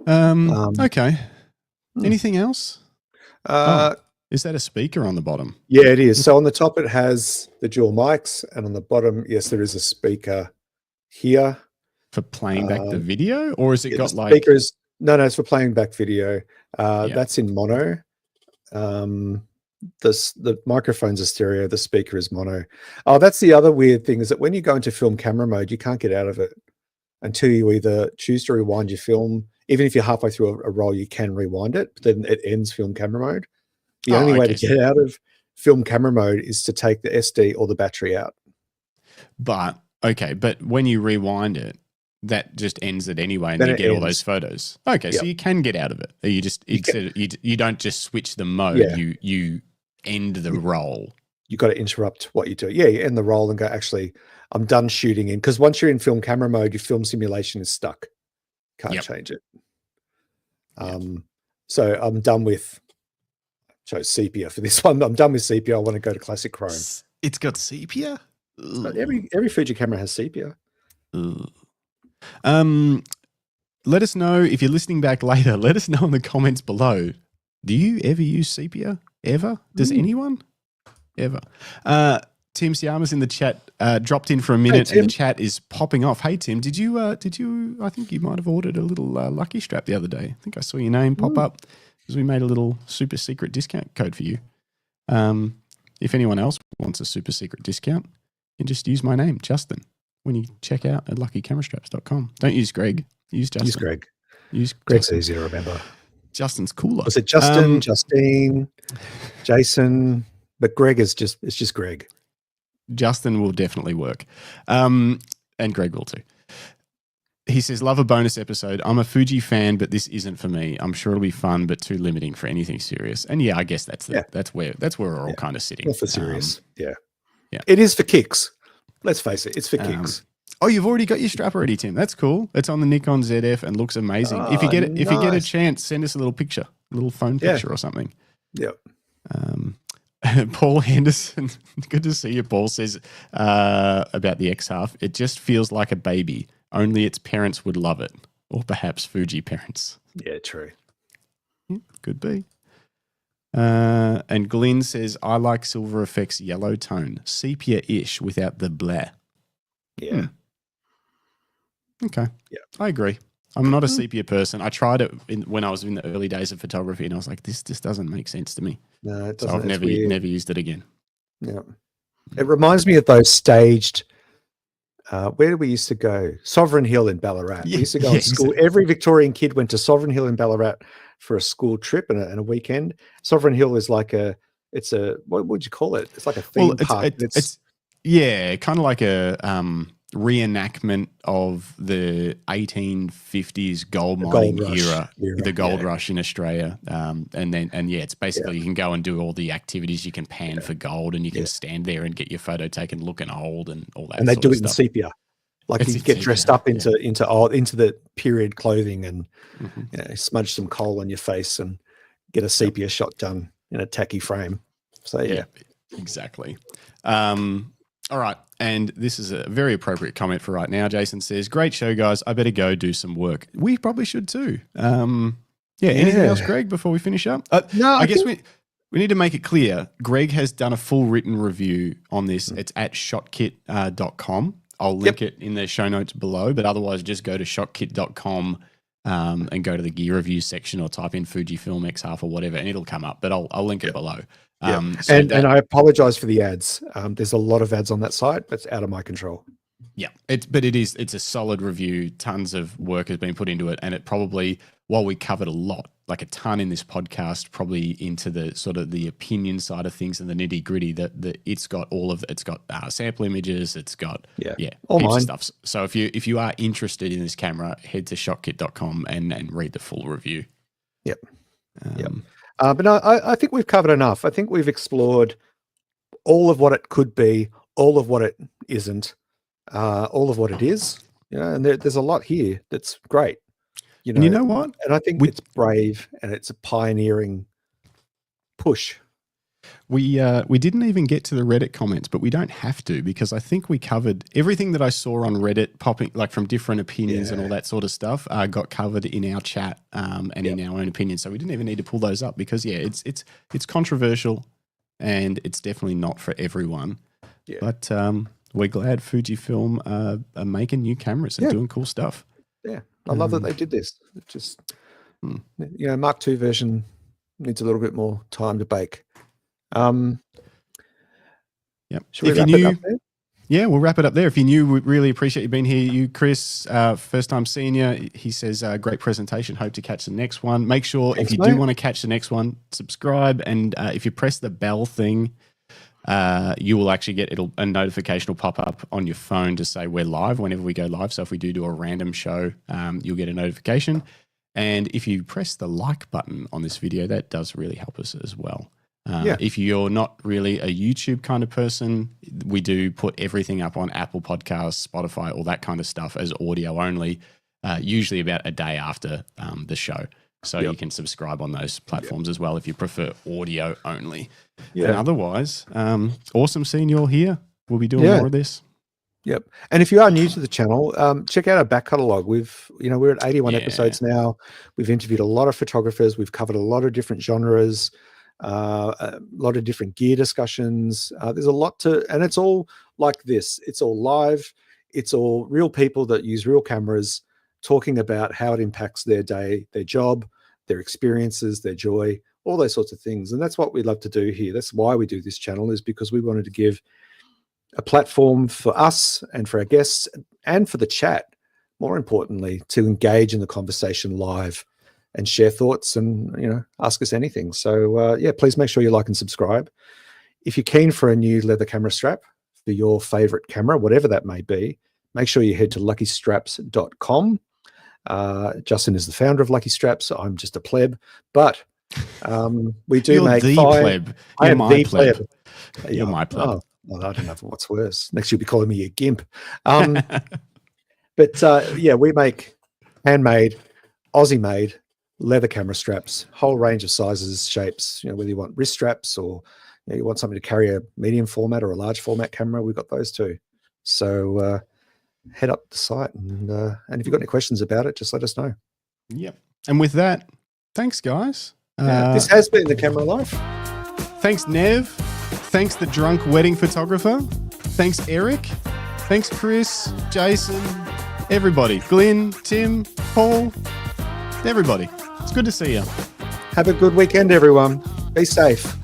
Okay. Anything else? Is that a speaker on the bottom? Yeah, it is. So on the top, it has the dual mics, and on the bottom, yes, there is a speaker here. For playing back the video? Or has it got like... Speaker is, no, it's for playing back video. That's in mono. The microphone's a stereo, the speaker is mono. Oh, that's the other weird thing, is that when you go into film camera mode, you can't get out of it until you either choose to rewind your film. Even if you're halfway through a roll, you can rewind it, but then it ends film camera mode. The only way to get out of film camera mode is to take the SD or the battery out. But when you rewind it, that just ends it anyway, and then you get all those photos. Okay, so you can get out of it. You just you don't just switch the mode. Yeah. You end the roll. You got to interrupt what you do. Yeah, you end the roll and go, actually, I'm done shooting in. Because once you're in film camera mode, your film simulation is stuck. Can't change it. So I'm done with sepia for this one. I'm done with sepia. I want to go to classic chrome. It's got sepia? Every Fuji camera has sepia. Let us know if you're listening back later. Let us know in the comments below. Do you ever use sepia? Ever? Does anyone? Ever? Tim Siama's in the chat, dropped in for a minute, and the chat is popping off. Hey Tim, did you I think you might have ordered a little lucky strap the other day. I think I saw your name pop up because we made a little super secret discount code for you. If anyone else wants a super secret discount, you can just use my name, Justin, when you check out at luckycamerastraps.com. Don't use Greg. Use Justin. Use Greg. Use Greg's Justin. easy to remember. Justin's cooler. Was it Justin, Justine, Jason? But Greg is just Greg. Justin will definitely work. And Greg will too. He says, love a bonus episode. I'm a Fuji fan, but this isn't for me. I'm sure it'll be fun, but too limiting for anything serious. And yeah, I guess that's where we're all kind of sitting. Not for serious. Yeah. It is for kicks. Let's face it, it's for kicks. Oh, you've already got your strap already, Tim. That's cool. It's on the Nikon ZF and looks amazing. If you get it, if you get a chance, send us a little picture, a little phone picture or something. Yep. Paul Henderson, good to see you. Paul says about the X Half, it just feels like a baby. Only its parents would love it, or perhaps Fuji parents. Yeah, true. Could be. And Glenn says, I like Silver Effects yellow tone, sepia-ish without the blah. Yeah. Okay. Yeah, I agree. I'm not a sepia person. I tried it when I was in the early days of photography, and I was like, this just doesn't make sense to me. No, it doesn't. So I've never used it again. Yeah. It reminds me of those staged, where did we used to go? Sovereign Hill in Ballarat. We used to go to school. Exactly. Every Victorian kid went to Sovereign Hill in Ballarat for a school trip and a weekend. Sovereign Hill is like what would you call it? It's like a theme park. It's kind of like a reenactment of the 1850s gold mining era, the gold rush in Australia. It's basically you can go and do all the activities. You can pan for gold, and you can stand there and get your photo taken looking old and all that. And they do it in sepia. Like you get dressed up into the period clothing and smudge some coal on your face and get a sepia shot done in a tacky frame. So yeah. Exactly. All right. And this is a very appropriate comment for right now. Jason says, great show, guys. I better go do some work. We probably should too. Anything else, Greg, before we finish up? No, I guess we need to make it clear. Greg has done a full written review on this. It's at ShotKit.com. I'll link it in the show notes below, but otherwise just go to ShotKit.com and go to the gear review section or type in Fujifilm X Half or whatever, and it'll come up, but I'll link it below. And I apologize for the ads. There's a lot of ads on that site, but it's out of my control. Yeah, it's a solid review. Tons of work has been put into it, and it probably, while we covered a lot, like a ton in this podcast, probably into the sort of the opinion side of things and the nitty gritty. That it's got it's got sample images. It's got all heaps mine. of stuff. So if you are interested in this camera, head to ShotKit.com and read the full review. Yep. But no, I think we've covered enough. I think we've explored all of what it could be, all of what it isn't, all of what it is. And there's a lot here that's great. And you know what? And I think it's brave and it's a pioneering push. We didn't even get to the Reddit comments, but we don't have to, because I think we covered everything that I saw on Reddit popping, like from different opinions and all that sort of stuff, got covered in our chat and in our own opinions. So we didn't even need to pull those up because it's controversial and it's definitely not for everyone. Yeah. But we're glad Fujifilm are making new cameras and doing cool stuff. Yeah, I love that they did this. It just, Mark II version needs a little bit more time to bake. Should we wrap it up there? Yeah, we'll wrap it up there. If you're new, we really appreciate you being here. You, Chris, first time senior, he says, great presentation. Hope to catch the next one. Make sure if you do want to catch the next one, subscribe. And if you press the bell thing, you will actually get a notification will pop up on your phone to say we're live whenever we go live. So if we do a random show, you'll get a notification. And if you press the like button on this video, that does really help us as well. If you're not really a YouTube kind of person, we do put everything up on Apple Podcasts, Spotify, all that kind of stuff as audio only, usually about a day after the show. So you can subscribe on those platforms as well if you prefer audio only. And otherwise, awesome seeing you all here. We'll be doing more of this. Yep. And if you are new to the channel, check out our back catalogue. We're at 81 episodes now. We've interviewed a lot of photographers. We've covered a lot of different genres. A lot of different gear discussions. There's a lot and it's all like this. It's all live. It's all real people that use real cameras talking about how it impacts their day, their job, their experiences, their joy, all those sorts of things. And that's what we love to do here. That's why we do this channel, is because we wanted to give a platform for us and for our guests and for the chat, more importantly, to engage in the conversation live and share thoughts and, ask us anything. So, please make sure you like and subscribe. If you're keen for a new leather camera strap for your favorite camera, whatever that may be, make sure you head to luckystraps.com. Justin is the founder of Lucky Straps. I'm just a pleb, but we do make the pleb. You're my pleb. You're my pleb. Oh, well, I don't know what's worse. Next you'll be calling me a gimp. But we make handmade, Aussie-made leather camera straps, whole range of sizes, shapes, whether you want wrist straps or you want something to carry a medium format or a large format camera, we've got those too. So head up the site and if you've got any questions about it, just let us know. Yep. And with that, thanks guys. This has been The Camera Life. Thanks Nev. Thanks the drunk wedding photographer. Thanks Eric. Thanks Chris, Jason, everybody. Glenn, Tim, Paul, everybody. It's good to see you. Have a good weekend, everyone. Be safe.